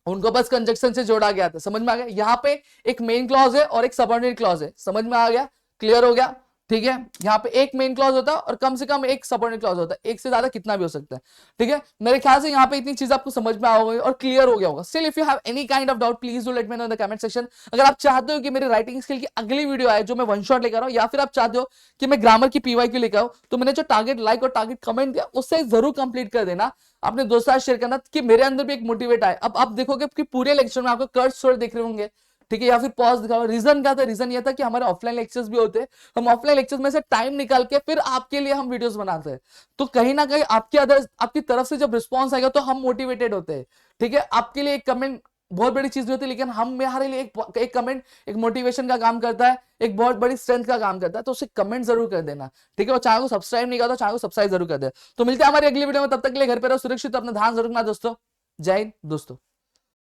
उनको बस कंजक्शन से जोड़ा गया था, समझ में आ गया। यहाँ पे एक मेन क्लॉज है और एक सबऑर्डिनेट क्लॉज है, समझ में आ गया, क्लियर हो गया, ठीक है। यहाँ पे एक मेन क्लॉज होता है और कम से कम एक सबऑर्डिनेट क्लॉज होता है, एक से ज्यादा कितना भी हो सकता है, ठीक है। मेरे ख्याल से यहाँ पे इतनी चीज आपको समझ में आ गई और क्लियर हो गया होगा। Still if you have any kind of doubt please do let me know in the comment section. अगर आप चाहते हो कि मेरी राइटिंग स्किल की अगली वीडियो आए जो मैं वन शॉट लेकर आऊं, या फिर आप चाहते हो कि मैं ग्रामर की पीवाईक्यू लेकर आऊं, तो मैंने जो टारगेट लाइक और टारगेट कमेंट दिया उससे जरूर कंप्लीट कर देना, अपने दोस्तों के साथ शेयर करना कि मेरे अंदर भी एक मोटिवेट आए। अब आप देखोगे कि पूरे लेक्चर में आपको कर्व स्वर दिख रहे होंगे, ठीक है, या फिर पॉज दिखा। रीजन क्या था, रीजन ये था कि हमारे ऑफलाइन लेक्चर्स भी होते हैं, हम ऑफलाइन लेक्चर्स में से टाइम निकाल के फिर आपके लिए हम वीडियोस बनाते हैं, तो कहीं ना कहीं आपकी तरफ से जब रिस्पॉन्स आएगा तो हम मोटिवेटेड होते हैं, ठीक है। आपके लिए एक कमेंट बहुत बड़ी चीज होती है, लेकिन हमारे लिए एक कमेंट एक मोटिवेशन का काम करता है, एक बहुत बड़ी स्ट्रेंथ का काम करता है, तो उसे कमेंट जरूर कर देना, ठीक है। और चैनल को सब्सक्राइब नहीं करता तो चैनल को सब्सक्राइब जरूर कर दे। तो मिलते हैं हमारी अगली वीडियो में, तब तक के लिए घर पे रहो सुरक्षित, अपना ध्यान जरूर रखना दोस्तों। जय हिंद दोस्तों।